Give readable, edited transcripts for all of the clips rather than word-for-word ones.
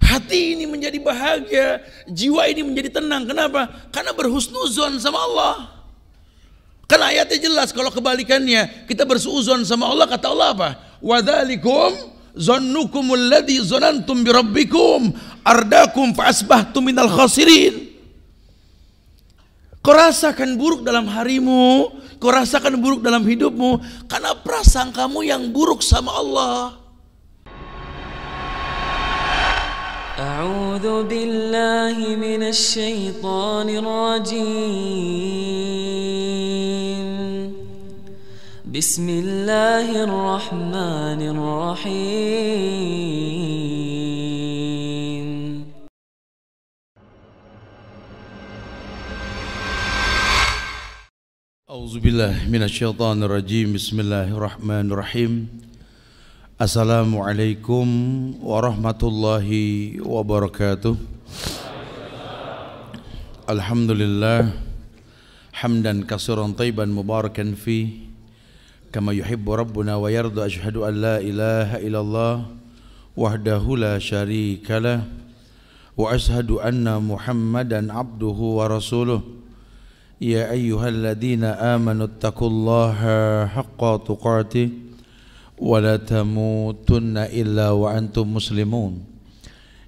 Hati ini menjadi bahagia, jiwa ini menjadi tenang. Kenapa? Karena berhusnuzon sama Allah. Kan ayatnya jelas, kalau kebalikannya kita bersuuzon sama Allah, kata Allah apa? Wa dzalikum zannukumul ladzi zanantum bi rabbikum ardakum fa asbahtum minal khasirin. Kau rasakan buruk dalam harimu, kau rasakan buruk dalam hidupmu karena prasangkamu yang buruk sama Allah. أعوذ بالله من الشيطان الرجيم بسم الله الرحمن الرحيم أعوذ بالله من الشيطان الرجيم بسم الله الرحمن الرحيم Assalamualaikum warahmatullahi wabarakatuh. Alhamdulillah hamdan katsiran thayyiban mubarakan fi kama yuhibbu rabbuna wa yarda. Asyhadu an la ilaha illallah wahdahu la syarika lah wa asyhadu anna Muhammadan abduhu wa rasuluh. Ya ayyuhalladzina amanu taqullaha haqqa tuqatih ولا تموتن إلا وأنتم مسلمون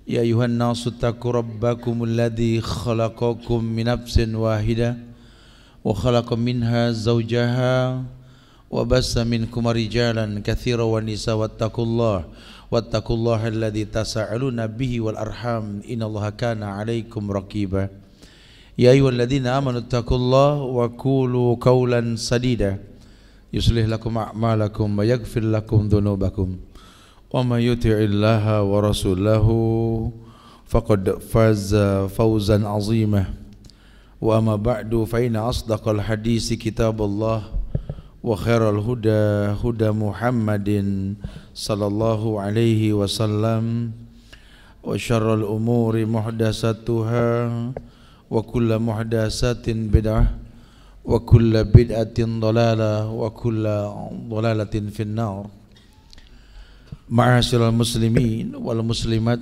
يا أيها الناس اتقوا ربكم الذي خلقكم من نفس واحدة وخلق منها زوجها وبث منكم رجالا كثيرا ونساء واتقوا الله الذي تساءلون به والأرحام إن الله كان عليكم رقيبا يا أيها الذين آمنوا اتقوا الله وقولوا قولا سديدا يصلح لكم أعمالكم ويغفر لكم ذنوبكم ومن يطع الله ورسوله فقد فاز فوزا عظيما وأما بعد فإن أصدق الحديث كتاب الله وخير الهدى هدى محمد صلى الله عليه وسلم وشر الأمور محدثاتها وكل محدثات بدعة wa kullu bid'atin dhalalah wa kullu dhalalatin finnar. Ma'asyiral muslimin wal muslimat,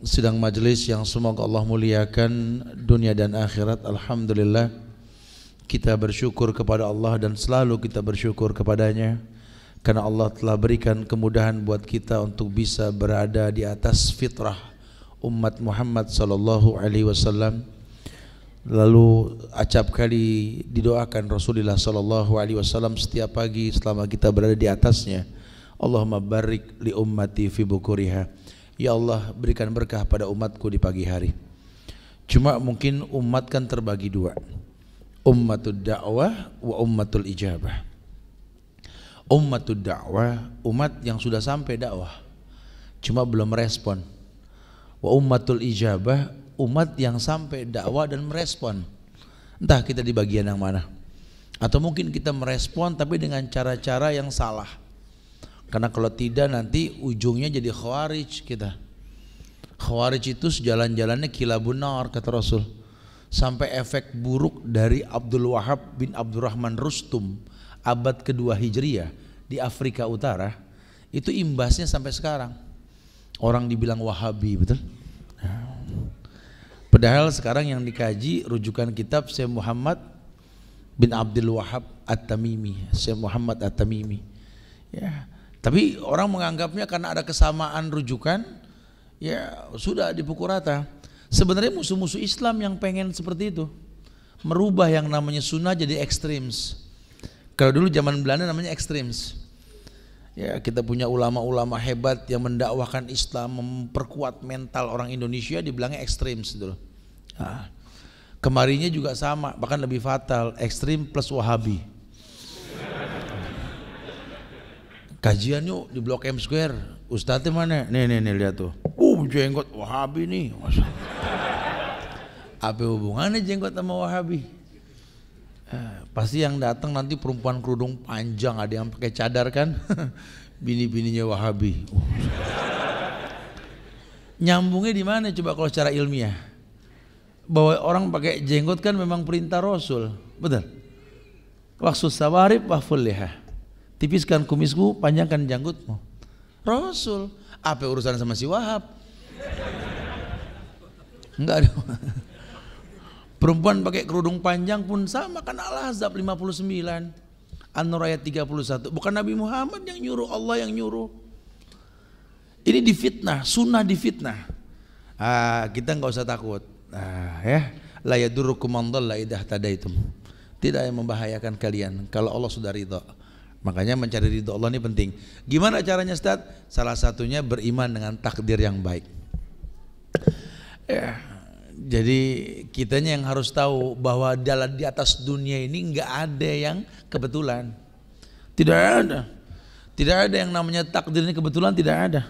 sidang majelis yang semoga Allah muliakan dunia dan akhirat. Alhamdulillah kita bersyukur kepada Allah dan selalu kita bersyukur kepadanya karena Allah telah berikan kemudahan buat kita untuk bisa berada di atas fitrah umat Muhammad sallallahu alaihi wasallam. Lalu acap kali didoakan Rasulullah sallallahu alaihi wasallam setiap pagi selama kita berada di atasnya. Allahumma barik li ummati fi bukuriha. Ya Allah, berikan berkah pada umatku di pagi hari. Cuma mungkin umat kan terbagi dua. Ummatud da'wah wa ummatul ijabah. Ummatud da'wah, umat yang sudah sampai dakwah cuma belum respon. Wa ummatul ijabah, umat yang sampai dakwah dan merespon. Entah kita di bagian yang mana. Atau mungkin kita merespon tapi dengan cara-cara yang salah. Karena kalau tidak nanti ujungnya jadi khawarij kita. Khawarij itu sejalan-jalannya kilabun nar kata Rasul. Sampai efek buruk dari Abdul Wahab bin Abdurrahman Rustum abad kedua Hijriyah di Afrika Utara, itu imbasnya sampai sekarang. Orang dibilang Wahabi, betul? Padahal sekarang yang dikaji rujukan kitab Syekh Muhammad bin Abdul Wahab At-Tamimi, Syekh Muhammad At-Tamimi. Ya, tapi orang menganggapnya karena ada kesamaan rujukan, ya sudah dipukul rata. Sebenarnya musuh-musuh Islam yang pengen seperti itu, merubah yang namanya sunnah jadi ekstremis. Kalau dulu zaman Belanda namanya ekstremis. Ya, kita punya ulama-ulama hebat yang mendakwahkan Islam, memperkuat mental orang Indonesia, dibilangnya ekstrim dulu. Nah, kemarinya juga sama, bahkan lebih fatal, ekstrim plus Wahabi. Kajian yuk di Blok M Square, Ustadznya mana? Nih lihat tuh. Jenggot Wahabi nih. Apa hubungannya jenggot sama Wahabi? Pasti yang datang nanti perempuan kerudung panjang, ada yang pakai cadar kan. Bini-bininya Wahabi. Nyambungnya di mana coba kalau secara ilmiah? Bahwa orang pakai jenggot kan memang perintah Rasul, betul? Waqsus sawarib waqful liha. Tipiskan kumisku, panjangkan janggutmu. Rasul. Apa urusan sama si Wahab? Enggak ada. Perempuan pakai kerudung panjang pun sama kan Al-Ahzab 59. An-Nur ayat 31. Bukan Nabi Muhammad yang nyuruh, Allah yang nyuruh. Ini difitnah, sunnah difitnah. Kita nggak usah takut. Ya, la yadurrukum man dhalla idza tadaitum. Tidak yang membahayakan kalian kalau Allah sudah ridha. Makanya mencari ridha Allah ini penting. Gimana caranya, Ustaz? Salah satunya beriman dengan takdir yang baik. Ya, jadi kitanya yang harus tahu bahwa di atas dunia ini nggak ada yang kebetulan. Tidak ada. Tidak ada yang namanya takdir ini kebetulan, tidak ada.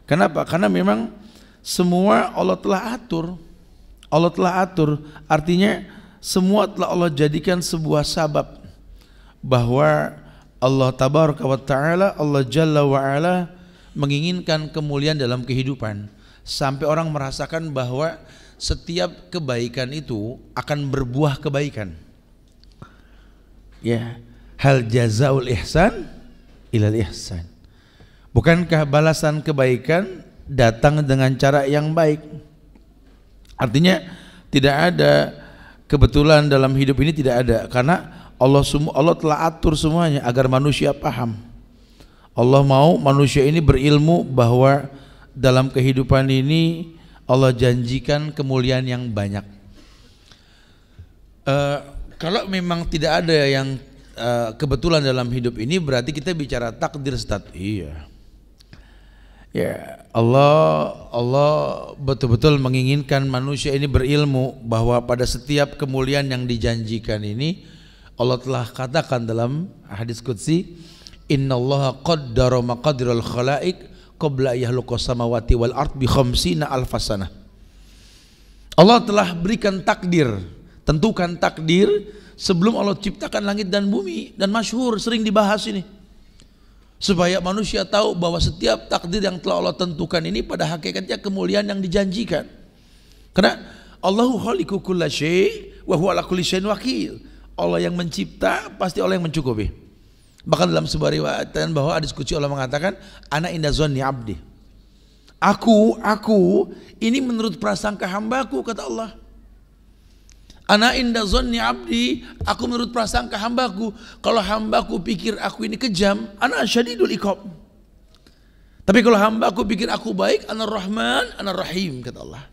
Kenapa? Karena memang semua Allah telah atur. Allah telah atur. Artinya semua telah Allah jadikan sebuah sabab bahwa Allah tabaraka wa ta'ala, Allah jalla wa ala menginginkan kemuliaan dalam kehidupan. Sampai orang merasakan bahwa setiap kebaikan itu akan berbuah kebaikan. Ya, hal jazaul ihsan ilal ihsan. Bukankah balasan kebaikan datang dengan cara yang baik? Artinya tidak ada kebetulan dalam hidup ini, tidak ada, karena Allah telah atur semuanya agar manusia paham. Allah mau manusia ini berilmu bahwa dalam kehidupan ini Allah janjikan kemuliaan yang banyak. Kalau memang tidak ada yang kebetulan dalam hidup ini, berarti kita bicara takdir, Ustaz. Iya. Ya, Allah betul-betul menginginkan manusia ini berilmu bahwa pada setiap kemuliaan yang dijanjikan ini, Allah telah katakan dalam hadis qudsi, innallaha qaddara maqadiral khalaiq qabla yahluqas samawati wal ard bi khamsina alfasana. Allah telah berikan takdir, tentukan takdir sebelum Allah ciptakan langit dan bumi, dan masyhur sering dibahas ini. Supaya manusia tahu bahwa setiap takdir yang telah Allah tentukan ini pada hakikatnya kemuliaan yang dijanjikan. Karena Allahu khaliqu kulla syai' wa huwa ala kulli syai'in wakil. Allah yang mencipta, pasti Allah yang mencukupi. Bahkan dalam sebuah riwayat bahwa hadis qudsi Allah mengatakan, ana inda zanni abdi. Aku ini menurut prasangka hambaku, kata Allah. Ana inda zanni abdi, aku menurut prasangka hambaku. Kalau hambaku pikir aku ini kejam, ana syadidul iqab. Tapi kalau hambaku pikir aku baik, ana rahman, ana rahim, kata Allah.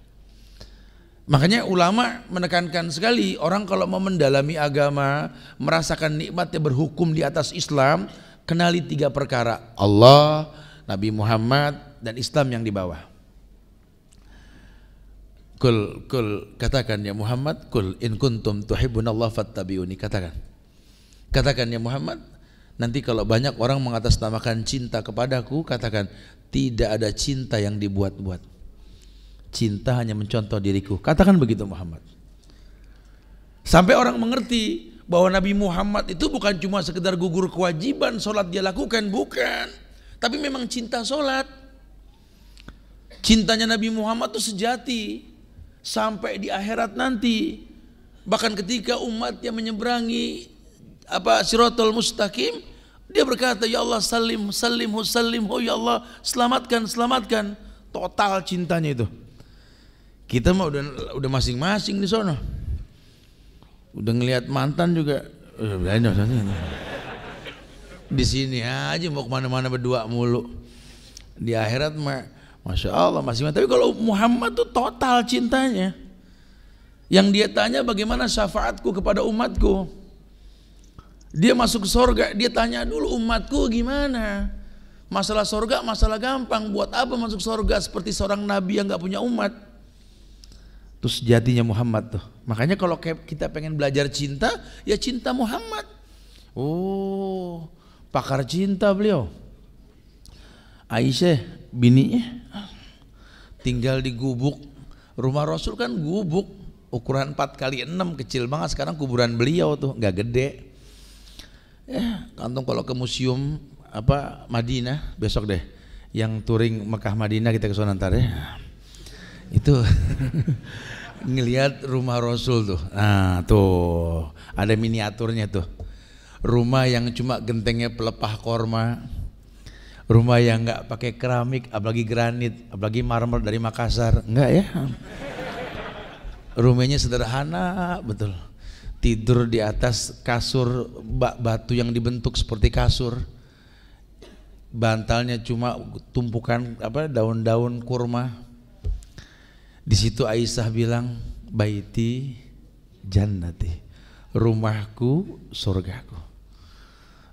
Makanya ulama menekankan sekali, orang kalau mau mendalami agama, merasakan nikmatnya berhukum di atas Islam, kenali 3 perkara: Allah, Nabi Muhammad, dan Islam yang di bawah. Kul katakan ya Muhammad, kul in kuntum tuhibbunallah fattabi'uni. Katakan ya Muhammad, nanti kalau banyak orang mengatasnamakan cinta kepadaku, katakan tidak ada cinta yang dibuat-buat. Cinta hanya mencontoh diriku. Katakan begitu Muhammad. Sampai orang mengerti bahwa Nabi Muhammad itu bukan cuma sekedar gugur kewajiban sholat dia lakukan, bukan. Tapi memang cinta sholat. Cintanya Nabi Muhammad itu sejati. Sampai di akhirat nanti, bahkan ketika umatnya menyeberangi Siratal Mustaqim, dia berkata, ya Allah salimhu, ya Allah selamatkan. Total cintanya itu. Kita mah udah masing-masing di sono. Udah ngelihat mantan juga. Di sini aja mau kemana-mana berdua mulu. Di akhirat mah Masya Allah masing-masing. Tapi kalau Muhammad tuh total cintanya. Yang dia tanya bagaimana syafaatku kepada umatku. Dia masuk surga, dia tanya dulu umatku gimana. Masalah surga masalah gampang. Buat apa masuk surga seperti seorang nabi yang gak punya umat. Terus jadinya Muhammad tuh. Makanya kalau kita pengen belajar cinta, ya cinta Muhammad. Oh, pakar cinta beliau. Aisyah bininya tinggal di gubuk. Rumah Rasul kan gubuk ukuran 4x6, kecil banget. Sekarang kuburan beliau tuh nggak gede. Kantong kalau ke museum Madinah besok deh, yang touring Mekah Madinah kita ke sana ntar ya. Itu ngelihat rumah Rasul tuh. Nah tuh ada miniaturnya tuh. Rumah yang cuma gentengnya pelepah korma. Rumah yang nggak pakai keramik, apalagi granit, apalagi marmer dari Makassar, enggak ya? Rumahnya sederhana betul. Tidur di atas kasur batu yang dibentuk seperti kasur. Bantalnya cuma tumpukan daun-daun kurma. Di situ Aisyah bilang, baiti jannati, rumahku surgaku.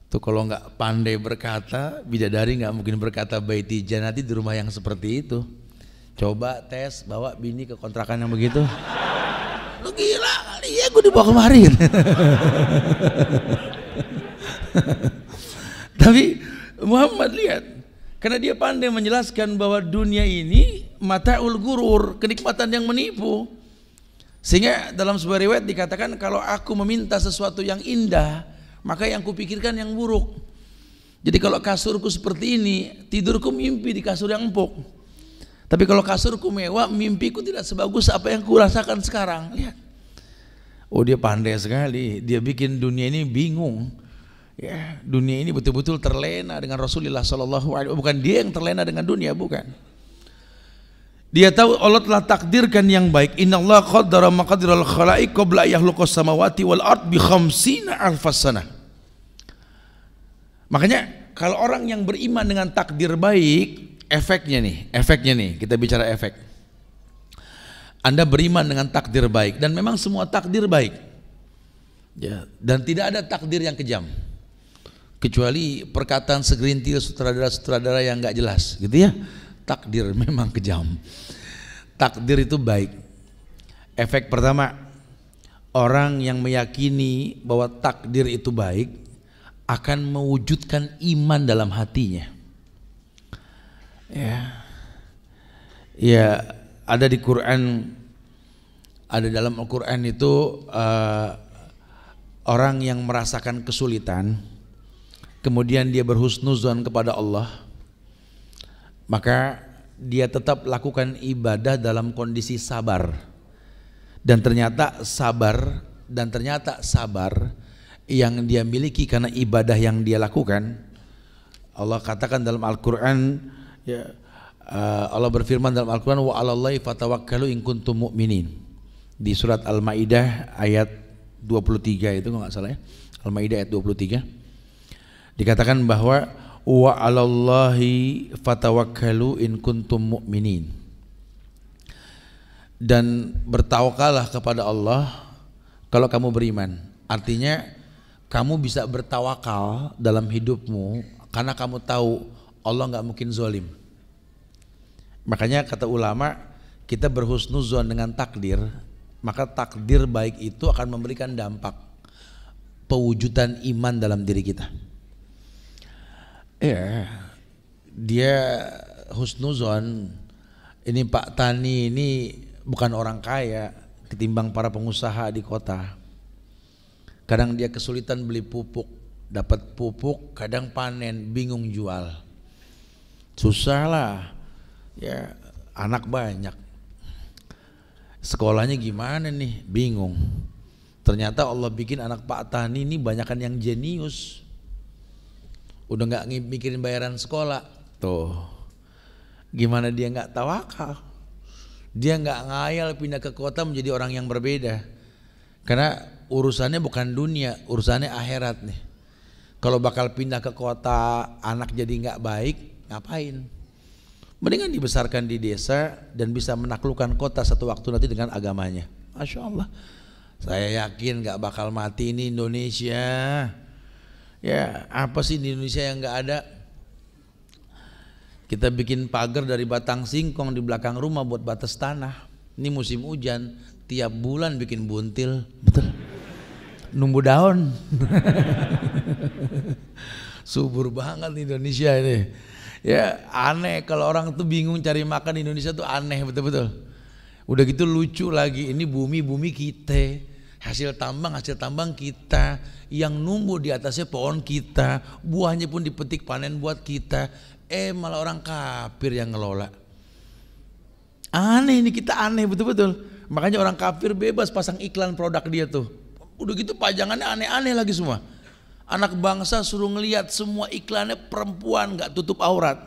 Tuh kalau nggak pandai berkata, bidadari nggak mungkin berkata baiti jannati di rumah yang seperti itu. Coba tes bawa bini ke kontrakan yang begitu. Lu gila kali ya, gue dibawa kemarin. Tapi Muhammad lihat, karena dia pandai menjelaskan bahwa dunia ini mata'ul gurur, kenikmatan yang menipu. Sehingga dalam sebuah riwayat dikatakan, kalau aku meminta sesuatu yang indah, maka yang kupikirkan yang buruk. Jadi kalau kasurku seperti ini, tidurku mimpi di kasur yang empuk. Tapi kalau kasurku mewah, mimpiku tidak sebagus apa yang kurasakan sekarang. Lihat. Oh, dia pandai sekali. Dia bikin dunia ini bingung. Ya, dunia ini betul-betul terlena dengan Rasulullah SAW. Bukan dia yang terlena dengan dunia, bukan. Dia tahu Allah telah takdirkan yang baik. Innallaha qaddara maqadiral khalaiq qabla yakhluqas samawati wal ard bi 50 alfas sanah. Makanya kalau orang yang beriman dengan takdir baik, efeknya nih, kita bicara efek. Anda beriman dengan takdir baik, dan memang semua takdir baik. Ya, dan tidak ada takdir yang kejam. Kecuali perkataan segelintir sutradara-sutradara yang nggak jelas, gitu ya. Takdir memang kejam. Takdir itu baik. Efek pertama, orang yang meyakini bahwa takdir itu baik akan mewujudkan iman dalam hatinya. Ya, ada di Quran, ada dalam Al-Quran itu orang yang merasakan kesulitan, kemudian dia berhusnuzon kepada Allah, maka dia tetap lakukan ibadah dalam kondisi sabar. Dan ternyata sabar yang dia miliki karena ibadah yang dia lakukan. Allah katakan dalam Al-Quran, ya, Allah berfirman dalam Al-Quran, wa 'alallahi fatawakkalu in kuntum mu'minin. Di surat Al-Maidah ayat 23 itu kalau nggak salah ya. Al-Maidah ayat 23. Dikatakan bahwa wa 'alallahi fatawakkalu in kuntum mu'minin. Dan bertawakallah kepada Allah kalau kamu beriman. Artinya kamu bisa bertawakal dalam hidupmu karena kamu tahu Allah nggak mungkin zalim. Makanya kata ulama, kita berhusnuzon dengan takdir, maka takdir baik itu akan memberikan dampak pewujudan iman dalam diri kita. Ya, dia husnuzon. Ini Pak Tani ini bukan orang kaya ketimbang para pengusaha di kota. Kadang dia kesulitan beli pupuk, dapat pupuk, kadang panen, bingung jual. Susah lah. Ya, anak banyak. Sekolahnya gimana nih? Bingung. Ternyata Allah bikin anak Pak Tani ini banyakan yang jenius. Udah nggak mikirin bayaran sekolah. Tuh. Gimana dia nggak tawakal? Dia nggak ngayal pindah ke kota menjadi orang yang berbeda. Karena urusannya bukan dunia, urusannya akhirat nih. Kalau bakal pindah ke kota, anak jadi nggak baik, ngapain? Mendingan dibesarkan di desa dan bisa menaklukkan kota satu waktu nanti dengan agamanya. Masya Allah. Saya yakin nggak bakal mati ini Indonesia. Ya, apa sih di Indonesia yang nggak ada? Kita bikin pagar dari batang singkong di belakang rumah buat batas tanah. Ini musim hujan, tiap bulan bikin buntil, betul? Numbu daun. Subur banget Indonesia ini. Ya aneh kalau orang tuh bingung cari makan di Indonesia tuh aneh betul-betul. Udah gitu lucu lagi, ini bumi kita, hasil tambang kita, yang numbuh di atasnya pohon kita, buahnya pun dipetik panen buat kita. Malah orang kafir yang ngelola. Aneh ini, kita aneh betul-betul. Makanya orang kafir bebas pasang iklan produk dia tuh. Udah gitu pajangannya aneh-aneh lagi semua. Anak bangsa suruh ngelihat semua iklannya perempuan gak tutup aurat.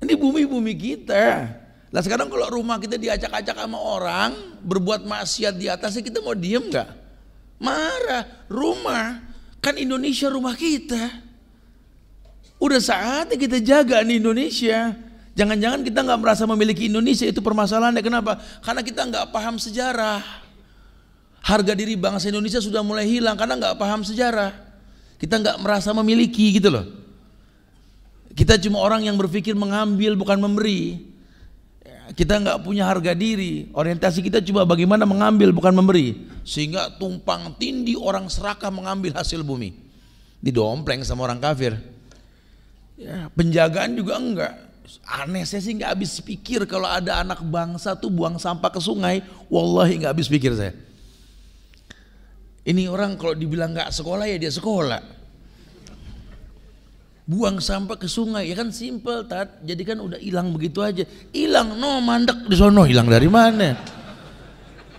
Ini bumi-bumi kita. Nah sekarang kalau rumah kita diacak-acak sama orang, berbuat maksiat di atasnya, kita mau diem gak? Marah. Rumah, kan Indonesia rumah kita. Udah saatnya kita jaga nih Indonesia. Jangan-jangan kita gak merasa memiliki Indonesia, itu permasalahannya. Kenapa? Karena kita gak paham sejarah. Harga diri bangsa Indonesia sudah mulai hilang karena gak paham sejarah. Kita gak merasa memiliki gitu loh. Kita cuma orang yang berpikir mengambil bukan memberi. Kita nggak punya harga diri, orientasi kita cuma bagaimana mengambil bukan memberi, sehingga tumpang tindih orang serakah mengambil hasil bumi, didompleng sama orang kafir. Ya, penjagaan juga enggak. Aneh, saya sih nggak habis pikir kalau ada anak bangsa tuh buang sampah ke sungai, wallahi nggak habis pikir saya. Ini orang kalau dibilang nggak sekolah ya dia sekolah. Buang sampah ke sungai, ya kan simple Tat. Jadi kan udah hilang begitu aja. Hilang no mandek di sono, hilang dari mana?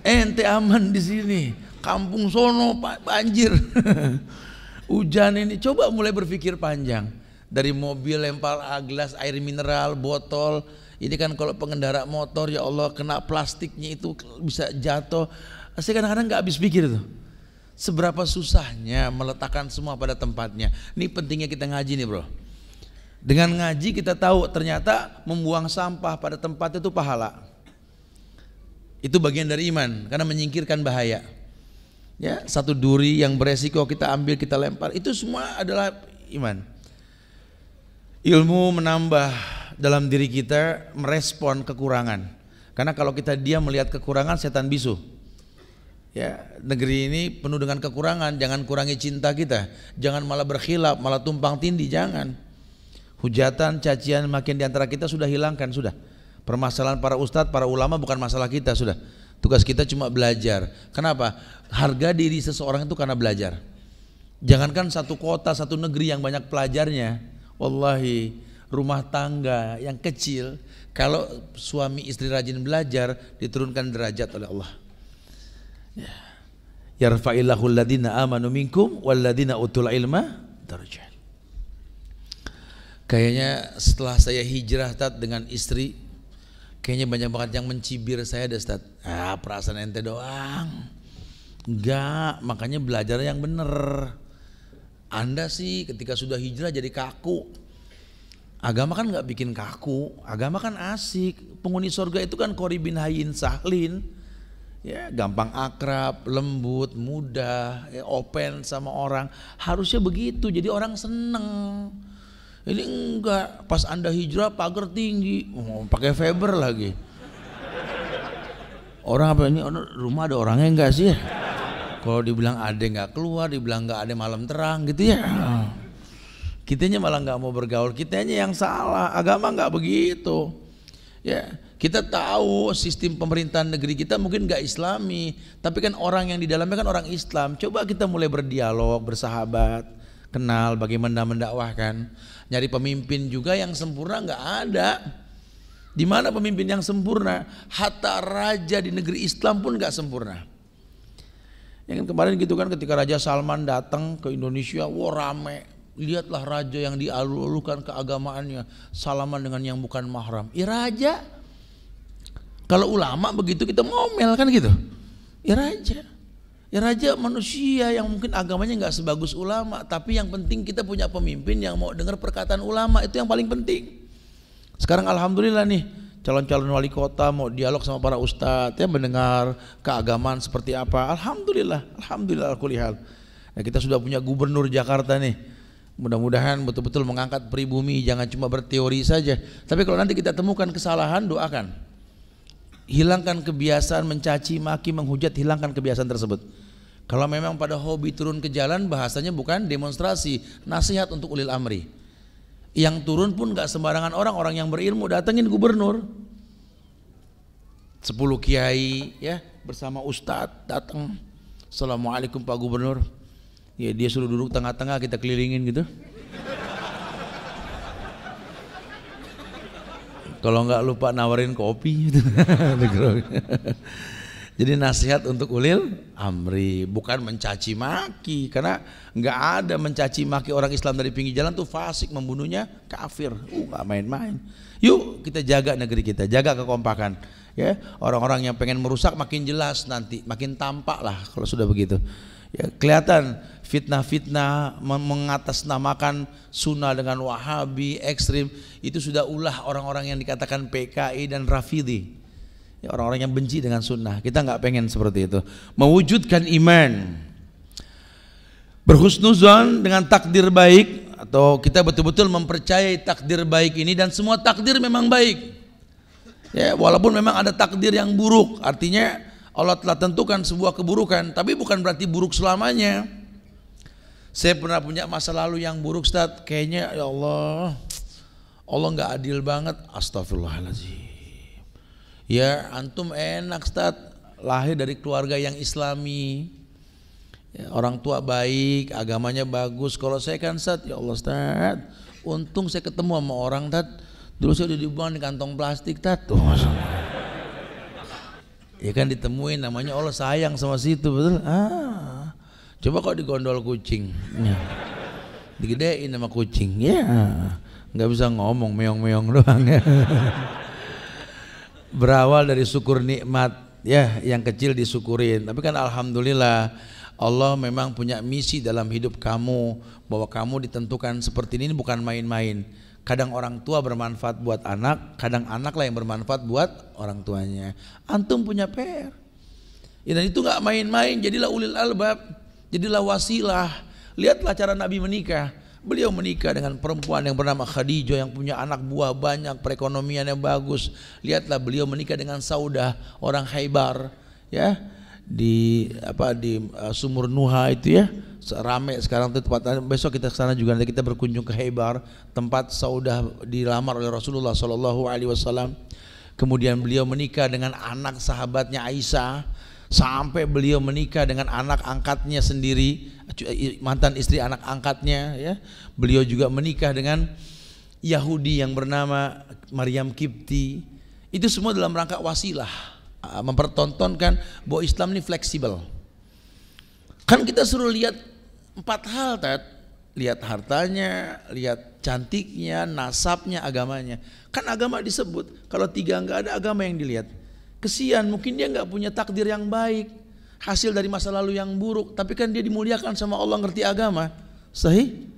Ente aman di sini. Kampung sono banjir. Hujan ini, coba mulai berpikir panjang. Dari mobil lempar gelas air mineral, botol. Ini kan kalau pengendara motor, ya Allah, kena plastiknya itu bisa jatuh. Saya kadang-kadang nggak habis pikir tuh. Seberapa susahnya meletakkan semua pada tempatnya. Ini pentingnya kita ngaji nih bro. Dengan ngaji kita tahu ternyata membuang sampah pada tempatnya itu pahala. Itu bagian dari iman karena menyingkirkan bahaya. Ya, satu duri yang beresiko kita ambil, kita lempar, itu semua adalah iman. Ilmu menambah dalam diri kita merespon kekurangan. Karena kalau kita diam melihat kekurangan, setan bisu. Ya, negeri ini penuh dengan kekurangan, jangan kurangi cinta kita, jangan malah berkhilaf, malah tumpang tindih, jangan. Hujatan, cacian makin diantara kita sudah hilangkan, sudah. Permasalahan para ustadz, para ulama bukan masalah kita, sudah. Tugas kita cuma belajar. Kenapa? Harga diri seseorang itu karena belajar. Jangankan satu kota, satu negeri yang banyak pelajarnya, wallahi rumah tangga yang kecil, kalau suami istri rajin belajar, diturunkan derajat oleh Allah. Yarfa'illahu alladhina amanu minkum walladhina utul ilma darajat. Kayaknya setelah saya hijrah Tat dengan istri, kayaknya banyak banget yang mencibir saya deh Tat. Perasaan ente doang. Enggak, makanya belajar yang bener. Anda sih ketika sudah hijrah jadi kaku. Agama kan gak bikin kaku, agama kan asik. Penghuni surga itu kan qoribin hayyin sahlin. Ya, gampang akrab, lembut, mudah, ya, open sama orang. Harusnya begitu, jadi orang seneng. Ini enggak, pas Anda hijrah pagar tinggi, pakai Faber lagi. Orang apa ini, rumah ada orangnya enggak sih? Kalau dibilang ada enggak keluar, dibilang enggak ada malam terang gitu ya. Kitanya malah enggak mau bergaul, kitanya yang salah. Agama enggak begitu. Ya, kita tahu sistem pemerintahan negeri kita mungkin gak islami, tapi kan orang yang di dalamnya kan orang Islam. Coba kita mulai berdialog, bersahabat, kenal bagaimana mendakwahkan. Nyari pemimpin juga yang sempurna gak ada. Di mana pemimpin yang sempurna? Hatta raja di negeri Islam pun gak sempurna. Yang kemarin gitu kan ketika Raja Salman datang ke Indonesia, wah rame. Lihatlah raja yang dialu-alukan keagamaannya, salaman dengan yang bukan mahram. Ya raja. Kalau ulama begitu kita ngomel kan gitu. Ya raja. Ya raja manusia yang mungkin agamanya nggak sebagus ulama, tapi yang penting kita punya pemimpin yang mau dengar perkataan ulama, itu yang paling penting. Sekarang alhamdulillah nih, calon-calon wali kota mau dialog sama para ustadz, ya mendengar keagamaan seperti apa. Alhamdulillah, alhamdulillah kulihal. Nah, kita sudah punya gubernur Jakarta nih. Mudah-mudahan betul-betul mengangkat pribumi, jangan cuma berteori saja. Tapi kalau nanti kita temukan kesalahan, doakan. Hilangkan kebiasaan mencaci, maki, menghujat, hilangkan kebiasaan tersebut. Kalau memang pada hobi turun ke jalan, bahasanya bukan demonstrasi, nasihat untuk ulil amri. Yang turun pun gak sembarangan orang yang berilmu, datengin gubernur. 10 kiai ya bersama ustadz datang. Assalamualaikum Pak Gubernur. Ya dia suruh duduk tengah-tengah, kita kelilingin gitu. Kalau nggak lupa nawarin kopi gitu. Jadi nasihat untuk ulil amri, bukan mencaci maki. Karena nggak ada mencaci maki orang Islam dari pinggir jalan tuh fasik, membunuhnya kafir. Nggak main-main. Yuk kita jaga negeri kita, jaga kekompakan. Ya, orang-orang yang pengen merusak makin jelas nanti, makin tampak lah kalau sudah begitu. Ya, kelihatan fitnah-fitnah mengatasnamakan sunnah dengan wahabi ekstrim, itu sudah ulah orang-orang yang dikatakan PKI dan Rafidhi. Ya, orang-orang yang benci dengan sunnah. Kita nggak pengen seperti itu. Mewujudkan iman, berhusnuzon dengan takdir baik, atau kita betul-betul mempercayai takdir baik ini, dan semua takdir memang baik. Ya, walaupun memang ada takdir yang buruk, artinya Allah telah tentukan sebuah keburukan, tapi bukan berarti buruk selamanya. Saya pernah punya masa lalu yang buruk, Ustaz. Kayaknya ya Allah nggak adil banget. Astagfirullahaladzim. Ya antum enak, Ustaz, lahir dari keluarga yang Islami, ya, orang tua baik, agamanya bagus. Kalau saya kan, Ustaz, ya Allah Ustaz, untung saya ketemu sama orang, Ustaz. Dulu saya udah dibuang di kantong plastik, Ustaz. Tuh, ya kan ditemuin, namanya Allah sayang sama situ, betul? Coba kok digondol kucing, ya. Digedein sama kucing, ya nggak bisa ngomong, meong-meong doang ya. Berawal dari syukur nikmat, ya, yang kecil disyukurin. Tapi kan alhamdulillah Allah memang punya misi dalam hidup kamu, bahwa kamu ditentukan seperti ini bukan main-main. Kadang orang tua bermanfaat buat anak, kadang anak lah yang bermanfaat buat orang tuanya. Antum punya PR, ya, dan itu nggak main-main. Jadilah ulil albab, jadilah wasilah. Lihatlah cara Nabi menikah. Beliau menikah dengan perempuan yang bernama Khadijah yang punya anak buah banyak, perekonomiannya bagus. Lihatlah beliau menikah dengan Saudah, orang Khaybar, ya, di Sumur Nuha itu, ya, rame sekarang itu tempat. Besok kita kesana juga, nanti kita berkunjung ke Khaybar, tempat Saudah dilamar oleh Rasulullah SAW. Kemudian beliau menikah dengan anak sahabatnya Aisyah, sampai beliau menikah dengan anak angkatnya sendiri, mantan istri anak angkatnya, ya. Beliau juga menikah dengan Yahudi yang bernama Maryam Kipti. Itu semua dalam rangka wasilah, mempertontonkan bahwa Islam ini fleksibel. Kan kita suruh lihat 4 hal, Tat. Lihat hartanya, lihat cantiknya, nasabnya, agamanya. Kan agama disebut, kalau 3 enggak ada agama yang dilihat. Kesian, mungkin dia enggak punya takdir yang baik, hasil dari masa lalu yang buruk, tapi kan dia dimuliakan sama Allah, ngerti agama. Sahih?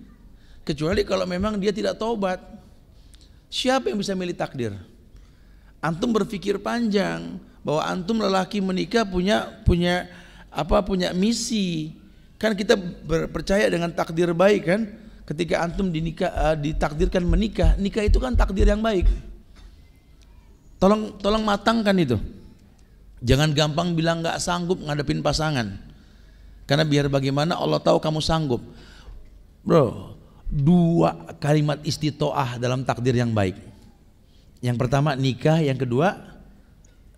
Kecuali kalau memang dia tidak taubat. Siapa yang bisa milih takdir? Antum berpikir panjang bahwa antum lelaki menikah punya misi. Kan kita percaya dengan takdir baik kan. Ketika antum ditakdirkan menikah, nikah itu kan takdir yang baik. Tolong matangkan itu. Jangan gampang bilang nggak sanggup ngadepin pasangan. Karena biar bagaimana Allah tahu kamu sanggup. Bro, 2 kalimat istitoah dalam takdir yang baik. Yang pertama nikah, yang kedua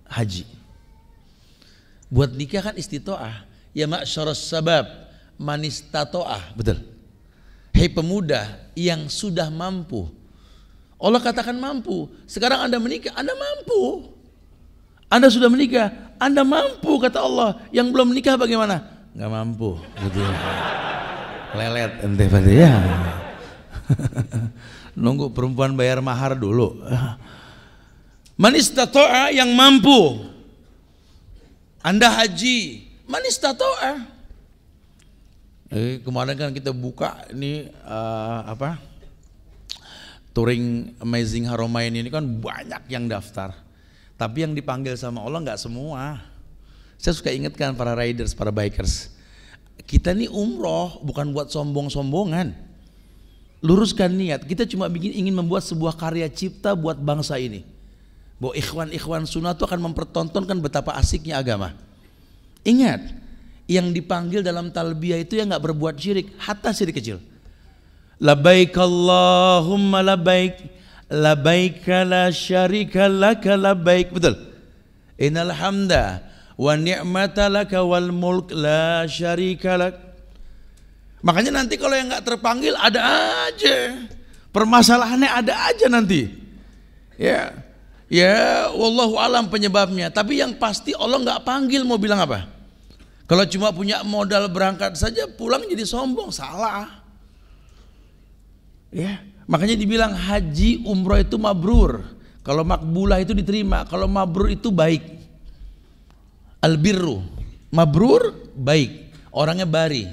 haji. Buat nikah kan istitoah. Ya ma'syaras sabab manistatoah, betul. Hei pemuda yang sudah mampu. Allah katakan mampu. Sekarang Anda menikah, Anda mampu. Anda sudah menikah, Anda mampu, kata Allah. Yang belum menikah bagaimana? Nggak mampu, gitu. Lelet ente pasti ya. Nunggu perempuan bayar mahar dulu. Manistato'a, yang mampu. Anda haji, manistato'a. Kemarin kan kita buka ini touring Amazing Haramain ini kan banyak yang daftar. Tapi yang dipanggil sama Allah nggak semua. Saya suka ingatkan para riders, para bikers. Kita nih umroh bukan buat sombong-sombongan. Luruskan niat. Kita cuma ingin membuat sebuah karya cipta buat bangsa ini. Bahwa ikhwan-ikhwan sunnah itu akan mempertontonkan betapa asiknya agama. Ingat, yang dipanggil dalam talbiyah itu yang nggak berbuat syirik, hatta syirik kecil. Labbaik Allahumma labbaik, labbaik la syarika laka labbaik. Betul. Innal hamda wa ni'mata laka wal mulk la syarika lak. Makanya nanti kalau yang nggak terpanggil ada aja permasalahannya, ada aja nanti. Ya, wallahu alam penyebabnya. Tapi yang pasti Allah nggak panggil, mau bilang apa? Kalau cuma punya modal berangkat saja pulang jadi sombong, salah. Ya, Makanya dibilang haji umroh itu mabrur. Kalau makbulah itu diterima, kalau mabrur itu baik. Albirru, mabrur baik, orangnya bari.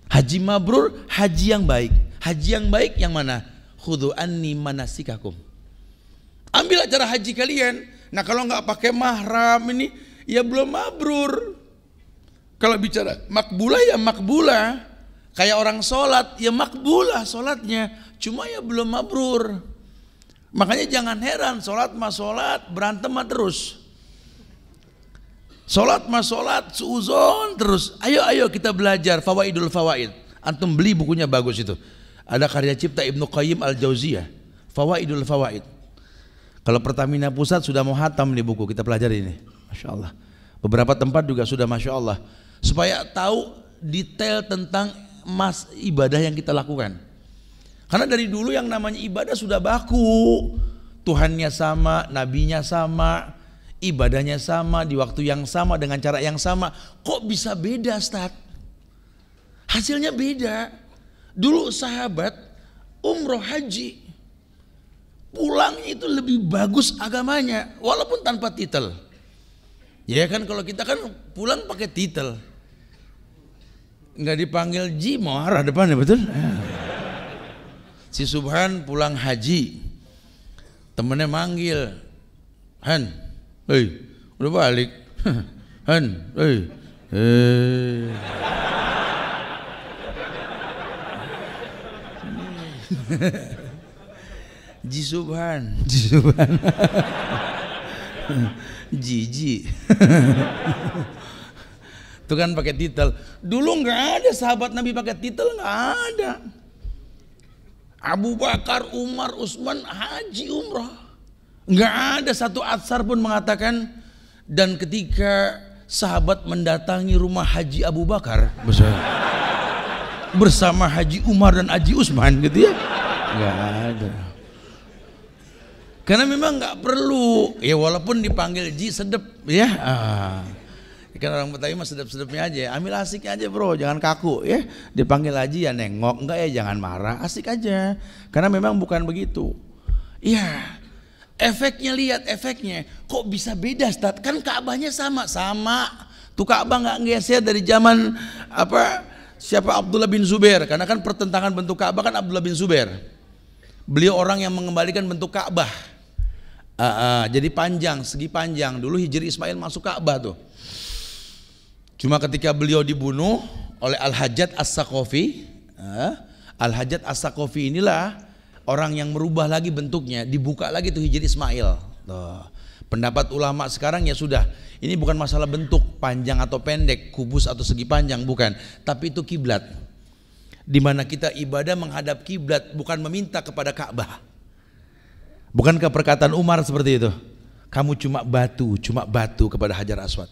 Haji mabrur, haji yang baik. Haji yang baik yang mana? Khudhu anni manasikakum. Ambil acara haji kalian. Nah kalau nggak pakai mahram ini, ya belum mabrur. Kalau bicara makbulah ya makbulah. Kayak orang sholat, ya makbulah sholatnya. Cuma ya belum mabrur. Makanya jangan heran, sholat mah sholat, berantem mah terus. Sholat mah sholat, suuzon terus. Ayo kita belajar Fawaidul Fawaid. Antum beli bukunya bagus itu. Ada karya cipta Ibnu Qayyim Al-Jauziyah, Fawaidul Fawaid. Kalau Pertamina Pusat sudah mau hatam nih buku, kita pelajari ini. Masya Allah. Beberapa tempat juga sudah Masya Allah. Supaya tahu detail tentang ibadah yang kita lakukan. Karena dari dulu yang namanya ibadah sudah baku. Tuhannya sama, nabinya sama, ibadahnya sama, di waktu yang sama, dengan cara yang sama. Kok bisa beda, Ustaz? Hasilnya beda. Dulu sahabat umroh haji, pulangnya itu lebih bagus agamanya, walaupun tanpa titel. Ya kan kalau kita kan pulang pakai titel. Nggak dipanggil Ji, marah depannya, betul? Si Subhan pulang haji, temennya manggil, Han, udah balik, Han, Ji Subhan, Jiji. Itu kan pakai titel. Dulu nggak ada sahabat Nabi pakai titel, nggak ada. Abu Bakar, Umar, Utsman haji umrah, nggak ada satu atsar pun mengatakan. Dan ketika sahabat mendatangi rumah Haji Abu Bakar bersama Haji Umar dan Haji Utsman gitu ya, nggak ada. Karena memang nggak perlu, ya walaupun dipanggil Ji sedep ya. Kan orang Betawi mah sedep-sedepnya aja, ambil asiknya aja bro, jangan kaku ya. Dipanggil Haji ya nengok, enggak ya jangan marah, asik aja. Karena memang bukan begitu. Iya, efeknya lihat efeknya, kok bisa beda Ustaz? Kan Ka'bahnya sama. Tuh Ka'bah nggak geser dari zaman siapa Abdullah bin Zubair, karena kan pertentangan bentuk Ka'bah kan Abdullah bin Zubair. Beliau orang yang mengembalikan bentuk Ka'bah. Jadi panjang, segi panjang. Dulu Hijri Ismail masuk Ka'bah tuh. Cuma ketika beliau dibunuh oleh Al-Hajjaj As-Saqafi, Al-Hajjaj As-Saqafi inilah orang yang merubah lagi bentuknya, dibuka lagi tuh Hijri Ismail. Tuh. Pendapat ulama sekarang ya sudah, ini bukan masalah bentuk panjang atau pendek, kubus atau segi panjang, bukan, tapi itu kiblat. Di mana kita ibadah menghadap kiblat, bukan meminta kepada Ka'bah. Bukankah perkataan Umar seperti itu? Kamu cuma batu kepada Hajar Aswad.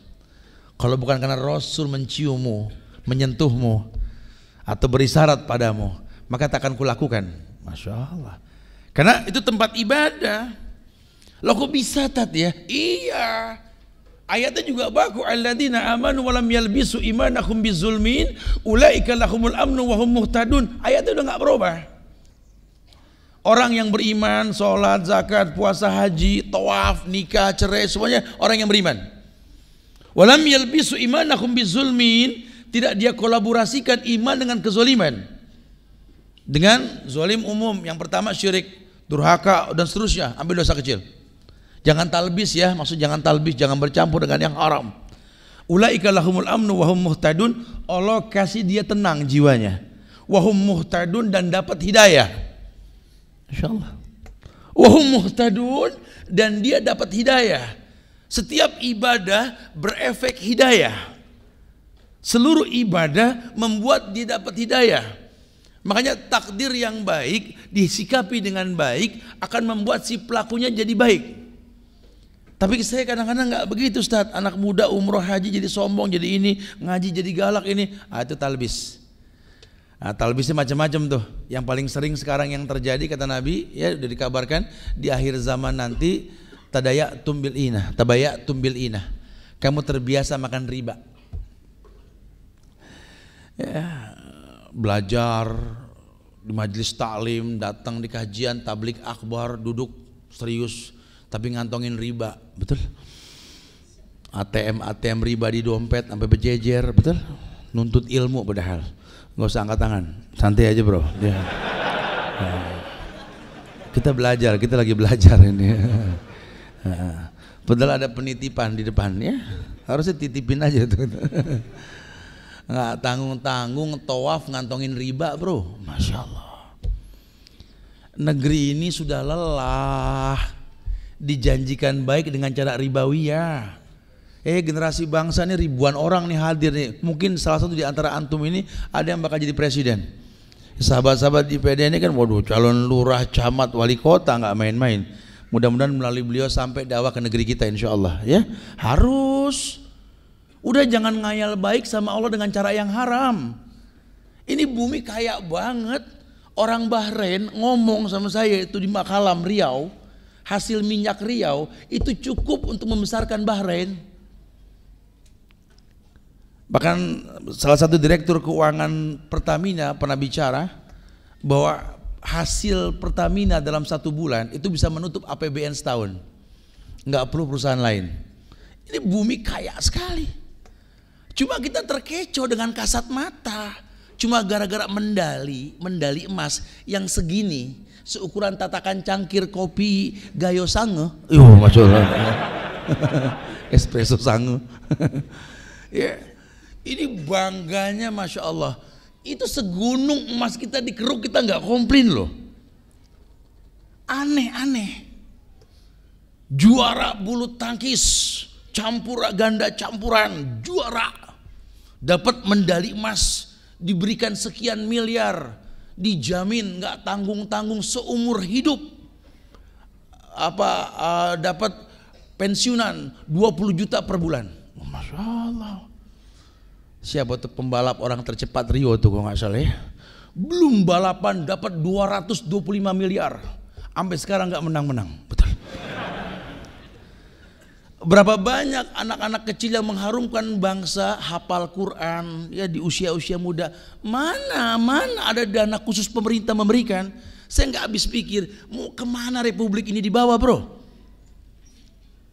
Kalau bukan karena Rasul menciummu, menyentuhmu, atau berisyarat padamu, maka tak akan kulakukan. Masya Allah. Karena itu tempat ibadah. Loh kok bisa Tat ya? Iya. Ayatnya juga baku, alladzina amanu wa lam yalbisu imanahum bizulmin ulaika lahumul amnu wa hum muhtadun. Ayatnya udah enggak berubah. Orang yang beriman, sholat, zakat, puasa, haji, tawaf, nikah, cerai, semuanya orang yang beriman. Walam yalbisu imanahum bizulmin, tidak dia kolaborasikan iman dengan kezaliman. Dengan zalim umum, yang pertama syirik, durhaka dan seterusnya, ambil dosa kecil. Jangan talbis ya, maksud jangan talbis, jangan bercampur dengan yang haram. Ulaika lahumul amnu wa hum muhtadun, Allah kasih dia tenang jiwanya. Wa hum muhtadun, dan dapat hidayah. Insyaallah. Wa hum muhtadun, dan dia dapat hidayah. Setiap ibadah berefek hidayah. Seluruh ibadah membuat dia dapat hidayah. Makanya takdir yang baik disikapi dengan baik akan membuat si pelakunya jadi baik. Tapi saya kadang-kadang nggak begitu Ustaz. Anak muda umroh haji jadi sombong, jadi ini, ngaji jadi galak ini. Itu talbis. Talbisnya macam-macam tuh. Yang paling sering sekarang yang terjadi kata Nabi, ya udah dikabarkan di akhir zaman nanti, tabayatum bil inah. Kamu terbiasa makan riba. Ya, belajar di majelis taklim, datang di kajian tablik akbar, duduk serius tapi ngantongin riba, betul? ATM riba di dompet sampai berjejer, betul? Nuntut ilmu padahal. Nggak usah angkat tangan, santai aja bro. Ya. Kita belajar, kita lagi belajar ini. Padahal ada penitipan di depan ya, harusnya titipin aja tuh. Nggak tanggung-tanggung tawaf ngantongin riba bro, masya Allah. Negeri ini sudah lelah dijanjikan baik dengan cara ribawiyah. Generasi bangsa ini ribuan orang nih hadir nih. Mungkin salah satu di antara antum ini ada yang bakal jadi presiden. Sahabat-sahabat di PD ini kan, waduh, calon lurah, camat, wali kota, nggak main-main. Mudah-mudahan melalui beliau sampai dakwah ke negeri kita insya Allah ya. Harus. Udah jangan ngayal baik sama Allah dengan cara yang haram. Ini bumi kaya banget. Orang Bahrain ngomong sama saya itu di Makalam Riau, hasil minyak Riau itu cukup untuk membesarkan Bahrain. Bahkan salah satu direktur keuangan Pertamina pernah bicara bahwa hasil Pertamina dalam 1 bulan itu bisa menutup APBN setahun. Nggak perlu perusahaan lain. Ini bumi kaya sekali. Cuma kita terkecoh dengan kasat mata. Cuma gara-gara medali emas yang segini, seukuran tatakan cangkir kopi Gayo Sange. Masya Allah. Espresso Sange. Ya. Ini bangganya masya Allah. Itu segunung emas kita dikeruk, kita nggak komplain loh. Aneh-aneh. Juara bulu tangkis ganda campuran, juara, dapat medali emas, diberikan sekian miliar, dijamin nggak tanggung-tanggung seumur hidup. Dapat pensiunan 20 juta per bulan. Masya Allah. Siapa tuh pembalap orang tercepat Rio tuh kalau nggak salah ya. Belum balapan dapat 225 miliar. Sampai sekarang nggak menang-menang. Betul. Berapa banyak anak-anak kecil yang mengharumkan bangsa, hafal Quran ya di usia-usia muda. Mana ada dana khusus pemerintah memberikan. Saya nggak habis pikir mau kemana republik ini dibawa bro.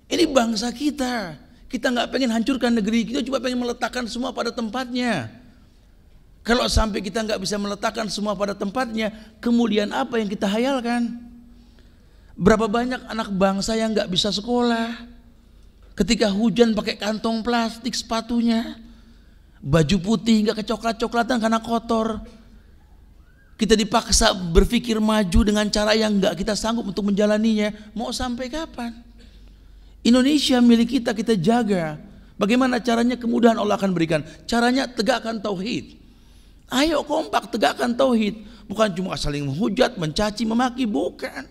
Ini bangsa kita. Kita nggak pengen hancurkan negeri kita, cuma pengen meletakkan semua pada tempatnya. Kalau sampai kita nggak bisa meletakkan semua pada tempatnya, kemudian apa yang kita hayalkan? Berapa banyak anak bangsa yang nggak bisa sekolah? Ketika hujan pakai kantong plastik sepatunya, baju putih nggak kecoklat-coklatan karena kotor. Kita dipaksa berpikir maju dengan cara yang nggak kita sanggup untuk menjalaninya. Mau sampai kapan? Indonesia milik kita, kita jaga. Bagaimana caranya? Kemudahan Allah akan berikan. Caranya tegakkan tauhid. Ayo kompak tegakkan tauhid. Bukan cuma saling menghujat, mencaci, memaki, bukan.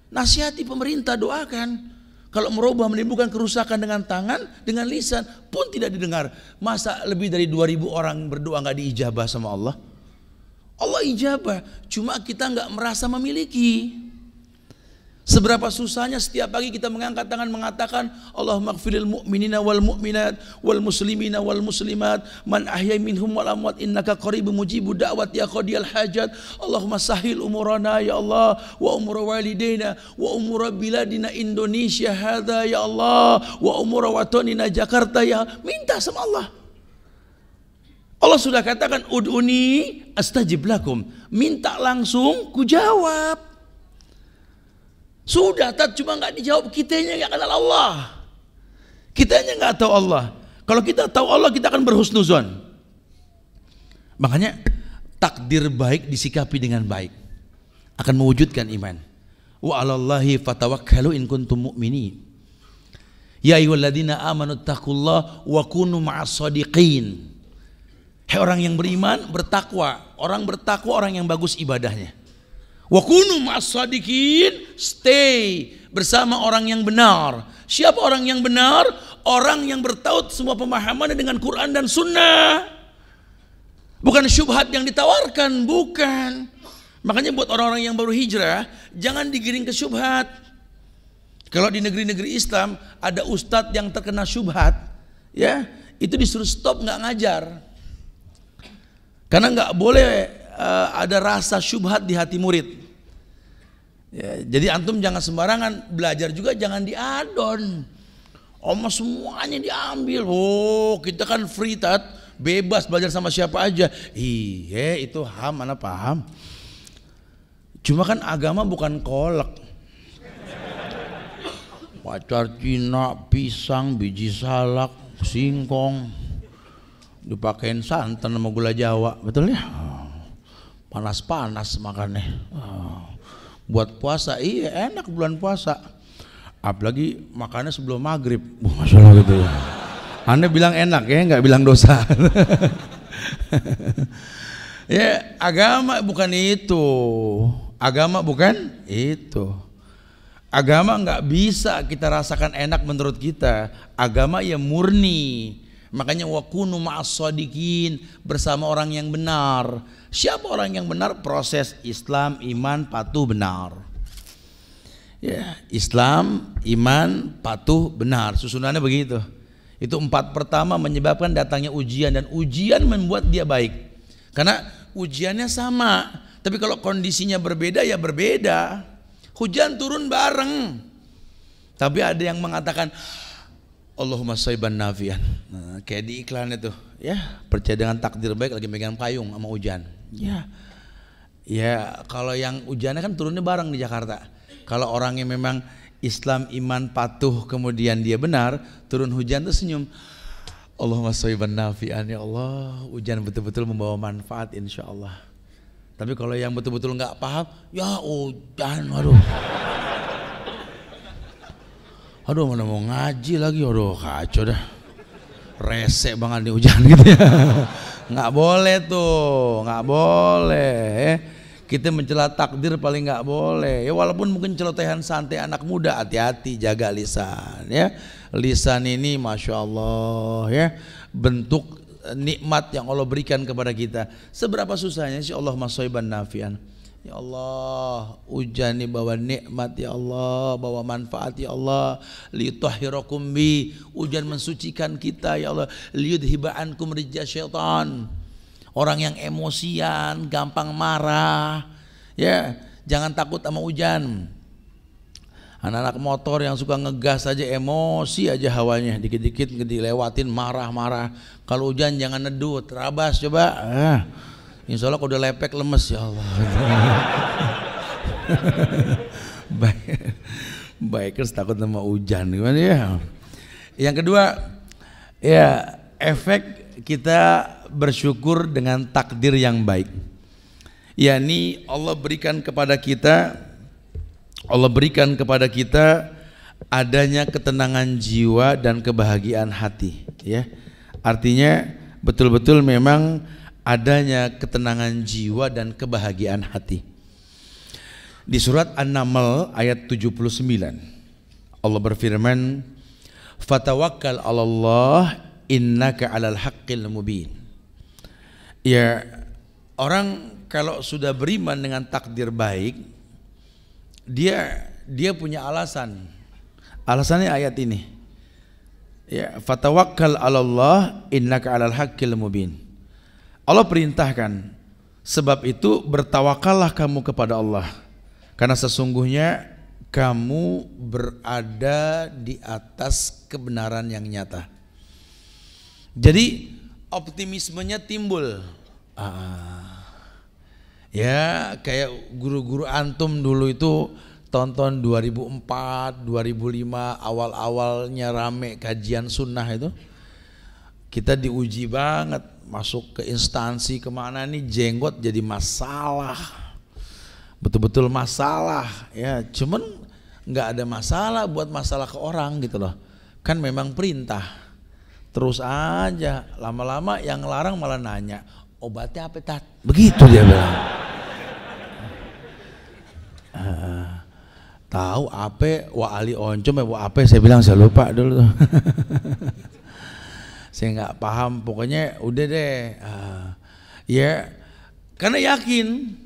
Nasihati pemerintah, doakan. Kalau merubah menimbulkan kerusakan dengan tangan, dengan lisan pun tidak didengar. Masa lebih dari 2000 orang berdoa nggak diijabah sama Allah? Allah ijabah, cuma kita nggak merasa memiliki. Seberapa susahnya setiap pagi kita mengangkat tangan mengatakan Allahumma ighfirlil mu'minina wal mu'minat wal muslimina wal muslimat man ahya minhum wal amwat innaka qaribun mujibud da'wat ya qadiyal hajat. Allahumma sahil umurana ya Allah wa umur walidaina wa umur biladina Indonesia hadza ya Allah wa umur watonina Jakarta ya. Minta sama Allah. Allah sudah katakan ud'uni astajib lakum. Minta langsung ku jawab. Sudah, cuma nggak dijawab, kitanya nggak kenal Allah, kitanya nggak tahu Allah. Kalau kita tahu Allah, kita akan berhusnuzon. Makanya takdir baik disikapi dengan baik akan mewujudkan iman. Wa 'alallahi fatawakkalu in kuntum mu'minin. Ya ayyuhalladzina amanu taqullaha wa kunu ma'as shadiqin. Hai orang yang beriman, bertakwa. Orang bertakwa orang yang bagus ibadahnya. Wa kunu ma'as shadiqin, stay bersama orang yang benar. Siapa orang yang benar? Orang yang bertaut semua pemahamannya dengan Quran dan Sunnah. Bukan syubhat yang ditawarkan, bukan. Makanya buat orang-orang yang baru hijrah, jangan digiring ke syubhat. Kalau di negeri-negeri Islam ada ustadz yang terkena syubhat, ya itu disuruh stop, nggak ngajar. Karena nggak boleh ada rasa syubhat di hati murid. Ya, jadi antum jangan sembarangan belajar juga, jangan diadon. Semuanya diambil. Oh, kita kan free tat, bebas belajar sama siapa aja. Iya, itu mana paham. Cuma kan agama bukan kolak. Pacar Cina, pisang, biji salak, singkong, dipakein santan sama gula Jawa, betul ya? Panas-panas makannya. Buat puasa, iya enak bulan puasa. Apalagi makannya sebelum maghrib. Masya Allah gitu ya. Anda bilang enak ya, nggak bilang dosa. Ya, agama bukan itu. Agama bukan itu. Agama nggak bisa kita rasakan enak menurut kita. Agama ya murni. Makanya wakunu ma'as shodiqin, bersama orang yang benar. Siapa orang yang benar? Proses Islam, iman, patuh, benar. Ya, Islam, iman, patuh, benar. Susunannya begitu. Itu 4 pertama menyebabkan datangnya ujian, dan ujian membuat dia baik. Karena ujiannya sama, tapi kalau kondisinya berbeda ya berbeda. Hujan turun bareng, tapi ada yang mengatakan Allahumma shayban nafian. Nah, kayak di iklan itu, ya, percaya dengan takdir baik, lagi megang payung sama hujan. Ya, ya kalau yang hujannya kan turunnya bareng di Jakarta. Kalau orangnya memang Islam, iman, patuh, kemudian dia benar, turun hujan tuh senyum. Allahumma shayban nafian, ya Allah, hujan betul-betul membawa manfaat insya Allah. Tapi kalau yang betul-betul nggak paham, ya hujan, aduh mana mau ngaji lagi, aduh kacau dah, rese banget nih hujan gitu ya. Nggak boleh tuh, nggak boleh. Kita mencela takdir paling nggak boleh. Ya walaupun mungkin celotehan santai anak muda, hati-hati jaga lisan ya. Lisan ini masya Allah ya, bentuk nikmat yang Allah berikan kepada kita. Seberapa susahnya sih Allah shayban nafian. Ya Allah, hujan ini bawa nikmat ya Allah, bawa manfaat ya Allah. Liyutahhirakum bi, hujan mensucikan kita ya Allah. Liyudhiba ankum rijza syaitan. Orang yang emosian, gampang marah, ya jangan takut sama hujan. Anak-anak motor yang suka ngegas aja, emosi aja hawanya, dikit-dikit dilewatin marah-marah. Kalau hujan jangan neduh, terabas coba. Insya Allah kalau udah lepek lemes ya Allah. Bikers takut sama hujan, gimana ya? Yang kedua, ya efek kita bersyukur dengan takdir yang baik. yakni Allah berikan kepada kita adanya ketenangan jiwa dan kebahagiaan hati, ya. Artinya betul-betul memang adanya ketenangan jiwa dan kebahagiaan hati. Di surat An-Naml ayat 79 Allah berfirman, "Fatawakkal 'alallah innaka 'alal haqqil mubin." Ya, orang kalau sudah beriman dengan takdir baik, dia punya alasan. Alasannya ayat ini. Ya, fatawakkal 'alallah innaka 'alal haqqil mubin. Allah perintahkan, sebab itu bertawakallah kamu kepada Allah, karena sesungguhnya kamu berada di atas kebenaran yang nyata. Jadi optimismenya timbul. Ya kayak guru-guru antum dulu itu tonton 2004, 2005 awal-awalnya rame kajian sunnah itu. Kita diuji banget, masuk ke instansi kemana nih jenggot jadi masalah, betul-betul masalah ya. Cuman nggak ada masalah buat masalah ke orang gitu loh, kan memang perintah. Terus aja lama-lama yang larang malah nanya, obatnya apa tat? Begitu dia bilang. Tahu apa wa ali oncom wa apa, saya bilang saya lupa dulu. Saya nggak paham, pokoknya udah deh. Ya karena yakin.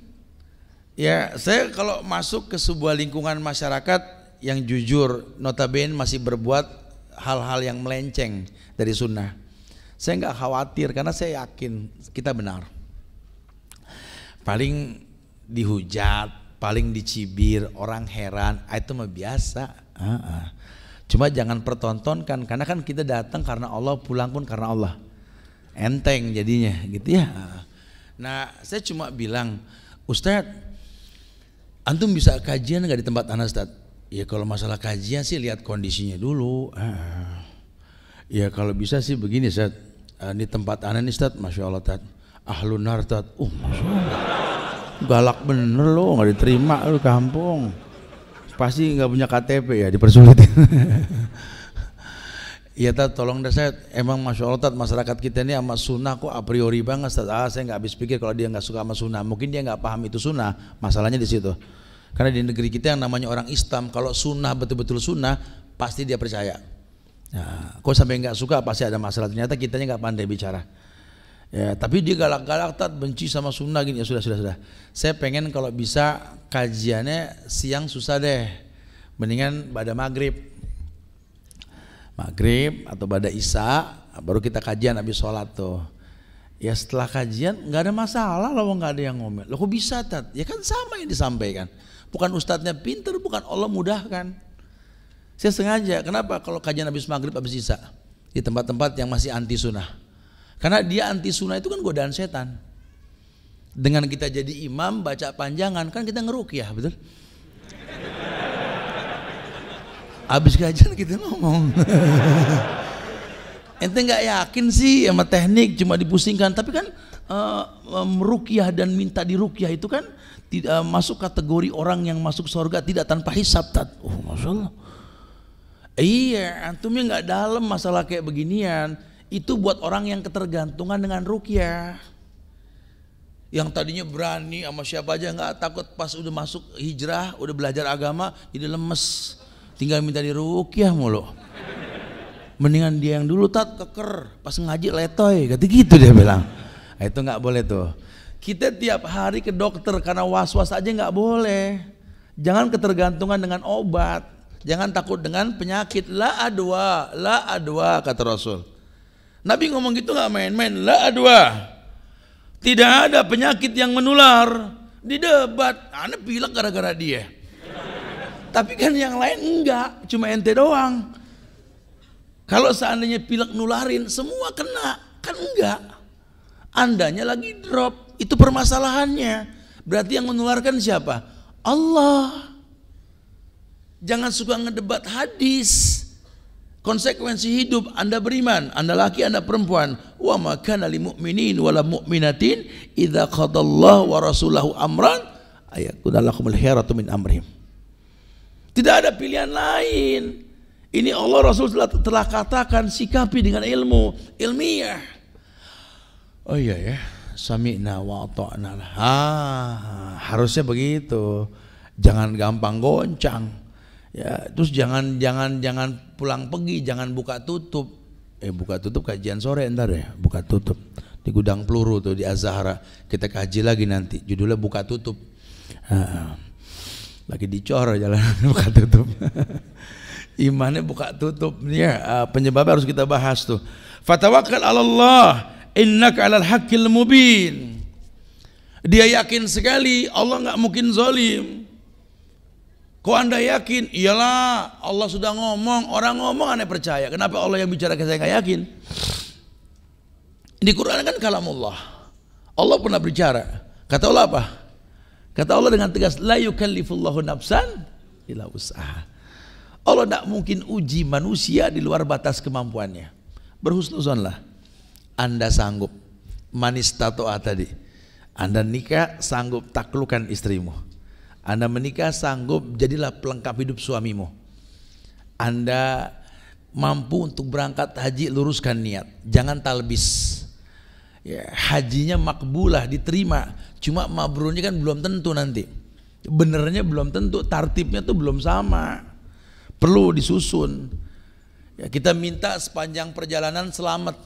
Ya saya kalau masuk ke sebuah lingkungan masyarakat yang jujur, notabene masih berbuat hal-hal yang melenceng dari sunnah, saya nggak khawatir karena saya yakin kita benar. paling dihujat, paling dicibir, orang heran, itu mah biasa. Cuma jangan pertontonkan, karena kan kita datang karena Allah, pulang pun karena Allah. Enteng jadinya gitu ya. Nah saya cuma bilang, Ustadz, antum bisa kajian nggak di tempat ana Ustadz? Ya kalau masalah kajian sih lihat kondisinya dulu. Ya kalau bisa sih begini Ustadz, di tempat ana nih Ustadz, Masya Allah Ustadz, ahlun nar Ustadz. Masya Allah, galak bener lo, nggak diterima lo kampung. Pasti nggak punya KTP ya, dipersulit. Iya Tat, tolong dah saya, emang Masya Allah Tat, masyarakat kita ini sama sunnah kok a priori banget Tat. Saya nggak habis pikir kalau dia nggak suka sama sunnah, mungkin dia nggak paham itu sunnah, masalahnya di situ. Karena di negeri kita yang namanya orang Islam, kalau sunnah betul-betul sunnah, pasti dia percaya. Nah, kok sampai nggak suka pasti ada masalah, ternyata kitanya nggak pandai bicara. Ya, tapi dia galak-galak Tat, benci sama sunnah gini, ya sudah. Saya pengen kalau bisa kajiannya siang susah deh, mendingan pada maghrib atau pada isya baru kita kajian habis sholat tuh. Ya setelah kajian nggak ada masalah loh, nggak ada yang ngomel. Loh kok bisa Tat? Ya kan sama yang disampaikan. Bukan ustadznya pinter, bukan Allah mudahkan. Saya sengaja, kenapa kalau kajian habis maghrib habis isya di tempat-tempat yang masih anti sunnah? Karena dia anti sunnah itu kan godaan setan. Dengan kita jadi imam baca panjangan kan kita ngeruqyah, betul? Habis kajian kita ngomong. Ente nggak yakin sih sama teknik, cuma dipusingkan. Tapi kan meruqyah dan minta diruqyah itu kan tidak masuk kategori orang yang masuk surga tidak tanpa hisab Tat. Masya Allah. Iya, antumnya nggak dalam masalah kayak beginian. Itu buat orang yang ketergantungan dengan ruqyah. Yang tadinya berani sama siapa aja nggak takut, pas udah masuk hijrah, udah belajar agama, jadi lemes. Tinggal minta diruqyah mulu. Mendingan dia yang dulu Tat keker, pas ngaji letoy, kata gitu dia bilang. Nah, itu nggak boleh tuh. Kita tiap hari ke dokter karena was-was aja nggak boleh. Jangan ketergantungan dengan obat. Jangan takut dengan penyakit. La adwa kata Rasul. Nabi ngomong gitu nggak main-main. La adwa. Tidak ada penyakit yang menular. Di debat, Anda pilek gara-gara dia. Tapi kan yang lain enggak, cuma ente doang. Kalau seandainya pilek nularin, semua kena, kan enggak. Andanya lagi drop, itu permasalahannya. Berarti yang menularkan siapa? Allah. Jangan suka ngedebat hadis. Konsekuensi hidup, Anda beriman, Anda laki, Anda perempuan. Wa ma kana lil mu'minin wala mu'minatin idza qadallahu wa rasulahu amran ayakuna lahumul khiyaratu min amrihim. Tidak ada pilihan lain. Ini Allah Rasul telah katakan, sikapi dengan ilmu, ilmiah. Oh iya ya, sami'na wa ata'na. Harusnya begitu. Jangan gampang goncang. Ya, terus jangan pulang pergi, jangan buka tutup. Buka tutup kajian sore ntar ya, buka tutup. Di gudang peluru tuh di Az-Zahra. Kita kaji lagi nanti, judulnya buka tutup. Lagi dicor jalan buka tutup. Imannya buka tutup ya, penyebabnya harus kita bahas tuh. Fatawakkal 'ala Allah innaka 'alal haqqil mubin. Dia yakin sekali Allah nggak mungkin zalim. Kok Anda yakin? Iyalah, Allah sudah ngomong, orang ngomong aneh percaya. Kenapa Allah yang bicara saya nggak yakin? Di Quran kan kalamullah. Allah pernah bicara. Kata Allah apa? Kata Allah dengan tegas, la yukallifullahu nafsan illa wus'aha. Allah tidak mungkin uji manusia di luar batas kemampuannya. Berhusnuzonlah. Anda sanggup, manistato'a tadi. Anda nikah sanggup taklukkan istrimu. Anda menikah sanggup jadilah pelengkap hidup suamimu. Anda mampu untuk berangkat haji, luruskan niat. Jangan talbis. Ya, hajinya makbulah, diterima. Cuma mabrurnya kan belum tentu nanti. Benernya belum tentu, tartibnya tuh belum sama. Perlu disusun. Ya, kita minta sepanjang perjalanan selamat.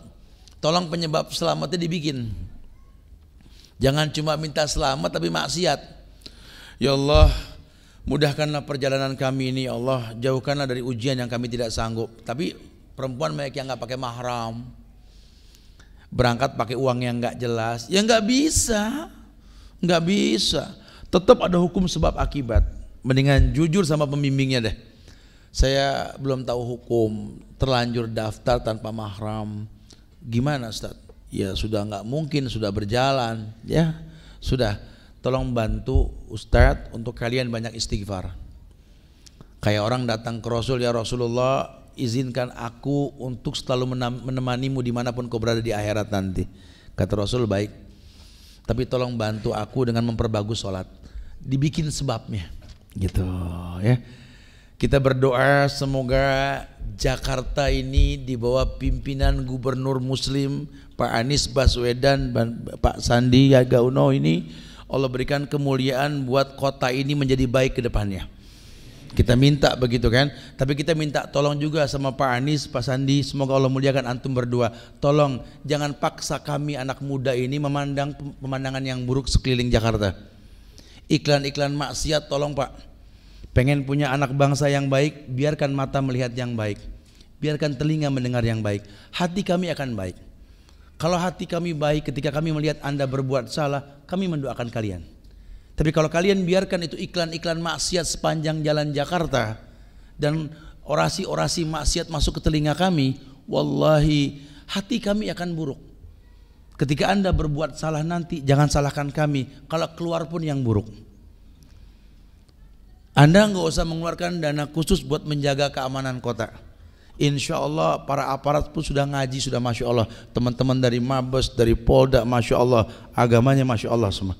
Tolong penyebab selamatnya dibikin. Jangan cuma minta selamat tapi maksiat. Ya Allah, mudahkanlah perjalanan kami ini ya Allah. Jauhkanlah dari ujian yang kami tidak sanggup. Tapi perempuan banyak yang gak pakai mahram. Berangkat pakai uang yang gak jelas. Ya gak bisa. Nggak bisa. Tetap ada hukum sebab akibat. Mendingan jujur sama pembimbingnya deh. Saya belum tahu hukum, terlanjur daftar tanpa mahram. Gimana Ustaz? Ya sudah nggak mungkin, sudah berjalan. Ya sudah, tolong bantu Ustaz untuk kalian banyak istighfar. Kayak orang datang ke Rasul, ya Rasulullah, izinkan aku untuk selalu menemanimu dimanapun kau berada di akhirat nanti. Kata Rasul, baik, tapi tolong bantu aku dengan memperbagus sholat. Dibikin sebabnya gitu ya. Kita berdoa semoga Jakarta ini di bawah pimpinan Gubernur Muslim Pak Anies Baswedan dan Pak Sandiaga Uno ini, Allah berikan kemuliaan buat kota ini menjadi baik ke depannya. Kita minta begitu kan. Tapi kita minta tolong juga sama Pak Anies, Pak Sandi, semoga Allah muliakan antum berdua. Tolong jangan paksa kami anak muda ini memandang pemandangan yang buruk sekeliling Jakarta. Iklan-iklan maksiat tolong Pak. Pengen punya anak bangsa yang baik, biarkan mata melihat yang baik, biarkan telinga mendengar yang baik. Hati kami akan baik. Kalau hati kami baik, ketika kami melihat Anda berbuat salah, kami mendoakan kalian. Tapi kalau kalian biarkan itu iklan-iklan maksiat sepanjang jalan Jakarta dan orasi-orasi maksiat masuk ke telinga kami, wallahi hati kami akan buruk. Ketika Anda berbuat salah nanti, jangan salahkan kami, kalau keluar pun yang buruk. Anda nggak usah mengeluarkan dana khusus buat menjaga keamanan kota. Insya Allah para aparat pun sudah ngaji, sudah Masya Allah. Teman-teman dari Mabes, dari Polda, Masya Allah, agamanya Masya Allah semua.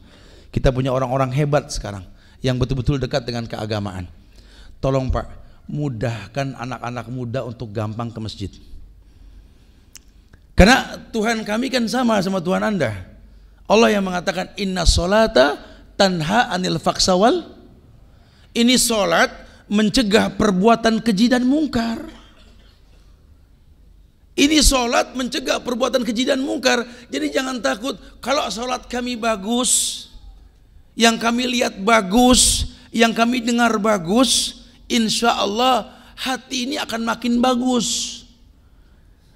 Kita punya orang-orang hebat sekarang yang betul-betul dekat dengan keagamaan. Tolong Pak, mudahkan anak-anak muda untuk gampang ke masjid. Karena Tuhan kami kan sama Tuhan Anda. Allah yang mengatakan inna sholata tanha anil faksawal. Ini sholat mencegah perbuatan keji dan mungkar. Ini sholat mencegah perbuatan keji dan mungkar. Jadi jangan takut kalau sholat kami bagus, yang kami lihat bagus, yang kami dengar bagus, insya Allah hati ini akan makin bagus.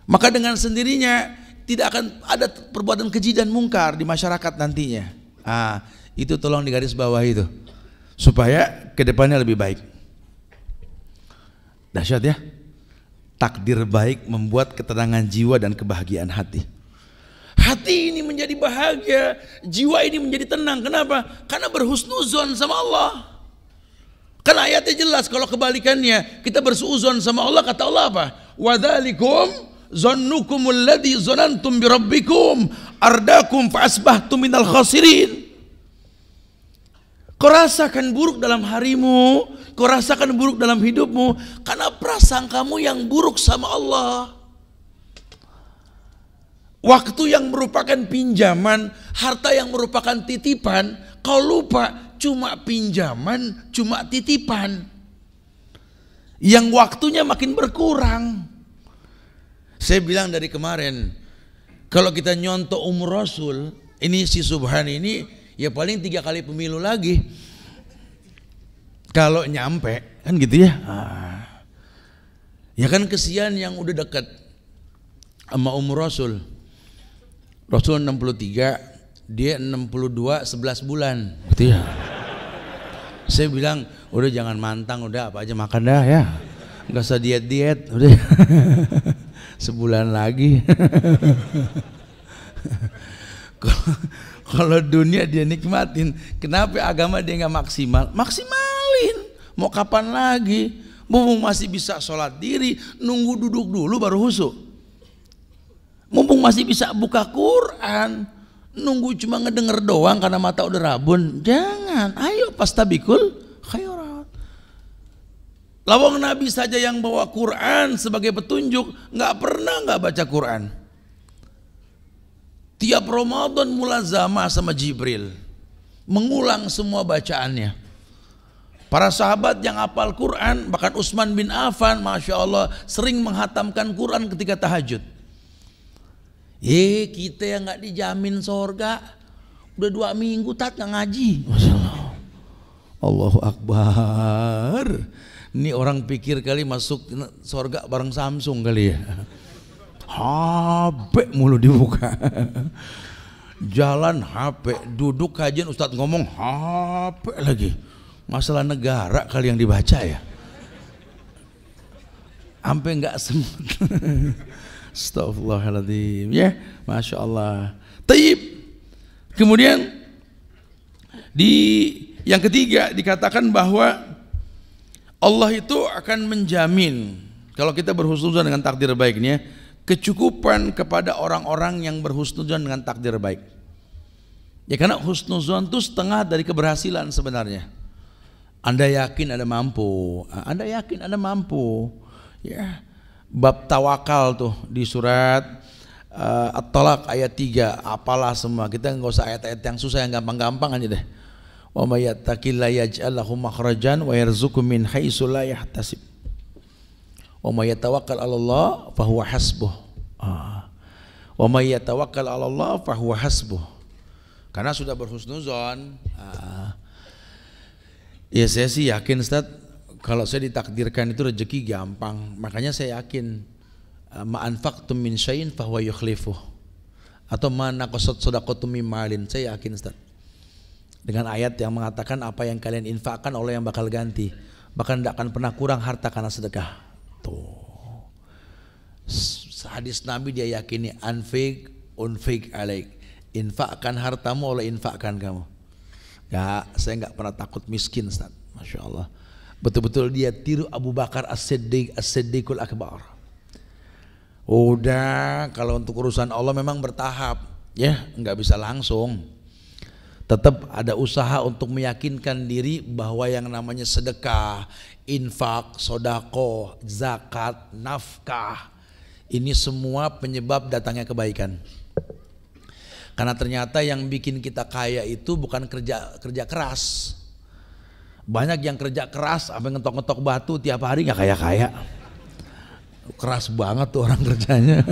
Maka dengan sendirinya tidak akan ada perbuatan keji dan mungkar di masyarakat nantinya. Itu tolong digaris bawah itu, supaya kedepannya lebih baik. Dahsyat ya. Takdir baik membuat ketenangan jiwa dan kebahagiaan hati. Hati ini menjadi bahagia, jiwa ini menjadi tenang. Kenapa? Karena berhusnuzon sama Allah. Kan ayatnya jelas. Kalau kebalikannya kita bersuuzon sama Allah, kata Allah apa? Wadzalikum zannukumul ladzi zanantum birabbikum ardakum fa asbahtum minal khasirin. Kau rasakan buruk dalam harimu, kau rasakan buruk dalam hidupmu karena prasangkamu yang buruk sama Allah. Waktu yang merupakan pinjaman, harta yang merupakan titipan, kau lupa cuma pinjaman, cuma titipan. Yang waktunya makin berkurang. Saya bilang dari kemarin, kalau kita nyontok umur Rasul, ini si Subhan ini ya paling 3 kali pemilu lagi kalau nyampe kan gitu ya. Ya kan kesian yang udah dekat sama umur Rasul. Rasul 63, dia 62 11 bulan gitu ya. Saya bilang udah jangan mantang, udah apa aja makan dah ya, nggak usah diet udah. Sebulan lagi. Kalau dunia dia nikmatin, kenapa agama dia nggak maksimal? Maksimalin. Mau kapan lagi? Mumpung masih bisa sholat diri, nunggu duduk dulu baru husu. Mumpung masih bisa buka Quran, nunggu cuma ngedenger doang karena mata udah rabun. Jangan. Ayo pastabikul khairat. Lawang Nabi saja yang bawa Quran sebagai petunjuk, nggak pernah nggak baca Quran. Tiap Ramadan mulazamah sama Jibril, mengulang semua bacaannya. Para sahabat yang hafal Quran, bahkan Utsman bin Affan, Masya Allah, sering menghatamkan Quran ketika tahajud. Kita yang gak dijamin sorga, udah 2 minggu tak ngaji. Masya Allah. Allahu Akbar. Ini orang pikir kali masuk sorga bareng Samsung kali ya. HP mulu dibuka. Jalan HP, duduk kajian Ustadz ngomong HP lagi. Masalah negara kali yang dibaca ya. Sampai enggak semut. Astagfirullahaladzim ya, Masya Allah. Taib. Kemudian yang ketiga dikatakan bahwa Allah itu akan menjamin kalau kita berhusnuzon dengan takdir baiknya, kecukupan kepada orang-orang yang berhusnuzon dengan takdir baik. Ya karena husnuzon itu setengah dari keberhasilan sebenarnya. Anda yakin Anda mampu, Anda yakin Anda mampu. Ya, bab tawakal tuh di surat At-Talaq ayat 3, apalah semua. Kita nggak usah ayat-ayat yang susah, yang gampang-gampang aja deh. Wa may yattaqillaha yaj'al lahu makhrajan wa yarzuqhu min haitsu la yahtasib. Wa may yatawakkal 'ala Allah fa huwa hasbuh. Wa may yatawakkal 'ala Allah fa huwa hasbuh. Karena sudah berhusnuzon. Ya saya sih yakin Ustaz, kalau saya ditakdirkan itu rezeki gampang. Makanya saya yakin ma anfaqtum min syai'in fa huwa yukhlifuh. Atau ma naqasat shadaqatum min malin. Saya yakin Ustaz. Dengan ayat yang mengatakan apa yang kalian infakkan Allah yang bakal ganti. Bahkan tidak akan pernah kurang harta karena sedekah. Tuh. Hadis Nabi dia yakini anfiq unfiq alaik. Infakkan hartamu Allah infakkan kamu. Ya, saya enggak pernah takut miskin Ustaz. Masya Allah. Betul-betul dia tiru Abu Bakar As-Siddiq, As-Siddiqul Akbar. Udah, kalau untuk urusan Allah memang bertahap, ya, enggak bisa langsung. Tetap ada usaha untuk meyakinkan diri bahwa yang namanya sedekah, infak, sodako, zakat, nafkah, ini semua penyebab datangnya kebaikan. Karena ternyata yang bikin kita kaya itu bukan kerja keras. Banyak yang kerja keras sampai ngetok-ngetok batu tiap hari nggak kaya-kaya. Keras banget tuh orang kerjanya.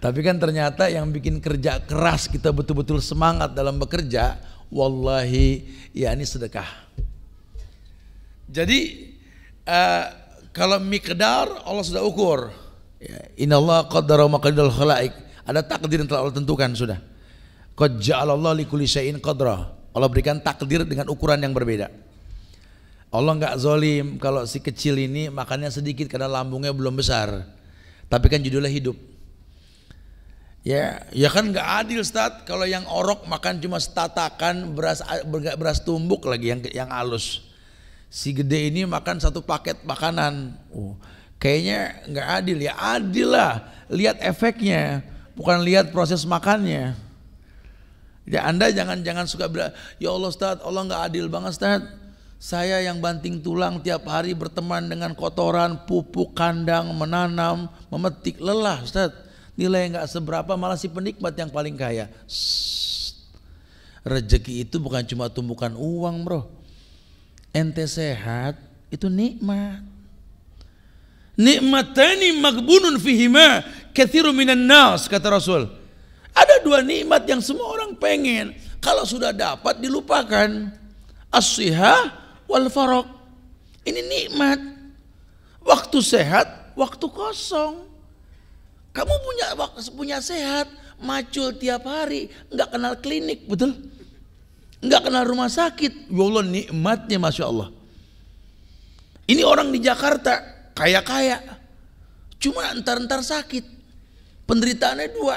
Tapi kan ternyata yang bikin kerja keras kita betul-betul semangat dalam bekerja, wallahi ya ini sedekah. Jadi kalau miqdar Allah sudah ukur. Ya, innallaha qaddara maqadirul khalaiq. Ada takdir yang telah Allah tentukan sudah. Qad ja'alallahu likulli syai'in qadra. Allah berikan takdir dengan ukuran yang berbeda. Allah enggak zalim kalau si kecil ini makannya sedikit karena lambungnya belum besar. Tapi kan judulnya hidup. Ya kan enggak adil Ustaz kalau yang orok makan cuma setatakan beras tumbuk lagi yang halus. Si gede ini makan satu paket makanan. Kayaknya enggak adil ya. Adil lah. Lihat efeknya. Bukan lihat proses makannya. Ya Anda jangan suka bilang, ya Allah Ustaz, Allah nggak adil banget Ustaz. Saya yang banting tulang tiap hari berteman dengan kotoran, pupuk kandang, menanam, memetik, lelah Ustaz. Nilai nggak seberapa, malah si penikmat yang paling kaya. Rezeki itu bukan cuma tumbukan uang bro. Ente sehat itu nikmat. Nikmatani maghbunun fihima katsirun minan nas, kata Rasul. Ada dua nikmat yang semua orang pengen, kalau sudah dapat dilupakan. As-sihah wal faraq. Ini nikmat. Waktu sehat, waktu kosong. Kamu punya sehat, macul tiap hari, enggak kenal klinik, betul? Enggak kenal rumah sakit. Ya Allah, nikmatnya Masya Allah. Ini orang di Jakarta kaya-kaya, cuma entar-entar sakit. Penderitaannya dua.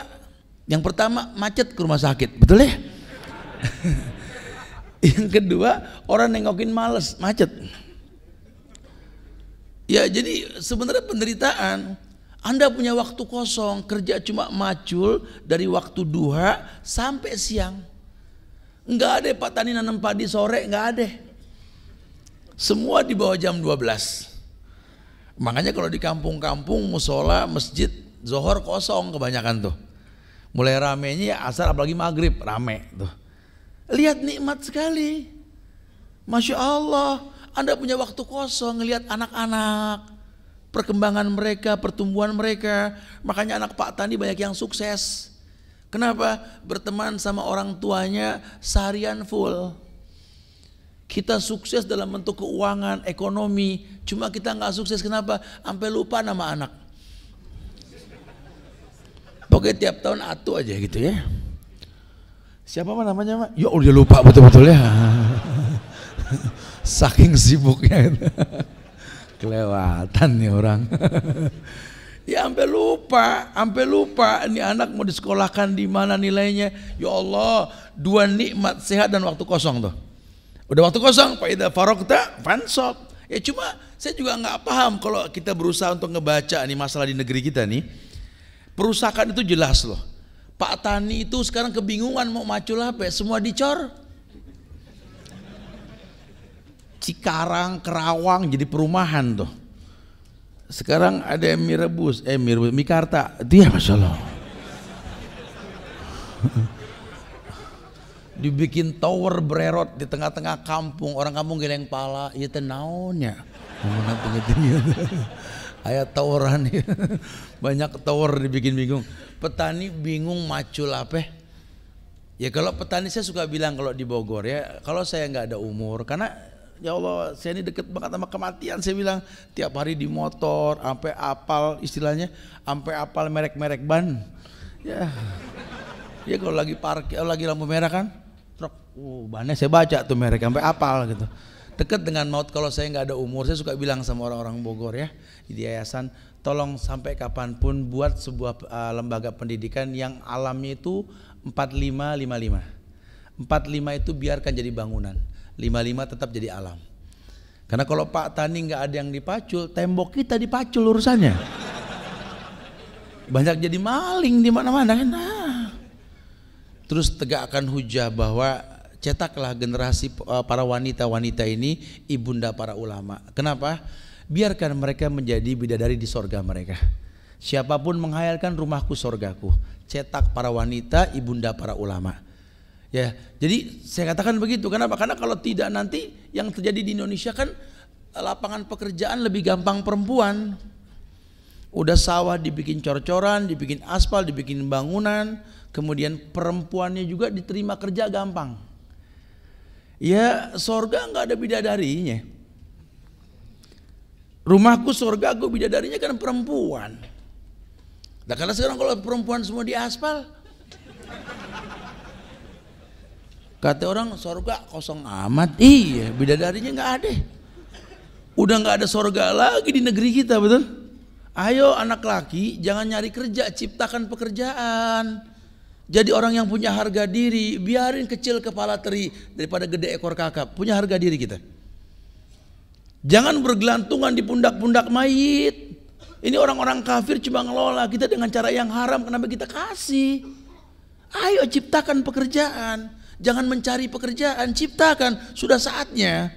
Yang pertama macet ke rumah sakit, betul ya? Yang kedua orang nengokin males, macet. Ya jadi sebenarnya penderitaan. Anda punya waktu kosong, kerja cuma macul dari waktu duha sampai siang. Enggak ada Pak Tani nanam padi sore, enggak ada. Semua di bawah jam 12. Makanya kalau di kampung-kampung musola, masjid, zohor kosong kebanyakan tuh. Mulai ramenya asar apalagi maghrib rame tuh. Lihat nikmat sekali. Masya Allah. Anda punya waktu kosong ngelihat anak-anak, perkembangan mereka, pertumbuhan mereka. Makanya anak Pak Tani banyak yang sukses. Kenapa? Berteman sama orang tuanya seharian full. Kita sukses dalam bentuk keuangan, ekonomi. Cuma kita nggak sukses, kenapa? Sampai lupa nama anak. Pokoknya tiap tahun atu aja gitu ya. Siapa namanya, Mak? Ya udah lupa betul-betul ya. Saking sibuknya. Kelewatan nih orang. Ya sampai lupa. Ini anak mau disekolahkan di mana nilainya? Ya Allah, 2 nikmat sehat dan waktu kosong tuh. Udah waktu kosong, fa idza faragta fansab. Ya cuma saya juga nggak paham kalau kita berusaha untuk ngebaca nih masalah di negeri kita nih. Perusahaan itu jelas loh. Pak Tani itu sekarang kebingungan mau macul apa? Semua dicor. Cikarang, Kerawang jadi perumahan tuh. Sekarang ada yang mie rebus, Mikarta, dia Masya Allah. Dibikin tower bererot di tengah-tengah kampung, orang kampung geleng pala, iya tenaonnya. Ayat toweran ya. Banyak tower dibikin bingung. Petani bingung macul apa? Ya kalau petani saya suka bilang kalau di Bogor ya, kalau saya nggak ada umur, karena ya Allah, saya ini deket banget sama kematian. Saya bilang tiap hari di motor, sampai apal istilahnya, sampai apal merek-merek ban. Ya, ya kalau lagi parkir, lagi lampu merah kan, truk, bannya saya baca tuh merek sampai apal gitu. Deket dengan maut kalau saya nggak ada umur, saya suka bilang sama orang-orang Bogor ya di yayasan, tolong sampai kapanpun buat sebuah lembaga pendidikan yang alamnya itu 45-55. 45 itu biarkan jadi bangunan. 55 tetap jadi alam. Karena kalau Pak Tani nggak ada yang dipacul, tembok kita dipacul urusannya. Banyak jadi maling di mana-mana kan. Nah. Terus tegakkan hujah bahwa cetaklah generasi para wanita-wanita ini ibunda para ulama. Kenapa? Biarkan mereka menjadi bidadari di sorga mereka. Siapapun menghayalkan rumahku sorgaku. Cetak para wanita ibunda para ulama. Ya, jadi saya katakan begitu. Kenapa? Karena kalau tidak nanti yang terjadi di Indonesia kan lapangan pekerjaan lebih gampang perempuan. Udah sawah dibikin cor-coran, dibikin aspal, dibikin bangunan, kemudian perempuannya juga diterima kerja gampang. Ya, sorga nggak ada bidadarinya. Rumahku sorgaku, bidadarinya kan perempuan. Nah, karena sekarang kalau perempuan semua di aspal, kata orang sorga kosong amat. Iya, bidadarinya nggak ada. Udah nggak ada sorga lagi di negeri kita, betul? Ayo anak laki jangan nyari kerja, ciptakan pekerjaan. Jadi orang yang punya harga diri, biarin kecil kepala teri daripada gede ekor kakap. Punya harga diri kita. Jangan bergelantungan di pundak-pundak mayit. Ini orang-orang kafir cuma ngelola kita dengan cara yang haram, kenapa kita kasih? Ayo ciptakan pekerjaan. Jangan mencari pekerjaan, ciptakan, sudah saatnya.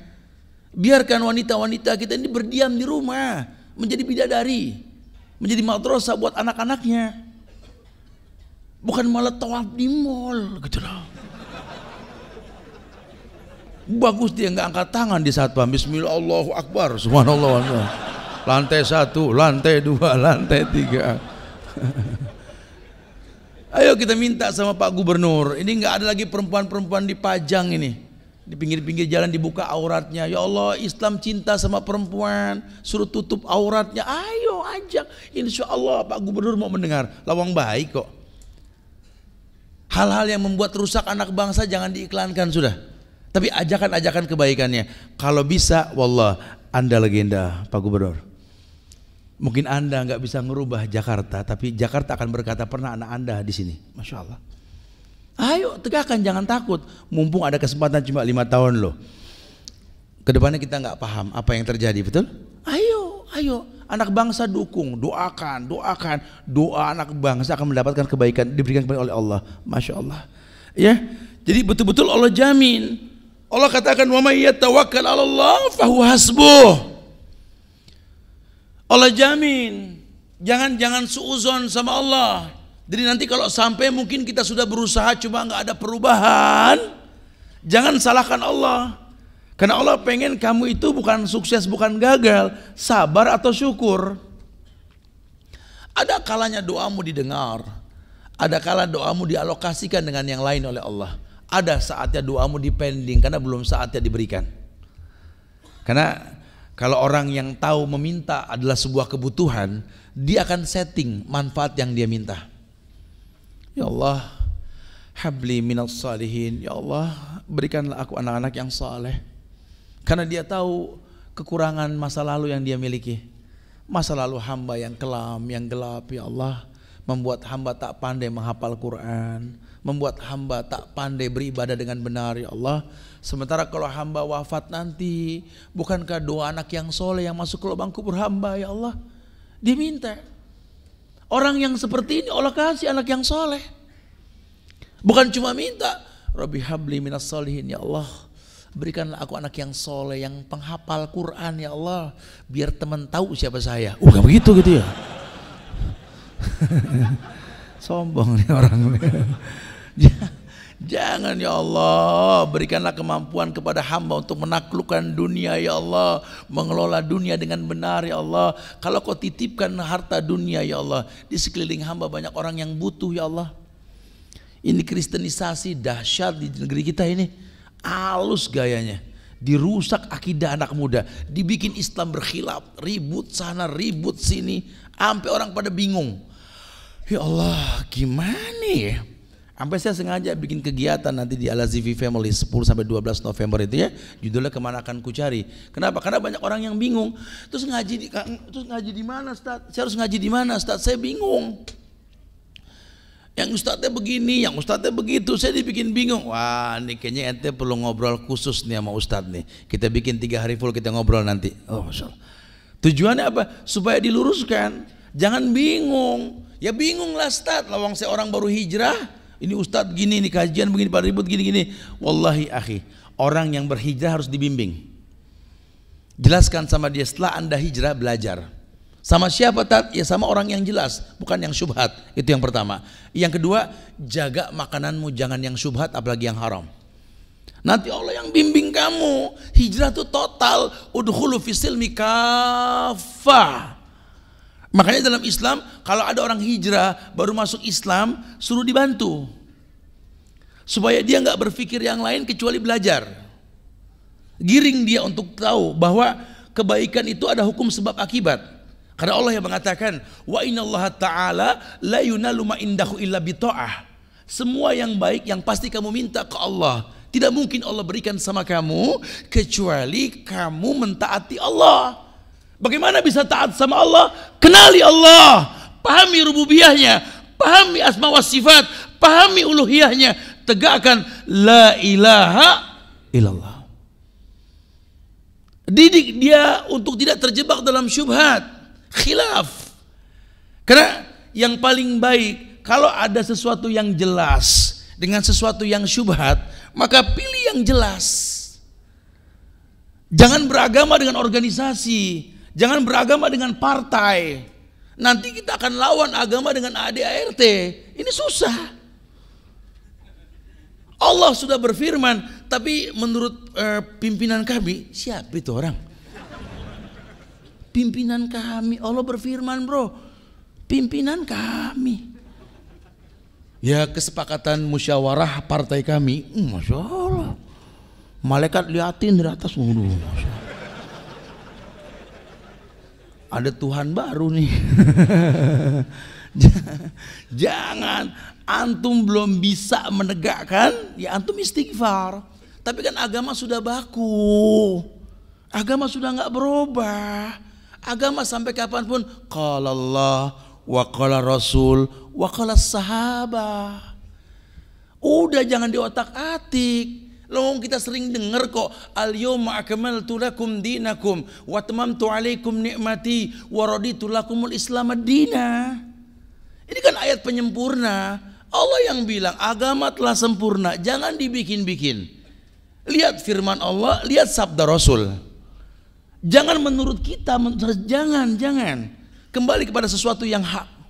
Biarkan wanita-wanita kita ini berdiam di rumah, menjadi bidadari, menjadi madrasah buat anak-anaknya. Bukan malah tawaf di mall gitu loh. Bagus dia nggak angkat tangan di satpam, bismillah Allahu Akbar, subhanallah. Lantai 1, lantai 2, lantai 3. Ayo kita minta sama Pak Gubernur, ini nggak ada lagi perempuan-perempuan dipajang ini, di pinggir-pinggir jalan dibuka auratnya. Ya Allah, Islam cinta sama perempuan, suruh tutup auratnya. Ayo ajak, insya Allah Pak Gubernur mau mendengar. Lawang baik kok. Hal-hal yang membuat rusak anak bangsa jangan diiklankan sudah. Tapi ajakan-ajakan kebaikannya. Kalau bisa, wallah, Anda legenda Pak Gubernur. Mungkin Anda nggak bisa merubah Jakarta, tapi Jakarta akan berkata pernah anak Anda di sini. Masya Allah. Ayo tegakkan, jangan takut. Mumpung ada kesempatan cuma 5 tahun loh. Kedepannya kita nggak paham apa yang terjadi, betul? Ayo, anak bangsa dukung, doakan. Doa anak bangsa akan mendapatkan kebaikan diberikan oleh Allah. Masya Allah. Ya, jadi betul-betul Allah jamin. Allah katakan wa may yatawakkal 'ala Allah fahuwa hasbuh. Allah jamin, jangan suuzon sama Allah. Jadi nanti kalau sampai mungkin kita sudah berusaha cuma nggak ada perubahan, jangan salahkan Allah. Karena Allah pengen kamu itu bukan sukses, bukan gagal, sabar atau syukur. Ada kalanya doamu didengar, ada kala doamu dialokasikan dengan yang lain oleh Allah. Ada saatnya doamu dipending karena belum saatnya diberikan. Karena kalau orang yang tahu meminta adalah sebuah kebutuhan, dia akan setting manfaat yang dia minta. Ya Allah, habli minas salihin. Ya Allah, berikanlah aku anak-anak yang saleh. Karena dia tahu kekurangan masa lalu yang dia miliki. Masa lalu hamba yang kelam, yang gelap. Ya Allah, membuat hamba tak pandai menghafal Quran, membuat hamba tak pandai beribadah dengan benar. Ya Allah, sementara kalau hamba wafat nanti, bukankah doa anak yang soleh yang masuk ke lubang kubur hamba? Ya Allah, diminta. Orang yang seperti ini Allah kasih anak yang soleh. Bukan cuma minta, Rabbi habli minas solihin. Ya Allah, berikanlah aku anak yang soleh, yang penghafal Quran. Ya Allah, biar teman tahu siapa saya. Gak begitu gitu ya. Sombong nih orang. Jangan ya Allah, berikanlah kemampuan kepada hamba untuk menaklukkan dunia ya Allah, mengelola dunia dengan benar ya Allah. Kalau kau titipkan harta dunia ya Allah, di sekeliling hamba banyak orang yang butuh ya Allah. Ini kristenisasi dahsyat di negeri kita ini, halus gayanya, dirusak akidah anak muda, dibikin Islam berkhilaf, ribut sana ribut sini, sampai orang pada bingung. Ya Allah, gimana ya? Sampai saya sengaja bikin kegiatan nanti di Al-Azifi Family 10-12 November itu ya, judulnya Kemana Akan Ku Cari. Kenapa? Karena banyak orang yang bingung. Terus ngaji di mana, Ustaz? Saya harus ngaji di mana, Ustaz? Saya bingung. Yang Ustaznya begini, yang Ustaznya begitu, saya dibikin bingung. Wah, ini kayaknya ente perlu ngobrol khusus nih sama Ustaz nih. Kita bikin 3 hari full kita ngobrol nanti. Oh, Masya Allah. Tujuannya apa? Supaya diluruskan. Jangan bingung. Ya bingung lah Ustaz, lawang saya orang baru hijrah. Ini Ustadz gini, ini kajian begini, pada ribut gini-gini. Wallahi akhi, orang yang berhijrah harus dibimbing. Jelaskan sama dia setelah anda hijrah belajar. Sama siapa Tat? Ya sama orang yang jelas, bukan yang syubhat. Itu yang pertama. Yang kedua, jaga makananmu, jangan yang syubhat apalagi yang haram. Nanti Allah yang bimbing kamu. Hijrah itu total. Udkhulu fisilmi kafah. Makanya dalam Islam kalau ada orang hijrah baru masuk Islam, suruh dibantu supaya dia nggak berpikir yang lain kecuali belajar. Giring dia untuk tahu bahwa kebaikan itu ada hukum sebab akibat. Karena Allah yang mengatakan wa innallaha ta'ala la yunalu ma indahu illa bita'ah. Semua yang baik yang pasti kamu minta ke Allah, tidak mungkin Allah berikan sama kamu kecuali kamu mentaati Allah. Bagaimana bisa taat sama Allah? Kenali Allah, pahami rububiyahnya, pahami asma wa sifat, pahami uluhiyahnya, tegakkan la ilaha illallah. Didik dia untuk tidak terjebak dalam syubhat, khilaf. Karena yang paling baik kalau ada sesuatu yang jelas dengan sesuatu yang syubhat, maka pilih yang jelas. Jangan beragama dengan organisasi. Jangan beragama dengan partai. Nanti kita akan lawan agama dengan ADART. Ini susah. Allah sudah berfirman, tapi menurut pimpinan kami, siapa itu orang? Pimpinan kami, Allah berfirman bro, pimpinan kami. Ya kesepakatan musyawarah partai kami, Masya Allah. Malaikat liatin dari atas, Masya Allah. Ada Tuhan baru nih. Jangan, antum belum bisa menegakkan, ya antum istighfar. Tapi kan agama sudah baku, agama sudah nggak berubah. Agama sampai kapanpun qala Allah wa qala Rasul wa qala sahabah. Udah jangan diotak-atik. Loh kita sering dengar kok al-yawma akmaltu lakum dinakum wa tamamtu alaikum ni'mati wa raditu lakumul islam ad-dina. Ini kan ayat penyempurna. Allah yang bilang agama telah sempurna, jangan dibikin-bikin. Lihat firman Allah, lihat sabda Rasul. Jangan menurut kita, jangan. Kembali kepada sesuatu yang hak.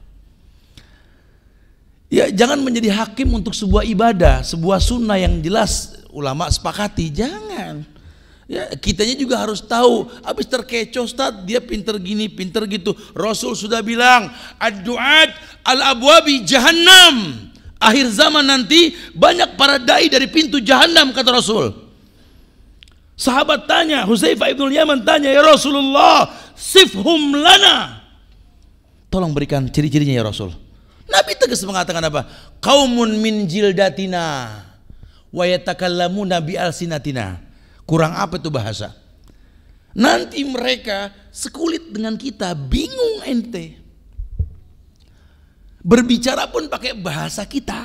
Ya, jangan menjadi hakim untuk sebuah ibadah, sebuah sunnah yang jelas ulama sepakati, jangan. Ya, kitanya juga harus tahu. Habis terkecoh Ustaz, dia pinter gini, pinter gitu. Rasul sudah bilang, ad-du'at al-abwabi jahannam. Akhir zaman nanti banyak para dai dari pintu jahannam, kata Rasul. Sahabat tanya, Hudzaifah ibn Yaman tanya, ya Rasulullah, sifhum lana. Tolong berikan ciri-cirinya ya Rasul. Nabi tegas mengatakan apa? Qaumun min jildatina wa yatakallamuna bi alsinatina. Kurang apa itu bahasa? Nanti mereka sekulit dengan kita, bingung ente. Berbicara pun pakai bahasa kita.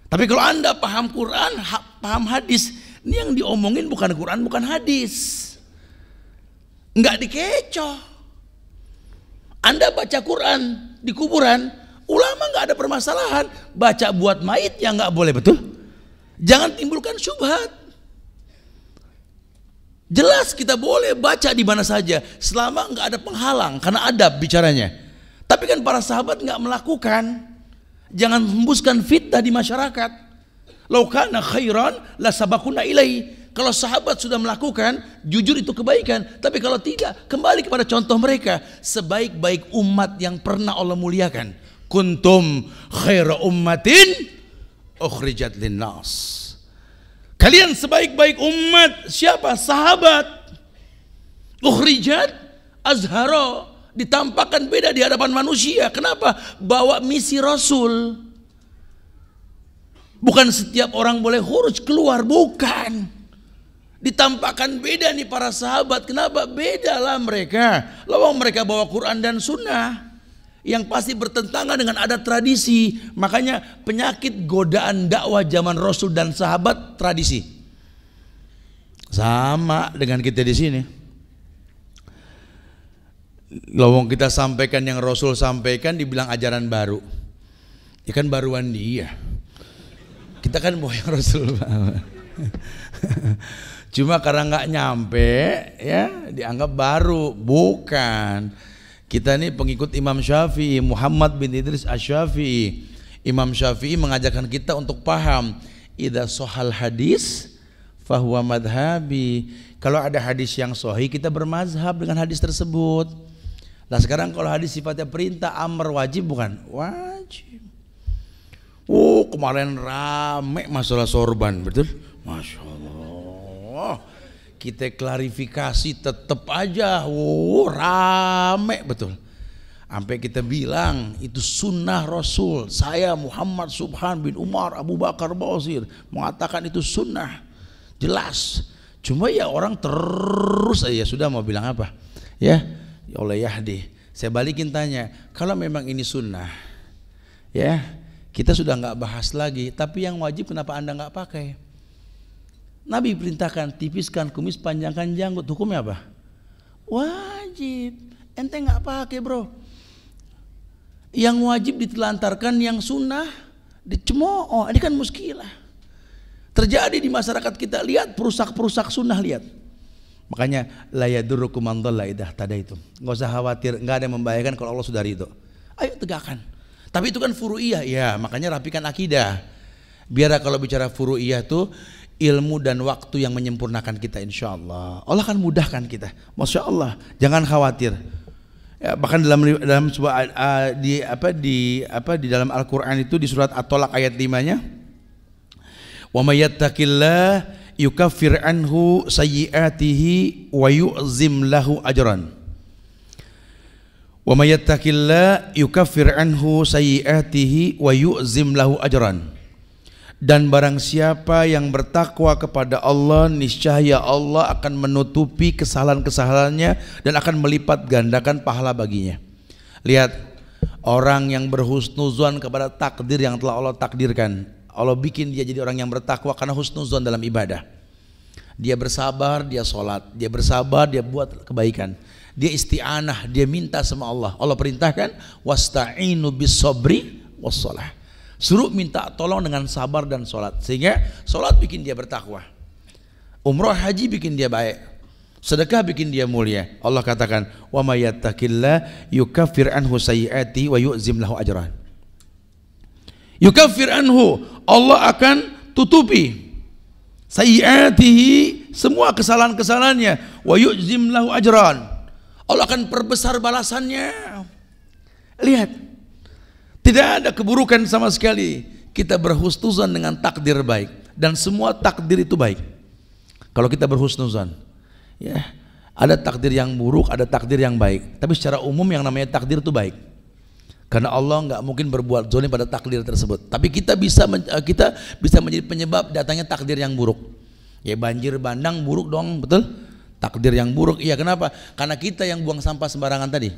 Tapi kalau Anda paham Quran, paham hadis, ini yang diomongin bukan Quran, bukan hadis. Enggak dikecoh. Anda baca Quran di kuburan, ulama enggak ada permasalahan. Baca buat mayit yang enggak boleh, betul? Jangan timbulkan syubhat. Jelas kita boleh baca di mana saja selama enggak ada penghalang, karena adab bicaranya. Tapi kan para sahabat enggak melakukan. Jangan hembuskan fitnah di masyarakat. Lau kana khairan la sabaquna ilai. Kalau sahabat sudah melakukan, jujur itu kebaikan. Tapi kalau tidak, kembali kepada contoh mereka. Sebaik-baik umat yang pernah Allah muliakan. Kuntum khaira ummatin ukhrijat linnas. Kalian sebaik-baik umat. Siapa? Sahabat. Ukhrijat azharo. Ditampakkan beda di hadapan manusia. Kenapa? Bawa misi Rasul. Bukan setiap orang boleh khuruj keluar, bukan. Ditampakkan beda nih para sahabat. Kenapa? Bedalah mereka. Lawang mereka bawa Quran dan Sunnah yang pasti bertentangan dengan adat tradisi. Makanya penyakit godaan dakwah zaman Rasul dan sahabat tradisi. Sama dengan kita di sini. Lawang kita sampaikan yang Rasul sampaikan dibilang ajaran baru. Ya kan baruan dia. Kita kan mau yang Rasul bawa. Cuma karena nggak nyampe, ya dianggap baru. Bukan. Kita ini pengikut Imam Syafi'i, Muhammad bin Idris Asy-Syafi'i. Imam Syafi'i mengajarkan kita untuk paham. Idza shahal hadis fahuwa madhabi. Kalau ada hadis yang sahih, kita bermazhab dengan hadis tersebut. Nah sekarang kalau hadis sifatnya perintah, amr, wajib bukan? Wajib. Oh kemarin rame masalah sorban, betul? Masya Allah. Kita klarifikasi tetap aja, rame betul. Sampai kita bilang itu sunnah Rasul. Saya Muhammad Subhan bin Umar Abu Bakar Basir mengatakan itu sunnah. Jelas. Cuma ya orang terus aja sudah mau bilang apa? Ya Allah yahdi. Saya balikin tanya, kalau memang ini sunnah, ya kita sudah nggak bahas lagi. Tapi yang wajib kenapa Anda nggak pakai? Nabi perintahkan tipiskan kumis, panjangkan janggut. Hukumnya apa? Wajib. Ente nggak pakai bro. Yang wajib ditelantarkan, yang sunnah dicemooh. Ini kan muskilah. Terjadi di masyarakat kita. Lihat perusak-perusak sunnah, lihat. Makanya la yadurrukum man dhalla idza tadaitum. Enggak usah khawatir, enggak ada yang membahayakan kalau Allah sudah ridho. Ayo tegakkan. Tapi itu kan furu'iyah, ya, makanya rapikan akidah. Biar kalau bicara furu'iyah tuh ilmu dan waktu yang menyempurnakan kita insyaallah. Allah akan mudahkan kita. Masya Allah, jangan khawatir. Ya, bahkan dalam sebuah di dalam Al-Qur'an itu di surat At-Tolak ayat 5-nya, wa may yattaqillah yukaffir anhu sayyi'atihi wa yu'zim lahu ajran. Wa may yattaqillah yukaffir anhu sayyi'atihi wa yu'zim lahu ajran. Dan barang siapa yang bertakwa kepada Allah, niscaya Allah akan menutupi kesalahan-kesalahannya dan akan melipat gandakan pahala baginya. Lihat, orang yang berhusnuzon kepada takdir yang telah Allah takdirkan, Allah bikin dia jadi orang yang bertakwa karena husnuzon dalam ibadah. Dia bersabar, dia sholat, dia bersabar, dia buat kebaikan, dia isti'anah, dia minta sama Allah. Allah perintahkan wasta'inu bis sabri was shalah. Suruh minta tolong dengan sabar dan sholat. Sehingga sholat bikin dia bertakwa, umrah haji bikin dia baik, sedekah bikin dia mulia. Allah katakan wa may yattaqillah yukaffir anhu sayyi'ati wa yu'zim lahu ajran. Yukaffir anhu, Allah akan tutupi sayyi'atihi, semua kesalahan-kesalahannya, wa yu'zim lahu ajran, Allah akan perbesar balasannya. Lihat, tidak ada keburukan sama sekali. Kita berhusnuzan dengan takdir baik, dan semua takdir itu baik. Kalau kita berhusnuzan, ya, ada takdir yang buruk, ada takdir yang baik. Tapi secara umum yang namanya takdir itu baik. Karena Allah nggak mungkin berbuat zalim pada takdir tersebut. Tapi kita bisa menjadi penyebab datangnya takdir yang buruk. Ya banjir bandang buruk dong, betul? Takdir yang buruk. Iya, kenapa? Karena kita yang buang sampah sembarangan tadi.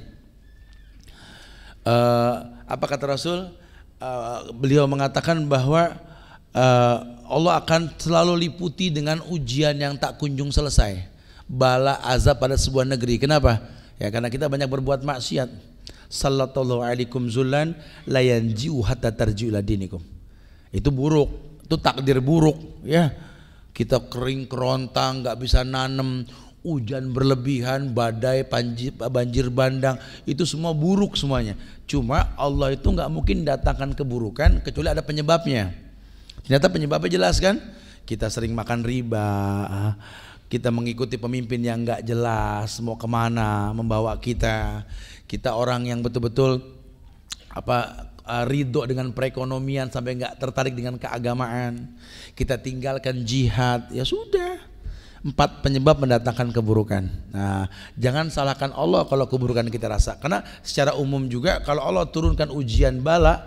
Apa kata Rasul? Beliau mengatakan bahwa Allah akan selalu liputi dengan ujian yang tak kunjung selesai. Bala azab pada sebuah negeri. Kenapa? Ya karena kita banyak berbuat maksiat. Sallallahu alaikum zullan la yanji'u hatta tarji'u ila dinikum. Itu buruk, itu takdir buruk ya. Kita kering kerontang, enggak bisa nanem, hujan berlebihan, badai, banjir bandang, itu semua buruk semuanya. Cuma Allah itu enggak mungkin datangkan keburukan kecuali ada penyebabnya. Ternyata penyebabnya jelas kan? Kita sering makan riba, kita mengikuti pemimpin yang enggak jelas mau kemana membawa kita. Kita orang yang betul-betul ridho dengan perekonomian sampai enggak tertarik dengan keagamaan. Kita tinggalkan jihad, ya sudah. 4 penyebab mendatangkan keburukan. Nah, jangan salahkan Allah kalau keburukan kita rasa. Karena secara umum juga kalau Allah turunkan ujian bala,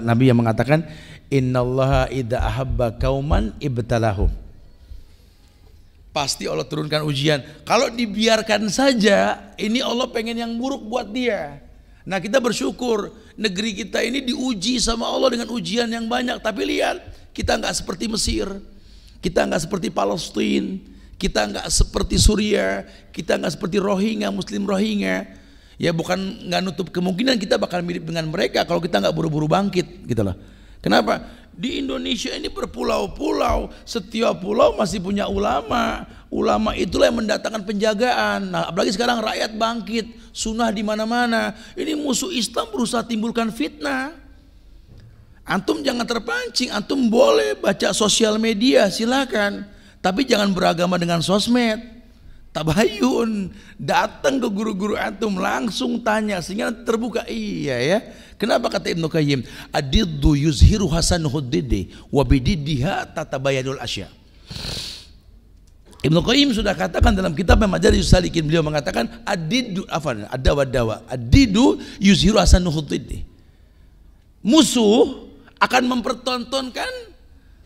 Nabi yang mengatakan innallaha idza ahabba qauman ibtalahum. Pasti Allah turunkan ujian. Kalau dibiarkan saja, ini Allah pengen yang buruk buat dia. Nah, kita bersyukur negeri kita ini diuji sama Allah dengan ujian yang banyak. Tapi lihat, kita nggak seperti Mesir, kita nggak seperti Palestina, kita nggak seperti Suriah, kita nggak seperti Rohingya, Muslim Rohingya. Ya bukan nggak nutup kemungkinan kita bakal mirip dengan mereka kalau kita nggak buru-buru bangkit, gitu loh. Kenapa? Di Indonesia ini berpulau-pulau, setiap pulau masih punya ulama. Ulama itulah yang mendatangkan penjagaan. Nah, apalagi sekarang rakyat bangkit, sunnah di mana-mana. Ini musuh Islam berusaha timbulkan fitnah. Antum jangan terpancing, antum boleh baca sosial media, silakan. Tapi jangan beragama dengan sosmed. Tabayun, datang ke guru-guru antum langsung tanya sehingga terbuka. Iya ya. Kenapa kata Ibnu Qayyim? Adiddu yuzhiru hasanuhuddidi wa bididdiha tatabayanul asya. Ibnu Qayyim sudah katakan dalam kitab Madarijus Salikin, beliau mengatakan adiddu adawa adiddu yuzhiru hasanuhuddidi. Musuh akan mempertontonkan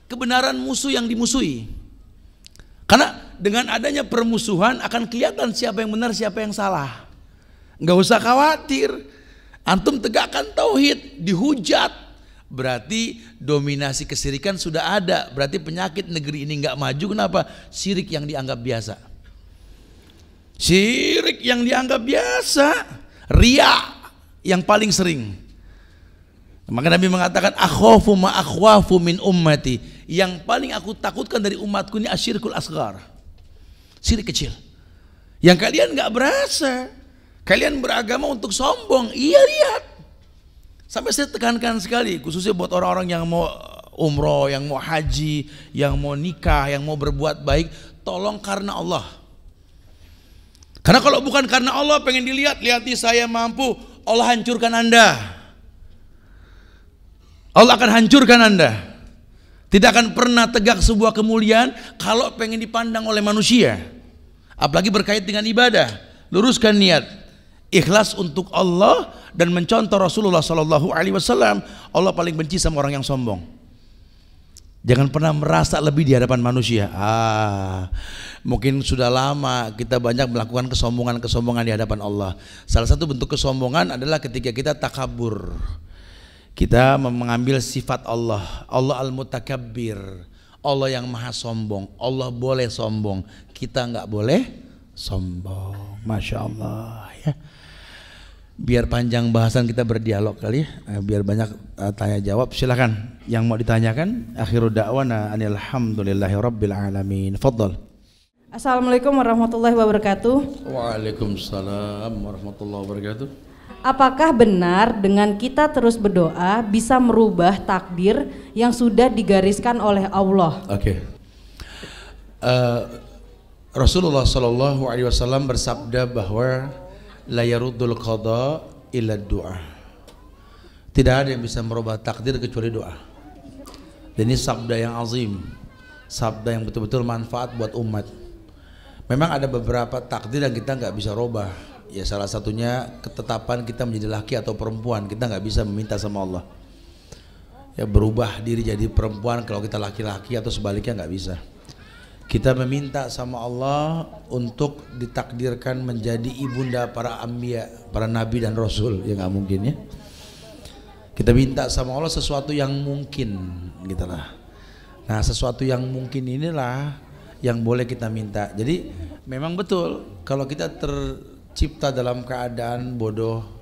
kebenaran musuh yang dimusuhi. Karena dengan adanya permusuhan akan kelihatan siapa yang benar, siapa yang salah. Enggak usah khawatir. Antum tegakkan tauhid, dihujat, berarti dominasi kesirikan sudah ada. Berarti penyakit negeri ini enggak maju. Kenapa? Syirik yang dianggap biasa. Syirik yang dianggap biasa, riya yang paling sering. Maka Nabi mengatakan akhafu ma akhwafu min ummati. Yang paling aku takutkan dari umatku ini asyirkul asghar. Syirik kecil. Yang kalian enggak berasa. Kalian beragama untuk sombong. Iya, lihat. Sampai saya tekankan sekali, khususnya buat orang-orang yang mau umroh, yang mau haji, yang mau nikah, yang mau berbuat baik, tolong karena Allah. Karena kalau bukan karena Allah, pengen dilihat, lihati saya mampu, Allah hancurkan Anda. Allah akan hancurkan Anda. Tidak akan pernah tegak sebuah kemuliaan kalau pengen dipandang oleh manusia. Apalagi berkait dengan ibadah. Luruskan niat. Ikhlas untuk Allah dan mencontoh Rasulullah SAW. Allah paling benci sama orang yang sombong. Jangan pernah merasa lebih di hadapan manusia. Mungkin sudah lama kita banyak melakukan kesombongan di hadapan Allah. Salah satu bentuk kesombongan adalah ketika kita takabur. Kita mengambil sifat Allah. Allah al-mutakabbir. Allah yang maha sombong. Allah boleh sombong. Kita enggak boleh sombong. Masya Allah ya. Biar panjang bahasan kita berdialog kali ya. Biar banyak tanya jawab. Silakan yang mau ditanyakan. Akhiru da'wana alhamdulillahi rabbil alamin. Fadhal. Assalamualaikum warahmatullahi wabarakatuh. Waalaikumsalam warahmatullahi wabarakatuh. Apakah benar dengan kita terus berdoa bisa merubah takdir yang sudah digariskan oleh Allah? Oke. Rasulullah SAW bersabda bahwa la yaruddul qada illa du'a. Tidak ada yang bisa merubah takdir kecuali doa. Dan ini sabda yang azim, sabda yang betul-betul manfaat buat umat. Memang ada beberapa takdir yang kita nggak bisa rubah. Ya salah satunya ketetapan kita menjadi laki atau perempuan. Kita nggak bisa meminta sama Allah ya berubah diri jadi perempuan kalau kita laki-laki, atau sebaliknya nggak bisa. Kita meminta sama Allah untuk ditakdirkan menjadi ibunda para anbiya, para nabi dan rasul. Ya nggak mungkin ya. Kita minta sama Allah sesuatu yang mungkin gitu lah. Nah sesuatu yang mungkin inilah yang boleh kita minta. Jadi memang betul kalau kita tercipta dalam keadaan bodoh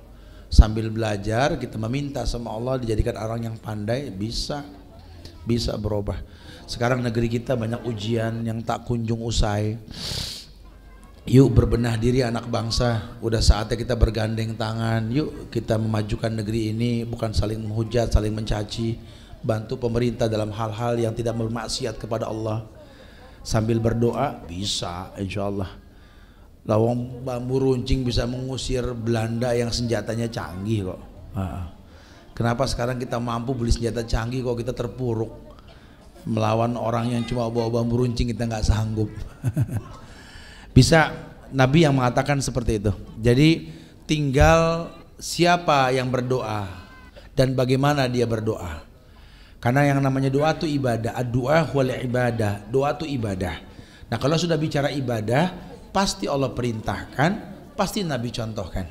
sambil belajar, kita meminta sama Allah dijadikan orang yang pandai, bisa berubah. Sekarang negeri kita banyak ujian yang tak kunjung usai. Yuk berbenah diri anak bangsa, udah saatnya kita bergandeng tangan. Yuk kita memajukan negeri ini, bukan saling menghujat, saling mencaci. Bantu pemerintah dalam hal-hal yang tidak bermaksiat kepada Allah. Sambil berdoa bisa insyaallah. Lawang bambu runcing bisa mengusir Belanda yang senjatanya canggih kok. Kenapa sekarang kita mampu beli senjata canggih kok kita terpuruk melawan orang yang cuma bawa bambu runcing, kita nggak sanggup. Bisa Nabi yang mengatakan seperti itu. Jadi tinggal siapa yang berdoa dan bagaimana dia berdoa. Karena yang namanya doa itu ibadah. Ad-du'a wal ibadah. Doa itu ibadah. Nah kalau sudah bicara ibadah, pasti Allah perintahkan, pasti Nabi contohkan.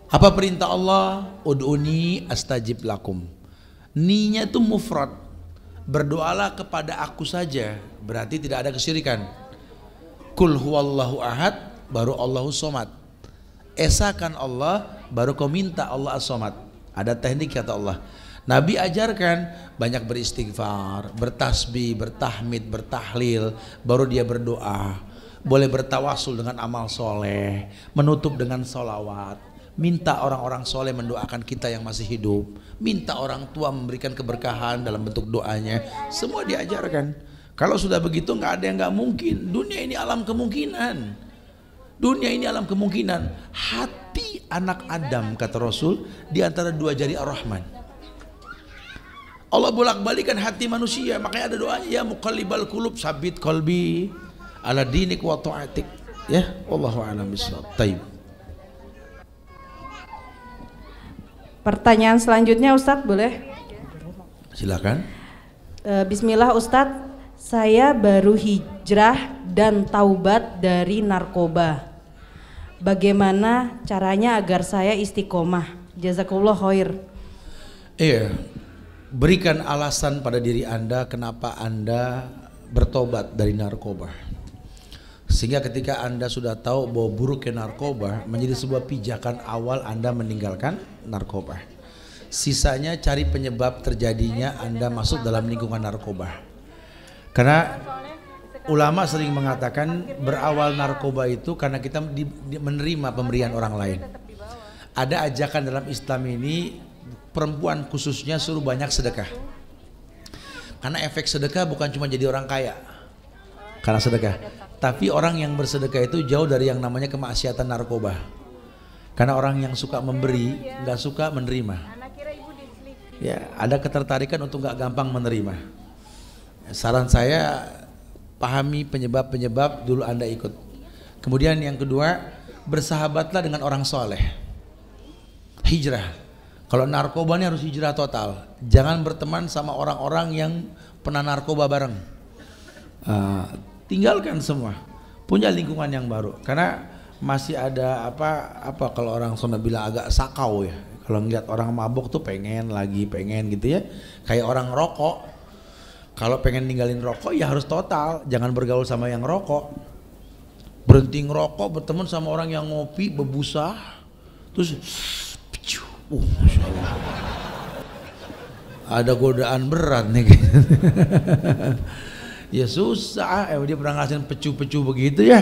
Apa perintah Allah? Ud'uni astajib lakum. Ni-nya itu mufrad. Berdoalah kepada aku saja. Berarti tidak ada kesyirikan. Kul huwallahu ahad, baru Allahu somad. Esakan Allah, baru kau minta Allah as-somad. Ada teknik kata Allah. Nabi ajarkan banyak beristighfar, bertasbih, bertahmid, bertahlil, baru dia berdoa. Boleh bertawasul dengan amal soleh, menutup dengan solawat. Minta orang-orang soleh mendoakan kita yang masih hidup. Minta orang tua memberikan keberkahan dalam bentuk doanya. Semua diajarkan. Kalau sudah begitu nggak ada yang nggak mungkin. Dunia ini alam kemungkinan. Dunia ini alam kemungkinan. Hati anak Adam kata Rasul di antara dua jari Ar-Rahman. Allah bolak-balikan hati manusia. Makanya ada doanya, ya muqallibal qulub sabit qalbi ala dinik wa ta'atik. Ya, wallahu a'lam bishawab. Taib. Pertanyaan selanjutnya Ustadz boleh? Silakan. Bismillah Ustadz, saya baru hijrah dan taubat dari narkoba. Bagaimana caranya agar saya istiqomah? Jazakallah khair. Iya, berikan alasan pada diri Anda kenapa Anda bertobat dari narkoba. Sehingga ketika Anda sudah tahu bahwa buruknya narkoba menjadi sebuah pijakan awal Anda meninggalkan narkoba. Sisanya cari penyebab terjadinya Anda masuk dalam lingkungan narkoba. Karena ulama sering mengatakan berawal narkoba itu karena kita menerima pemberian orang lain. Ada ajakan dalam Islam ini perempuan khususnya suruh banyak sedekah. Karena efek sedekah bukan cuma jadi orang kaya karena sedekah, tapi orang yang bersedekah itu jauh dari yang namanya kemaksiatan narkoba. Karena orang yang suka memberi nggak suka menerima. Ya, ada ketertarikan untuk nggak gampang menerima. Saran saya, pahami penyebab-penyebab dulu Anda ikut. Kemudian yang kedua, bersahabatlah dengan orang soleh. Hijrah. Kalau narkoba ini harus hijrah total. Jangan berteman sama orang-orang yang pernah narkoba bareng. Tinggalkan semua. Punya lingkungan yang baru. Karena masih ada apa kalau orang Sunda bilang agak sakau ya. Kalau ngeliat orang mabuk tuh pengen gitu ya. Kayak orang rokok. Kalau pengen ninggalin rokok ya harus total, jangan bergaul sama yang rokok. Berhenti ngerokok, berteman sama orang yang ngopi, bebusa, terus Masya Allah. Ada godaan berat nih. Ya susah, dia pernah ngasihin pecu-pecu begitu ya.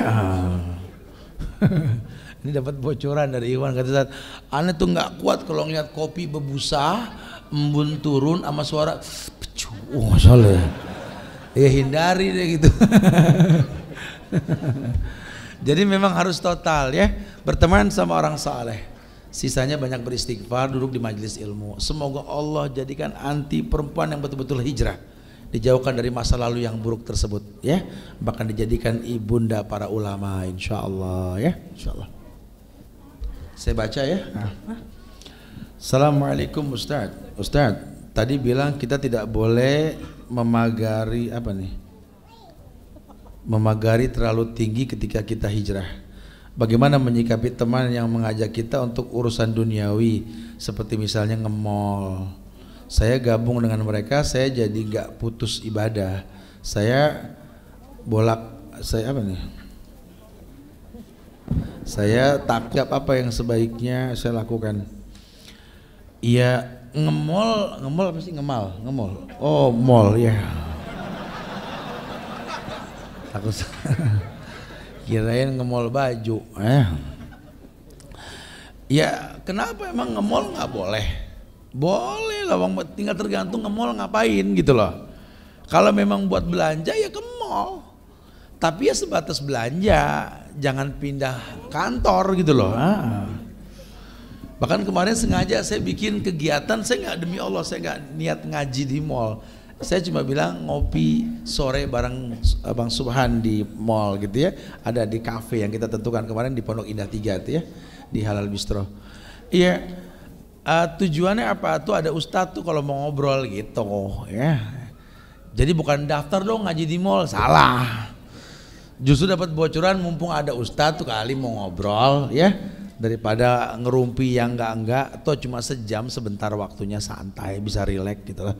Ini dapat bocoran dari Iwan, kata Ustaz, aneh tuh nggak kuat kalau ngeliat kopi bebusa, embun turun sama suara pecu. Masya Allah. Ya hindari deh gitu. Jadi memang harus total ya, berteman sama orang saleh. Sisanya banyak beristighfar, duduk di majelis ilmu. Semoga Allah jadikan anti perempuan yang betul-betul hijrah, dijauhkan dari masa lalu yang buruk tersebut ya, bahkan dijadikan ibunda para ulama insyaallah ya, insyaallah. Saya baca ya. Assalamualaikum Ustadz. Ustadz, tadi bilang kita tidak boleh memagari apa nih? Memagari terlalu tinggi ketika kita hijrah. Bagaimana menyikapi teman yang mengajak kita untuk urusan duniawi seperti misalnya nge-mall? Saya gabung dengan mereka, saya jadi nggak putus ibadah. Saya takjab apa yang sebaiknya saya lakukan? Iya, nge-mall apa sih nge-mall? Oh, mall ya. Aku kirain nge-mall baju. Ya, kenapa emang nge-mall nggak boleh? Boleh lah, tinggal tergantung nge-mall ngapain gitu loh. Kalau memang buat belanja ya ke mall. Tapi ya sebatas belanja, jangan pindah kantor gitu loh. Bahkan kemarin sengaja saya bikin kegiatan, saya nggak, demi Allah saya nggak niat ngaji di mall. Saya cuma bilang ngopi sore bareng Bang Subhan di mall gitu ya. Ada di cafe yang kita tentukan kemarin di Pondok Indah 3 itu ya, di Halal Bistro. Iya, tujuannya apa? Tuh ada ustadz tuh kalau mau ngobrol gitu ya. Jadi bukan daftar dong ngaji di mall, salah. Justru dapat bocoran mumpung ada ustadz tuh kali mau ngobrol ya. Daripada ngerumpi yang enggak atau cuma sejam sebentar waktunya santai bisa rileks gitu lah.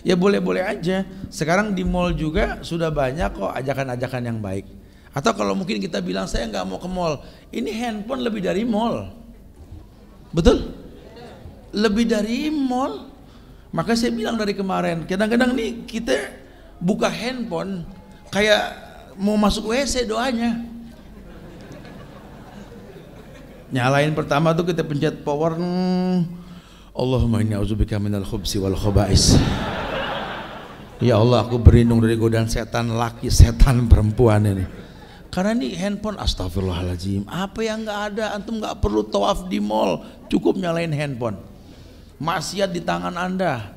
Ya boleh-boleh aja. Sekarang di mall juga sudah banyak kok ajakan-ajakan yang baik. Atau kalau mungkin kita bilang saya nggak mau ke mall, ini handphone lebih dari mall. Betul? Lebih dari mall. Maka saya bilang dari kemarin, kadang-kadang nih kita buka handphone kayak mau masuk WC doanya. Nyalain pertama tuh kita pencet power, Allahumma inni a'udzubika minal khubsi wal khaba'is. Ya Allah, aku berlindung dari godaan setan laki, setan perempuan ini. Karena ini handphone, astagfirullahaladzim. Apa yang nggak ada, antum nggak perlu tawaf di mall, cukup nyalain handphone. Maksiat di tangan anda.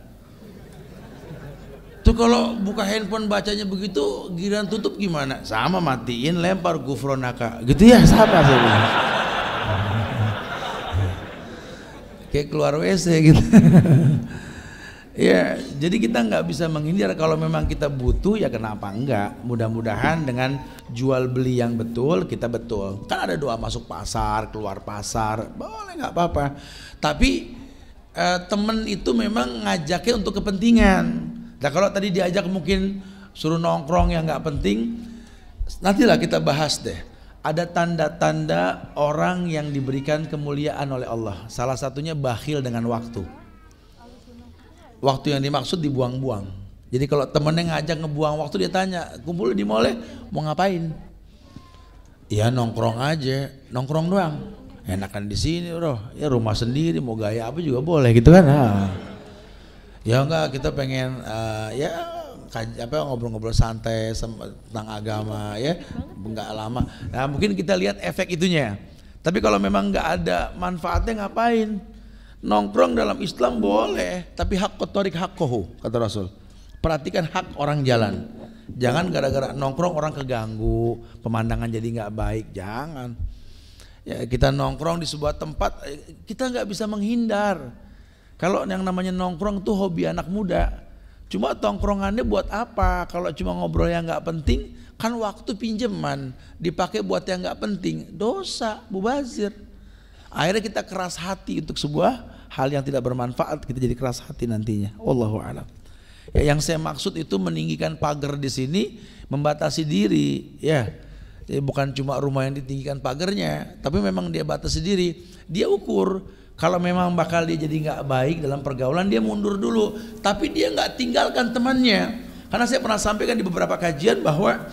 Tuh kalau buka handphone bacanya begitu, giliran tutup gimana? Sama, matiin, lempar gufronaka, gitu ya, sama saya bilang. Kayak keluar WC gitu. Ya, jadi kita nggak bisa menghindar. Kalau memang kita butuh ya kenapa enggak? Mudah-mudahan dengan jual beli yang betul kita betul. Kan ada doa masuk pasar, keluar pasar, boleh nggak apa-apa. Tapi temen itu memang ngajaknya untuk kepentingan. Nah kalau tadi diajak mungkin suruh nongkrong yang nggak penting, nantilah kita bahas deh. Ada tanda-tanda orang yang diberikan kemuliaan oleh Allah. Salah satunya bakhil dengan waktu. Waktu yang dimaksud dibuang-buang. Jadi kalau temennya ngajak ngebuang waktu, dia tanya, kumpul di mall mau ngapain? Ya nongkrong aja, nongkrong doang. Enakan di sini bro, ya rumah sendiri mau gaya apa juga boleh gitu kan? Ya enggak, kita pengen ngobrol-ngobrol santai tentang agama ya, enggak lama. Nah mungkin kita lihat efek itunya. Tapi kalau memang enggak ada manfaatnya ngapain? Nongkrong dalam Islam boleh, tapi hak kotorik hak kohu kata Rasul. Perhatikan hak orang jalan. Jangan gara-gara nongkrong orang keganggu, pemandangan jadi nggak baik. Jangan. Ya kita nongkrong di sebuah tempat, kita nggak bisa menghindar. Kalau yang namanya nongkrong tuh hobi anak muda. Cuma tongkrongannya buat apa? Kalau cuma ngobrol yang nggak penting, kan waktu pinjaman dipakai buat yang nggak penting, dosa, mubazir. Akhirnya kita keras hati untuk sebuah hal yang tidak bermanfaat, kita jadi keras hati nantinya. Wallahu a'lam. Ya, yang saya maksud itu meninggikan pagar di sini, membatasi diri, ya. Jadi bukan cuma rumah yang ditinggikan pagarnya, tapi memang dia batasi diri. Dia ukur. Kalau memang bakal dia jadi nggak baik dalam pergaulan, dia mundur dulu. Tapi dia nggak tinggalkan temannya. Karena saya pernah sampaikan di beberapa kajian bahwa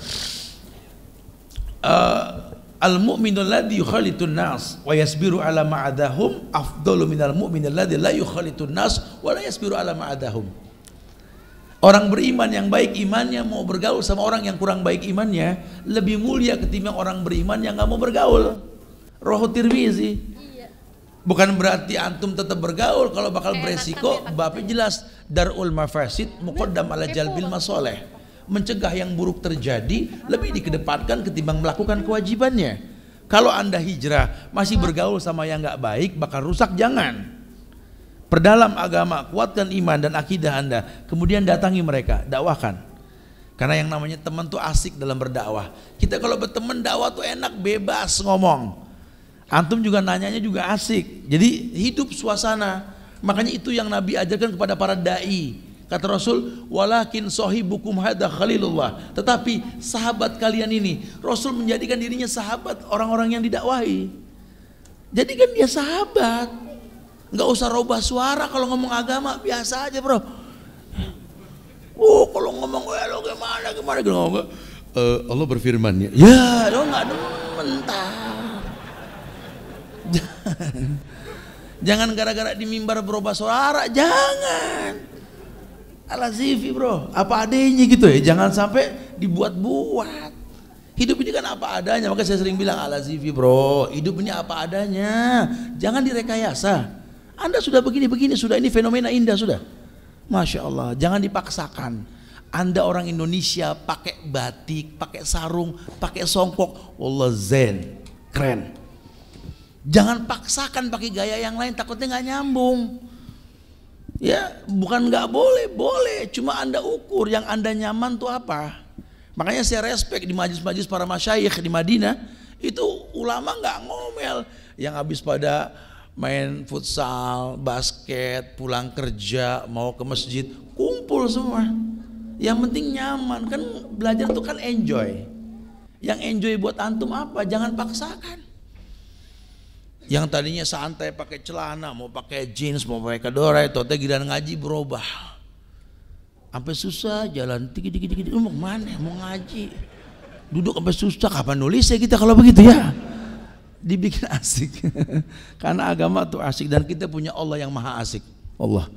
al-mu'minul ladzi yukhalitun nas wa yasbiru ala ma'adahum afdalu minal mu'minil ladzi la yukhalitun nas wa la yasbiru ala ma'adahum. Orang beriman yang baik imannya mau bergaul sama orang yang kurang baik imannya lebih mulia ketimbang orang beriman yang nggak mau bergaul. Rawahu Tirmizi. Bukan berarti antum tetap bergaul, kalau bakal beresiko, Bapak jelas darul mafasid muqaddam ala jalbil masoleh. Mencegah yang buruk terjadi lebih dikedepankan ketimbang melakukan kewajibannya. Kalau Anda hijrah masih bergaul sama yang nggak baik, bakal rusak. Jangan. Perdalam agama, kuatkan iman dan akidah Anda, kemudian datangi mereka, dakwahkan. Karena yang namanya teman tuh asik dalam berdakwah. Kita kalau berteman dakwah tuh enak, bebas ngomong. Antum juga nanyanya juga asik. Jadi hidup suasana. Makanya itu yang Nabi ajarkan kepada para dai. Kata Rasul, walakin sahibukum hadza khalilullah. Tetapi sahabat kalian ini, Rasul menjadikan dirinya sahabat orang-orang yang didakwahi. Jadikan dia sahabat. Enggak usah robah suara kalau ngomong agama, biasa aja, bro. Kalau ngomong lo gimana ngomong. Allah berfirman ya. Ya, lo enggak demen. Jangan gara-gara di mimbar berubah suara, jangan. Al-Azifi bro, apa adanya gitu ya, jangan sampai dibuat-buat. Hidup ini kan apa adanya, maka saya sering bilang Al-Azifi bro, hidup ini apa adanya, jangan direkayasa. Anda sudah begini-begini, sudah ini fenomena indah sudah. Masya Allah, jangan dipaksakan. Anda orang Indonesia pakai batik, pakai sarung, pakai songkok, wallah zen, keren. Jangan paksakan pakai gaya yang lain, takutnya nggak nyambung. Ya bukan nggak boleh, boleh. Cuma Anda ukur yang Anda nyaman tuh apa. Makanya saya respect di majlis-majlis para masyayikh di Madinah. Itu ulama nggak ngomel. Yang habis pada main futsal, basket, pulang kerja, mau ke masjid, kumpul semua. Yang penting nyaman. Kan belajar tuh kan enjoy. Yang enjoy buat antum apa? Jangan paksakan. Yang tadinya santai pakai celana, mau pakai jeans, mau pakai kedora, itu giliran ngaji berubah. Sampai susah jalan dikit-dikit, mau kemana? Mau ngaji. Duduk sampai susah, kapan nulisnya kita kalau begitu ya? Dibikin asik. Karena agama tuh asik dan kita punya Allah yang maha asik. Allah.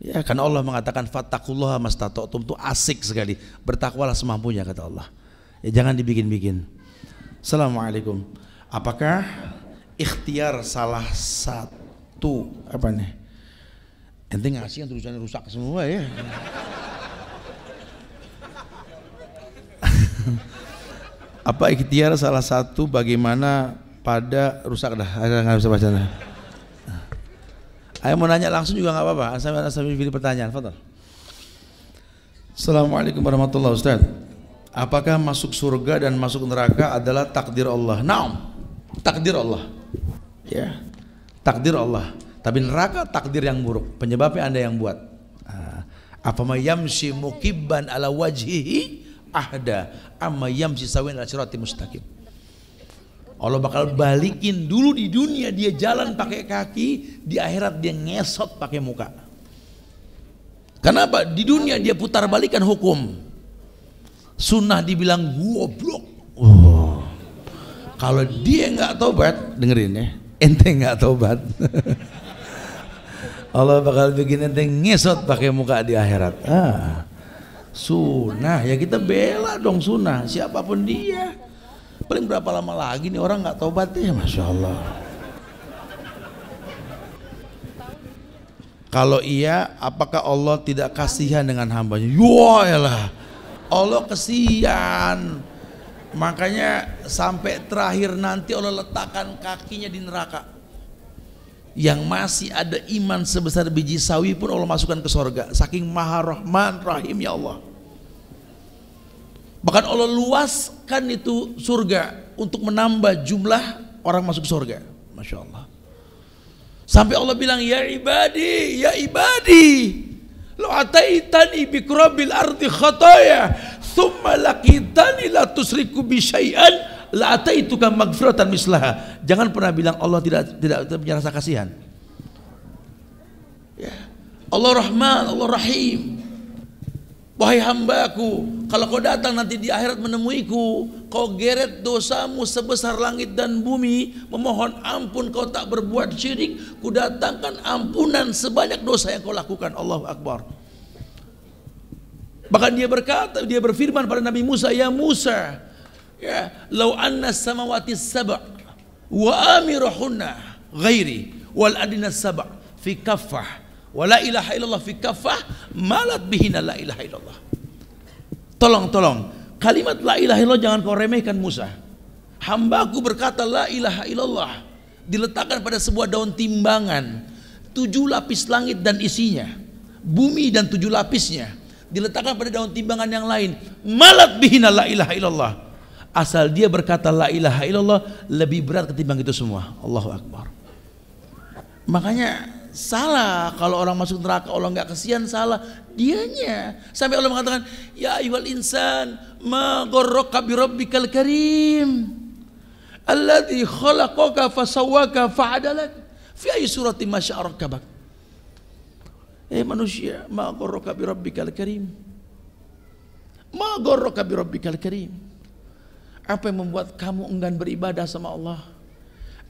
Ya, karena Allah mengatakan fattaqullaha mastata'tum, tuh asik sekali. Bertakwalah semampunya kata Allah. Ya jangan dibikin-bikin. Assalamualaikum. Apakah ikhtiar salah satu apa nih? Ente ngasih yang tulisannya rusak semua ya. Apa ikhtiar salah satu bagaimana pada rusak dah? Nggak bisa baca dah. Ayo mau nanya langsung juga nggak apa-apa. Sambil pilih pertanyaan. Fadhal. Assalamualaikum warahmatullahi wabarakatuh. Ustaz. Apakah masuk surga dan masuk neraka adalah takdir Allah? Naam. Takdir Allah. Ya, takdir Allah. Tapi neraka takdir yang buruk, penyebabnya Anda yang buat. Apa yamshi mukibban ala wajhihi ahda amma yamshi sawin ala siratim mustaqim. Allah bakal balikin dulu di dunia dia jalan pakai kaki, di akhirat dia ngesot pakai muka. Kenapa? Di dunia dia putar balikan hukum. Sunnah dibilang goblok. Kalau dia nggak tobat, dengerin ya. Ente nggak tobat, Allah bakal bikin ente ngesot pakai muka di akhirat. Sunnah ya kita bela dong sunnah, siapapun dia. Paling berapa lama lagi nih orang nggak tobat ya, masya Allah. Kalau iya, apakah Allah tidak kasihan dengan hambanya? Yalah, Allah kasihan. Makanya sampai terakhir nanti Allah letakkan kakinya di neraka. Yang masih ada iman sebesar biji sawi pun Allah masukkan ke surga. Saking maha rahman rahim ya Allah. Bahkan Allah luaskan itu surga untuk menambah jumlah orang masuk surga. Masya Allah. Sampai Allah bilang ya ibadi, lo ataitani bikrabil ardi khataya thumma laqitani la tusriku bi syai'an la ataituka magfiratan mislaha. Jangan pernah bilang Allah tidak punya rasa kasihan. Ya. Allah Rahman, Allah Rahim. Wahai hambaku, kalau kau datang nanti di akhirat menemuiku, kau geret dosamu sebesar langit dan bumi, memohon ampun kau tak berbuat syirik, ku datangkan ampunan sebanyak dosa yang kau lakukan. Allahu Akbar. Bahkan dia berfirman pada Nabi Musa, ya Musa, ya, lau anna samawati sab' wa amiruhunna ghairi wal adina sab' fi kaffah wa la ilaha illallah fi kaffah malat bihina la ilaha illallah. Tolong kalimat la ilaha illallah jangan kau remehkan Musa. Hambaku berkata la ilaha illallah, diletakkan pada sebuah daun timbangan, 7 lapis langit dan isinya, bumi dan 7 lapisnya, diletakkan pada daun timbangan yang lain. Malat bihina la ilaha illallah. Asal dia berkata la ilaha illallah lebih berat ketimbang itu semua. Allahu Akbar. Makanya salah kalau orang masuk neraka Allah nggak kesian, salah dianya. Sampai Allah mengatakan ya ayyuhal insan ma gharraka bi rabbikal karim alladzi khalaqaka fasawwaka fa'adalak fi ayyi suratin ma syaa rakkabak. Manusia, ma gharraka bi rabbikal karim. Ma gharraka bi rabbikal karim. Apa yang membuat kamu enggan beribadah sama Allah?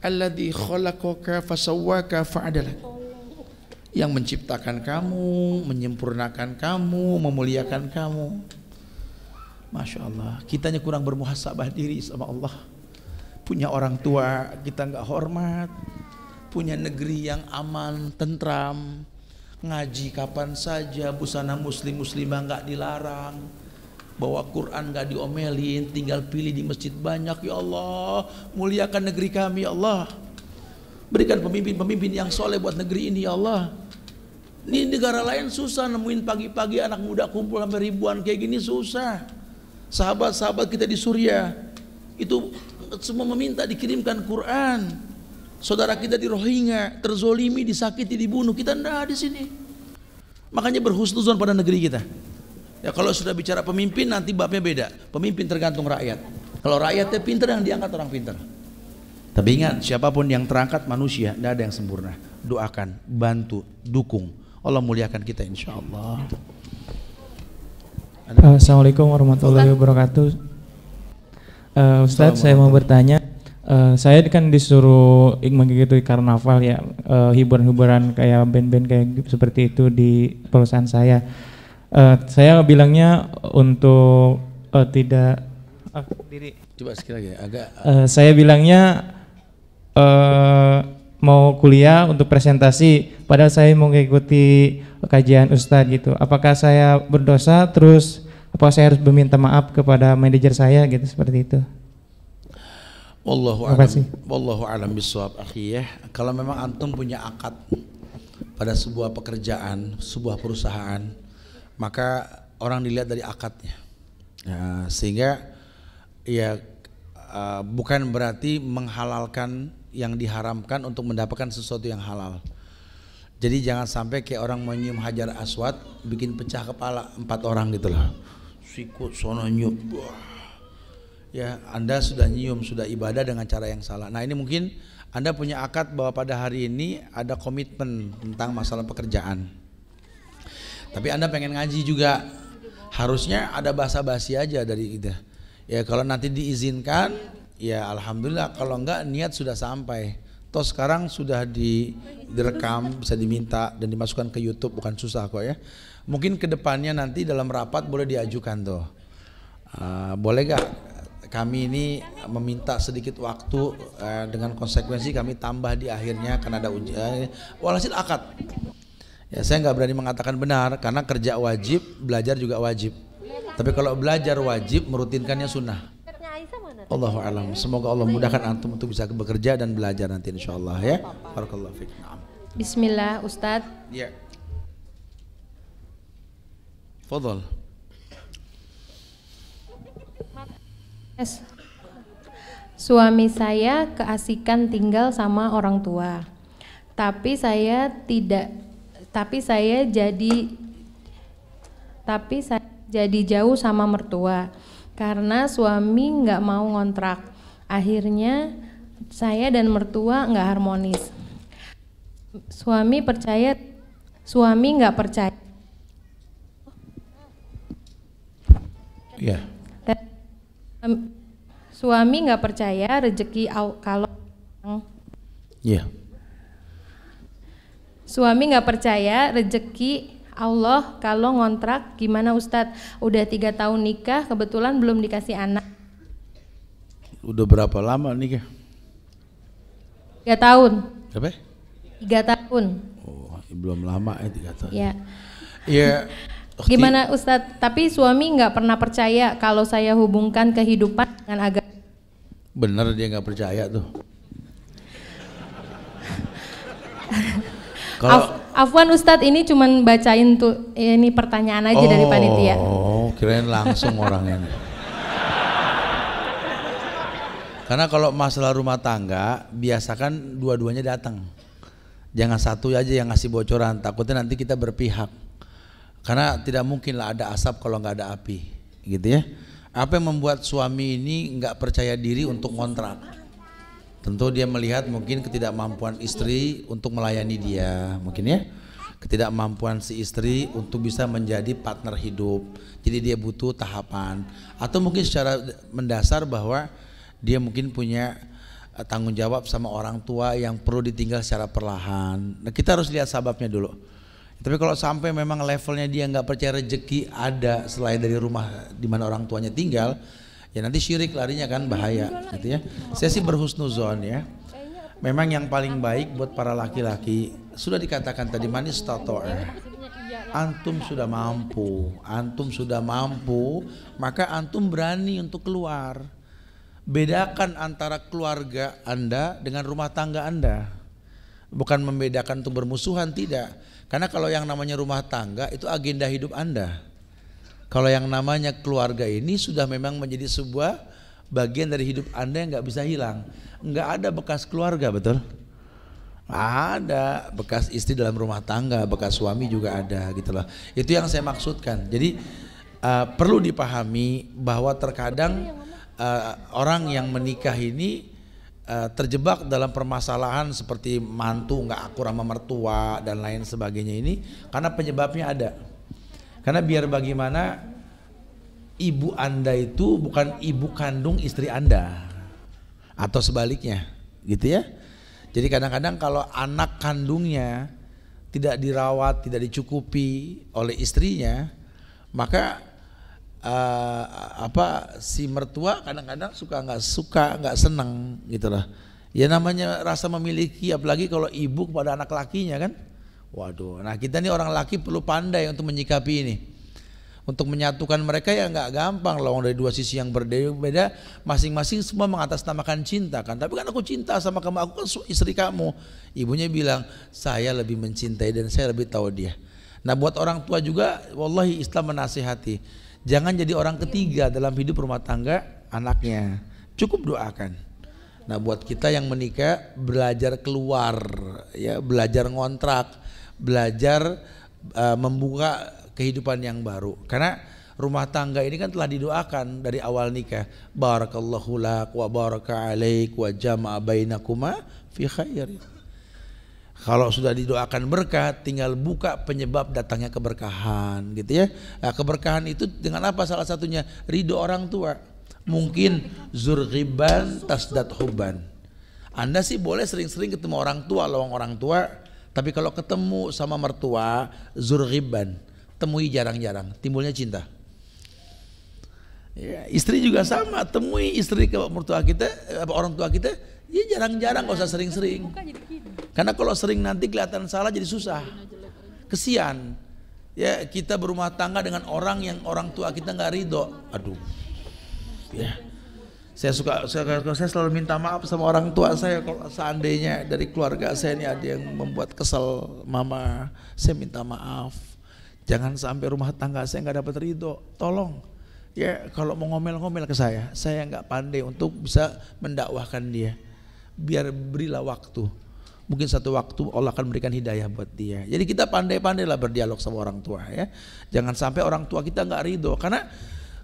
Alladzi khalaqaka fasawwaka fa'adalak. Yang menciptakan kamu, menyempurnakan kamu, memuliakan kamu. Masya Allah, kitanya kurang bermuhasabah diri sama Allah. Punya orang tua kita nggak hormat, punya negeri yang aman, tentram, ngaji kapan saja, busana muslimah nggak dilarang, bawa Quran nggak diomelin, tinggal pilih di masjid banyak. Ya Allah, muliakan negeri kami ya Allah. Berikan pemimpin-pemimpin yang soleh buat negeri ini ya Allah. Ini negara lain susah nemuin pagi-pagi anak muda kumpul sampai ribuan kayak gini, susah. Sahabat-sahabat kita di Suriah itu semua meminta dikirimkan Quran. Saudara kita di Rohingya terzolimi, disakiti, dibunuh, kita enggak di sini. Makanya berhusnuzon pada negeri kita. Ya kalau sudah bicara pemimpin nanti babnya beda. Pemimpin tergantung rakyat. Kalau rakyatnya pintar yang diangkat orang pintar. Tapi ingat, siapapun yang terangkat manusia, tidak ada yang sempurna. Doakan, bantu, dukung. Allah muliakan kita insya Allah. Assalamualaikum warahmatullahi wabarakatuh. Ustadz, saya mau bertanya. Saya kan disuruh mengikuti karnaval ya, hiburan-hiburan kayak band-band kayak seperti itu di perusahaan saya. Saya bilangnya untuk tidak diri. Coba sekali lagi agak. Saya bilangnya mau kuliah untuk presentasi, padahal saya mau mengikuti kajian Ustadz gitu. Apakah saya berdosa? Terus apakah saya harus meminta maaf kepada manajer saya gitu, seperti itu? Wallahu a'lam bishawab akhi ya. Kalau memang antum punya akad pada sebuah pekerjaan, sebuah perusahaan, maka orang dilihat dari akadnya. Ya, sehingga ya bukan berarti menghalalkan yang diharamkan untuk mendapatkan sesuatu yang halal. Jadi jangan sampai kayak orang menyium hajar aswad bikin pecah kepala 4 orang gitu loh. Sikut sono nyium. Ya, Anda sudah nyium, sudah ibadah dengan cara yang salah. Nah, ini mungkin Anda punya akad bahwa pada hari ini ada komitmen tentang masalah pekerjaan. Tapi Anda pengen ngaji juga. Harusnya ada basa-basi aja dari kita. Ya, kalau nanti diizinkan, ya alhamdulillah. Kalau enggak, niat sudah sampai. Toh sekarang sudah direkam, bisa diminta dan dimasukkan ke YouTube, bukan susah kok ya. Mungkin kedepannya nanti dalam rapat boleh diajukan tuh. Boleh gak kami ini meminta sedikit waktu dengan konsekuensi kami tambah di akhirnya karena ada ujian. Walhasil akad. Ya saya nggak berani mengatakan benar karena kerja wajib, belajar juga wajib. Tapi kalau belajar wajib, merutinkannya sunnah. Allahu a'lam. Semoga Allah mudahkan antum untuk bisa bekerja dan belajar nanti insyaallah ya. Barakallahu fiik. Bismillah Ustadz. Ya. Fadhal. Suami saya keasikan tinggal sama orang tua. Tapi saya jadi jauh sama mertua karena suami nggak mau ngontrak. Akhirnya saya dan mertua nggak harmonis. Suami nggak percaya. Ya. Suami nggak percaya rezeki kalau. Ya. Suami nggak percaya rezeki Allah kalau ngontrak. Gimana Ustadz? Udah 3 tahun nikah, kebetulan belum dikasih anak. Udah berapa lama nikah? 3 tahun. Berapa? 3 tahun. Oh, belum lama ya 3 tahun. Ya. Ya. Gimana Ustadz? Tapi suami nggak pernah percaya kalau saya hubungkan kehidupan dengan agama. Bener dia nggak percaya tuh. Kalau Afwan Ustadz, ini cuman bacain tuh ini pertanyaan aja dari panitia. Oh, kirain langsung orangnya. Karena kalau masalah rumah tangga biasakan dua-duanya datang. Jangan satu aja yang ngasih bocoran, takutnya nanti kita berpihak. Karena tidak mungkin lah ada asap kalau nggak ada api, gitu ya. Apa yang membuat suami ini nggak percaya diri untuk kontrak? Tentu dia melihat mungkin ketidakmampuan istri untuk melayani dia, mungkin ya. Ketidakmampuan si istri untuk bisa menjadi partner hidup. Jadi dia butuh tahapan. Atau mungkin secara mendasar bahwa dia mungkin punya tanggung jawab sama orang tua yang perlu ditinggal secara perlahan. Nah, kita harus lihat sebabnya dulu. Tapi kalau sampai memang levelnya dia nggak percaya rezeki ada selain dari rumah di mana orang tuanya tinggal, ya nanti syirik larinya kan, bahaya gitu ya. Saya sih berhusnuzon ya. Memang yang paling baik buat para laki-laki sudah dikatakan tadi, manis tato. Antum sudah mampu, maka antum berani untuk keluar. Bedakan antara keluarga Anda dengan rumah tangga Anda. Bukan membedakan untuk bermusuhan, tidak. Karena kalau yang namanya rumah tangga itu agenda hidup Anda. Kalau yang namanya keluarga ini sudah memang menjadi sebuah bagian dari hidup Anda yang gak bisa hilang. Nggak ada bekas keluarga, betul? Ada bekas istri dalam rumah tangga, bekas suami juga ada gitu loh. Itu yang saya maksudkan. Jadi perlu dipahami bahwa terkadang orang yang menikah ini terjebak dalam permasalahan seperti mantu nggak akur sama mertua dan lain sebagainya ini karena penyebabnya ada. Karena biar bagaimana ibu Anda itu bukan ibu kandung istri Anda atau sebaliknya, gitu ya. Jadi kadang-kadang kalau anak kandungnya tidak dirawat, tidak dicukupi oleh istrinya, maka si mertua kadang-kadang nggak senang gitu lah. Ya namanya rasa memiliki, apalagi kalau ibu kepada anak lakinya kan. Waduh, nah kita nih orang laki perlu pandai untuk menyikapi ini. Untuk menyatukan mereka ya nggak gampang, lawang dari dua sisi yang berbeda, masing-masing semua mengatasnamakan cinta kan. Tapi kan aku cinta sama kamu, aku kan istri kamu. Ibunya bilang saya lebih mencintai dan saya lebih tahu dia. Nah buat orang tua juga, wallahi Islam menasihati, jangan jadi orang ketiga dalam hidup rumah tangga anaknya. Cukup doakan. Nah buat kita yang menikah, belajar keluar, ya belajar ngontrak, belajar membuka kehidupan yang baru. Karena rumah tangga ini kan telah didoakan dari awal nikah. Barakallahu lak wa baraka alaik wa jama'a bainakuma fi khair. Kalau sudah didoakan berkah, tinggal buka penyebab datangnya keberkahan, gitu ya. Nah, keberkahan itu dengan apa? Salah satunya ridho orang tua. Mungkin zurghiban tasdad hubban. Anda sih boleh sering-sering ketemu orang tua, lawang orang tua, tapi kalau ketemu sama mertua zurghiban, temui jarang-jarang, timbulnya cinta. Ya, istri juga sama, temui istri ke mertua kita, orang tua kita, ya jarang-jarang, gak usah sering-sering. Karena kalau sering nanti kelihatan salah jadi susah. Kesian. Ya kita berumah tangga dengan orang yang orang tua kita nggak ridho. Aduh. Ya. Saya selalu minta maaf sama orang tua saya kalau seandainya dari keluarga saya ini ada yang membuat kesel mama, saya minta maaf. Jangan sampai rumah tangga saya nggak dapat ridho. Tolong. Ya kalau mau ngomel-ngomel ke saya nggak pandai untuk bisa mendakwahkan dia. Biar berilah waktu. Mungkin satu waktu Allah akan berikan hidayah buat dia. Jadi kita pandai-pandailah berdialog sama orang tua ya. Jangan sampai orang tua kita nggak ridho. Karena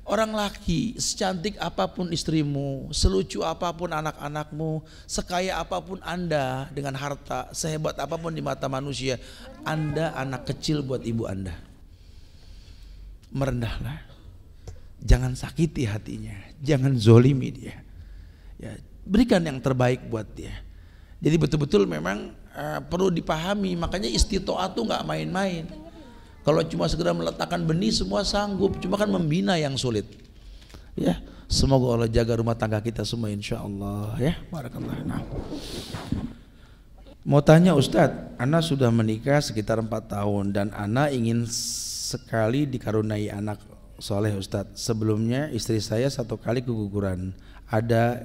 orang laki, secantik apapun istrimu, selucu apapun anak-anakmu, sekaya apapun Anda dengan harta, sehebat apapun di mata manusia, Anda anak kecil buat ibu Anda. Merendahlah. Jangan sakiti hatinya, jangan zolimi dia. Ya, berikan yang terbaik buat dia. Jadi betul-betul memang perlu dipahami, makanya istitoah tuh nggak main-main. Kalau cuma segera meletakkan benih semua sanggup, cuma kan membina yang sulit. Ya, semoga Allah jaga rumah tangga kita semua insya Allah ya. Barakallah. Nah. Mau tanya Ustadz, Ana sudah menikah sekitar 4 tahun dan Ana ingin sekali dikaruniai anak soleh Ustadz. Sebelumnya istri saya 1 kali keguguran. ada.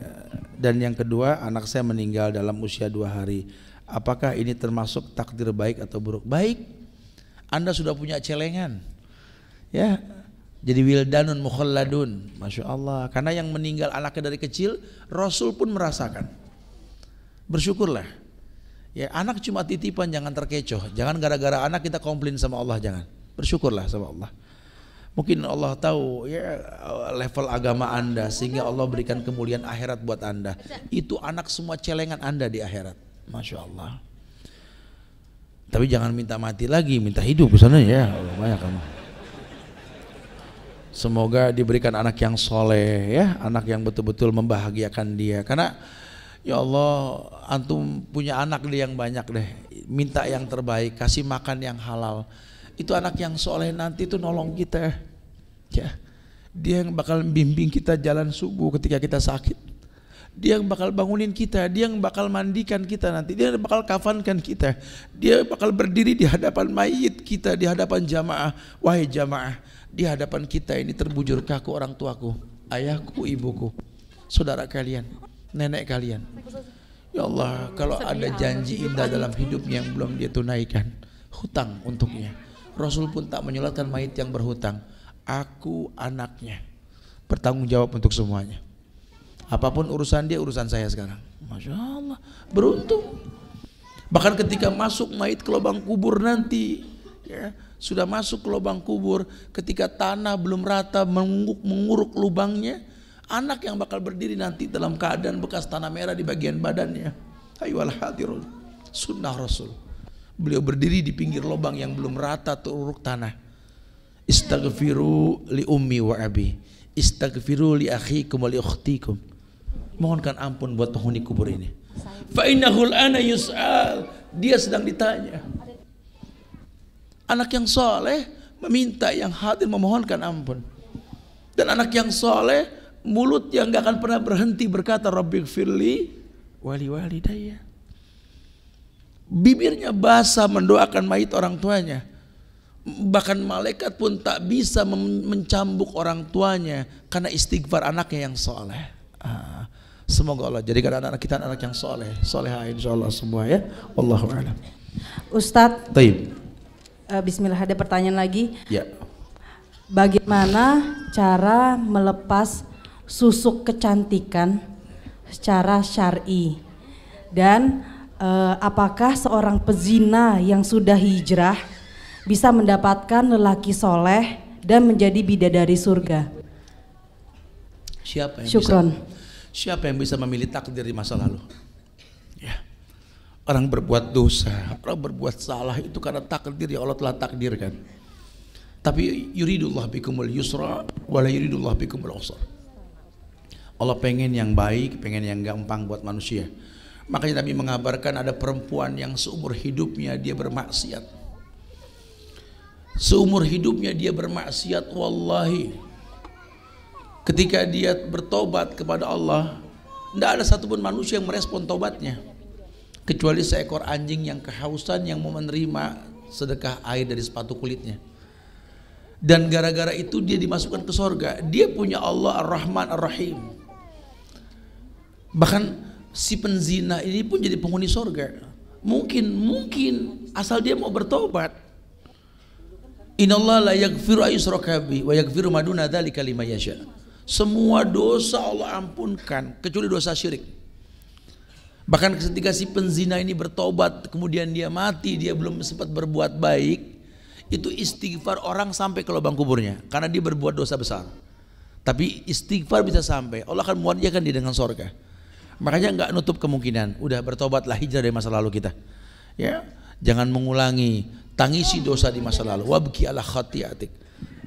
Dan yang kedua, anak saya meninggal dalam usia 2 hari. Apakah ini termasuk takdir baik atau buruk? Baik. Anda sudah punya celengan, ya. Jadi wildanun mukhalladun, masya Allah. Karena yang meninggal anaknya dari kecil, Rasul pun merasakan. Bersyukurlah. Ya, anak cuma titipan, jangan terkecoh. Jangan gara-gara anak kita komplain sama Allah, jangan. Bersyukurlah sama Allah. Mungkin Allah tahu ya level agama Anda, sehingga Allah berikan kemuliaan akhirat buat Anda. Itu anak semua celengan Anda di akhirat, masya Allah. Tapi jangan minta mati lagi, minta hidup ke sana ya. Banyak kamu. Semoga diberikan anak yang soleh ya, anak yang betul-betul membahagiakan dia. Karena ya Allah, antum punya anak deh yang banyak deh, minta yang terbaik, kasih makan yang halal. Itu anak yang soleh nanti itu nolong kita ya. Dia yang bakal bimbing kita jalan subuh ketika kita sakit. Dia yang bakal bangunin kita, dia yang bakal mandikan kita nanti, dia yang bakal kafankan kita. Dia bakal berdiri di hadapan mayit kita, di hadapan jamaah. Wahai jamaah, di hadapan kita ini terbujur kaku orang tuaku, ayahku, ibuku, saudara kalian, nenek kalian. Ya Allah, kalau ada janji indah dalam hidupnya yang belum dia tunaikan, hutang untuknya. Rasul pun tak menyolatkan mayit yang berhutang. Aku anaknya, bertanggung jawab untuk semuanya. Apapun urusan dia, urusan saya sekarang. Masya Allah, beruntung. Bahkan ketika masuk mayit ke lubang kubur nanti, ya, sudah masuk ke lubang kubur, ketika tanah belum rata menguruk lubangnya, anak yang bakal berdiri nanti dalam keadaan bekas tanah merah di bagian badannya. Ayyuhal hadirun, sunnah Rasul. Beliau berdiri di pinggir lubang yang belum rata teruruk tanah. Istaghfiru li ummi wa abi, istaghfiru li akhikum wa li ukhtikum. Mohonkan ampun buat penghuni kubur ini. Fa innahul ana yus'al, dia sedang ditanya. Anak yang soleh meminta yang hadir memohonkan ampun. Dan anak yang soleh, mulut yang gak akan pernah berhenti berkata Rabbighfirli wali walidayya. Bibirnya basah mendoakan mayit orang tuanya. Bahkan malaikat pun tak bisa mencambuk orang tuanya karena istighfar anaknya yang soleh. Semoga Allah jadikan anak-anak kita anak yang soleh, soleha insyaallah semua ya. Wallahu a'lam. Ustadz, Taib. Bismillah, ada pertanyaan lagi. Ya. Bagaimana cara melepas susuk kecantikan secara syar'i? Dan apakah seorang pezina yang sudah hijrah bisa mendapatkan lelaki soleh dan menjadi bidadari surga? Siapa yang bisa memilih takdir di masa lalu? Ya. Orang berbuat dosa, orang berbuat salah itu karena takdir yang Allah telah takdirkan. Tapi yuridullah bikumul yusra wala yuridullah bikumul usra. Allah pengen yang baik, pengen yang gampang buat manusia. Makanya Nabi mengabarkan ada perempuan yang seumur hidupnya dia bermaksiat. Seumur hidupnya dia bermaksiat, wallahi. Ketika dia bertobat kepada Allah, tidak ada satupun manusia yang merespon tobatnya, kecuali seekor anjing yang kehausan yang mau menerima sedekah air dari sepatu kulitnya. Dan gara-gara itu dia dimasukkan ke surga. Dia punya Allah Ar-Rahman Ar-Rahim. Bahkan si penzina ini pun jadi penghuni surga. Mungkin asal dia mau bertobat. Innallaha la yaghfiru ayyushraka bihi wa yaghfiru ma duna dzalika liman yasha. Semua dosa Allah ampunkan kecuali dosa syirik. Bahkan ketika si penzina ini bertobat kemudian dia mati, dia belum sempat berbuat baik, itu istighfar orang sampai ke lubang kuburnya karena dia berbuat dosa besar. Tapi istighfar bisa sampai, Allah akan muliakan dia dengan surga. Makanya enggak nutup kemungkinan, udah bertobatlah, hijrah dari masa lalu kita. Ya, jangan mengulangi, tangisi dosa di masa lalu. Wabki ala khati'atik.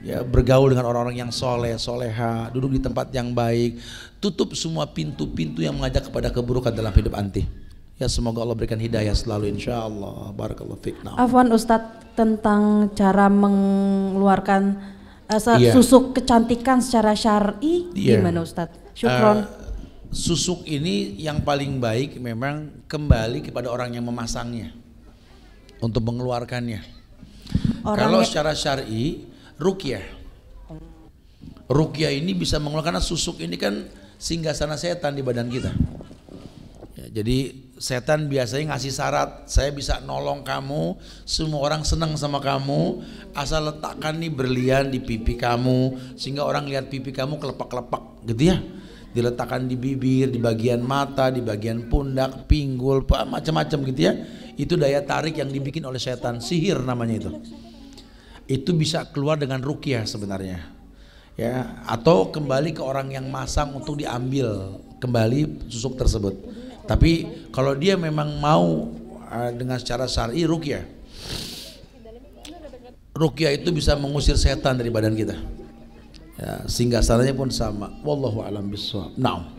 Ya, bergaul dengan orang-orang yang soleh, soleha, duduk di tempat yang baik, tutup semua pintu-pintu yang mengajak kepada keburukan dalam hidup anti. Ya, semoga Allah berikan hidayah selalu insyaallah. Barakallahu fiik. Afwan Ustadz, tentang cara mengeluarkan susuk kecantikan secara syar'i gimana Ustadz? Syukron. Susuk ini yang paling baik memang kembali kepada orang yang memasangnya untuk mengeluarkannya. Kalau secara syar'i ruqyah ini bisa mengeluarkan, karena susuk ini kan singgasana setan di badan kita. Ya, jadi setan biasanya ngasih syarat, saya bisa nolong kamu, semua orang senang sama kamu, asal letakkan nih berlian di pipi kamu, sehingga orang lihat pipi kamu kelepak-kelepak gitu ya. Diletakkan di bibir, di bagian mata, di bagian pundak, pinggul, macam-macam gitu ya. Itu daya tarik yang dibikin oleh setan, sihir namanya itu. Itu bisa keluar dengan ruqyah sebenarnya. Ya, atau kembali ke orang yang masang untuk diambil kembali susuk tersebut. Tapi kalau dia memang mau dengan secara syar'i ruqyah. Ruqyah itu bisa mengusir setan dari badan kita. Ya, sehingga salahnya pun sama. Wallahu a'lam bishawab. Naam.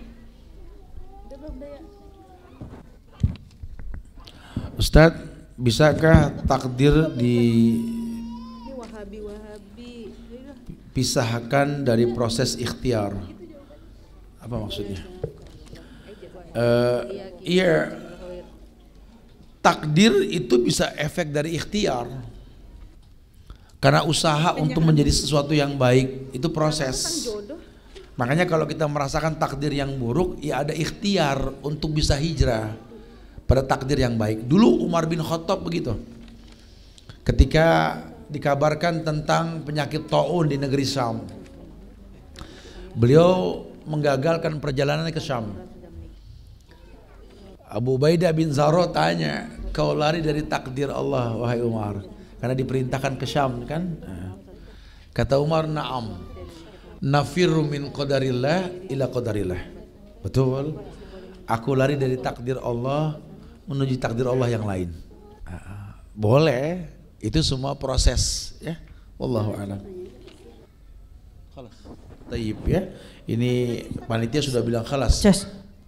Ustaz, bisakah takdir dipisahkan dari proses ikhtiar? Apa maksudnya? Iya, takdir itu bisa efek dari ikhtiar. Karena usaha untuk menjadi sesuatu yang baik itu proses. Makanya kalau kita merasakan takdir yang buruk, ya ada ikhtiar untuk bisa hijrah pada takdir yang baik. Dulu Umar bin Khattab begitu. Ketika dikabarkan tentang penyakit taun di negeri Syam, beliau menggagalkan perjalanannya ke Syam. Abu Ubaidah bin Zarrah tanya, kau lari dari takdir Allah wahai Umar, karena diperintahkan ke Syam kan? Kata Umar, na'am, nafirru min qadarillah ila qadarillah. Betul, aku lari dari takdir Allah menuju takdir Allah yang lain. Boleh, itu semua proses ya. Wallahu a'lam. Khalas. Tayyib ya. Ini panitia sudah bilang khalas.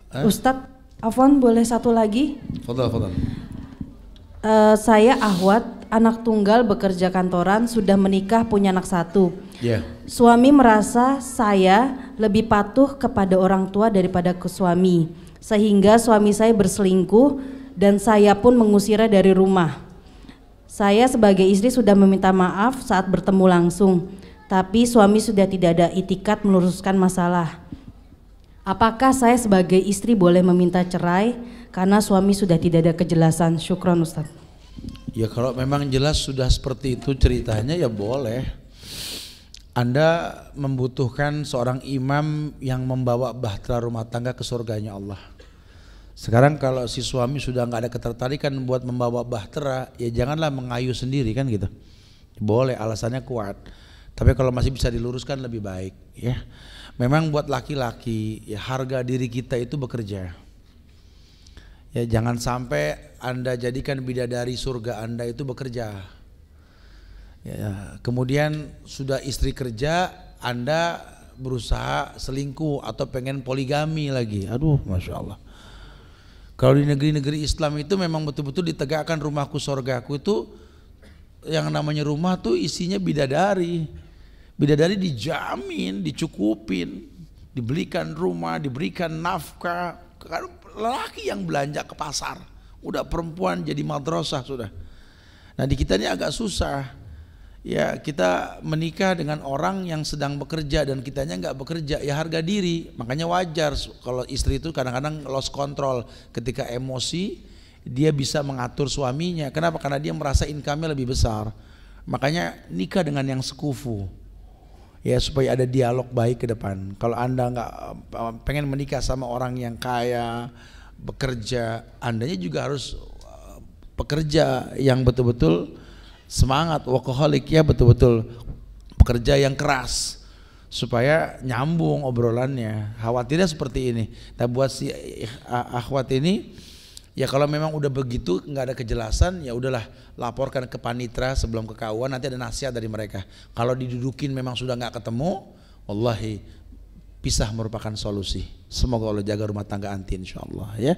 Ustadz, afwan boleh satu lagi? Fadal. Saya Ahwat, anak tunggal bekerja kantoran, sudah menikah punya anak satu. Yeah. Suami merasa saya lebih patuh kepada orang tua daripada ke suami, sehingga suami saya berselingkuh dan saya pun mengusirnya dari rumah. Saya sebagai istri sudah meminta maaf saat bertemu langsung, tapi suami sudah tidak ada itikat meluruskan masalah. Apakah saya sebagai istri boleh meminta cerai karena suami sudah tidak ada kejelasan? Syukron Ustaz. Ya kalau memang jelas sudah seperti itu ceritanya ya boleh. Anda membutuhkan seorang imam yang membawa bahtera rumah tangga ke surganya Allah. Sekarang kalau si suami sudah nggak ada ketertarikan buat membawa bahtera, ya janganlah mengayu sendiri kan gitu. Boleh, alasannya kuat. Tapi kalau masih bisa diluruskan lebih baik ya. Memang buat laki-laki ya harga diri kita itu bekerja. Ya jangan sampai Anda jadikan bidadari surga Anda itu bekerja. Ya, kemudian sudah istri kerja, Anda berusaha selingkuh atau pengen poligami lagi. Aduh, Masya Allah. Kalau di negeri-negeri Islam itu memang betul-betul ditegakkan rumahku surgaku itu, yang namanya rumah tuh isinya bidadari. Bidadari dijamin, dicukupin, dibelikan rumah, diberikan nafkah. Lelaki yang belanja ke pasar, udah perempuan jadi madrasah sudah. Nah di kita ini agak susah. Ya kita menikah dengan orang yang sedang bekerja dan kitanya nggak bekerja, ya harga diri. Makanya wajar kalau istri itu kadang-kadang lost control ketika emosi, dia bisa mengatur suaminya. Kenapa? Karena dia merasa income-nya lebih besar. Makanya nikah dengan yang sekufu. Ya supaya ada dialog baik ke depan. Kalau Anda nggak pengen menikah sama orang yang kaya, bekerja, Andanya juga harus pekerja yang betul-betul semangat, workaholic ya, betul-betul pekerja yang keras supaya nyambung obrolannya. Khawatirnya seperti ini. Nah buat si akhwat ini, ya kalau memang udah begitu nggak ada kejelasan, ya udahlah laporkan ke panitra sebelum ke KUA, nanti ada nasihat dari mereka. Kalau didudukin memang sudah nggak ketemu, wallahi pisah merupakan solusi. Semoga Allah jaga rumah tangga anti insyaallah ya.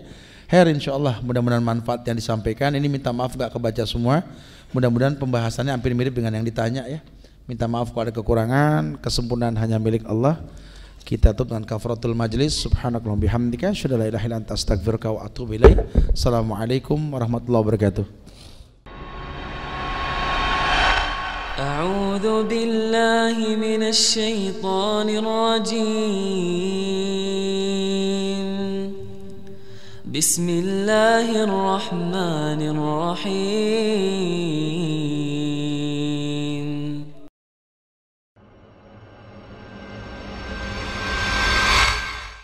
Insyaallah mudah-mudahan manfaat yang disampaikan. Ini minta maaf nggak kebaca semua. Mudah-mudahan pembahasannya hampir mirip dengan yang ditanya ya. Minta maaf kalau ada kekurangan, kesempurnaan hanya milik Allah. Kita tutup dengan kafaratul majlis. Subhanakallahumma bihamdika asyhadu an la ilaha illa anta astaghfiruka wa atubu ilaik. Assalamualaikum warahmatullahi wabarakatuh. أعوذ بالله من الشيطان الرجيم بسم الله الرحمن الرحيم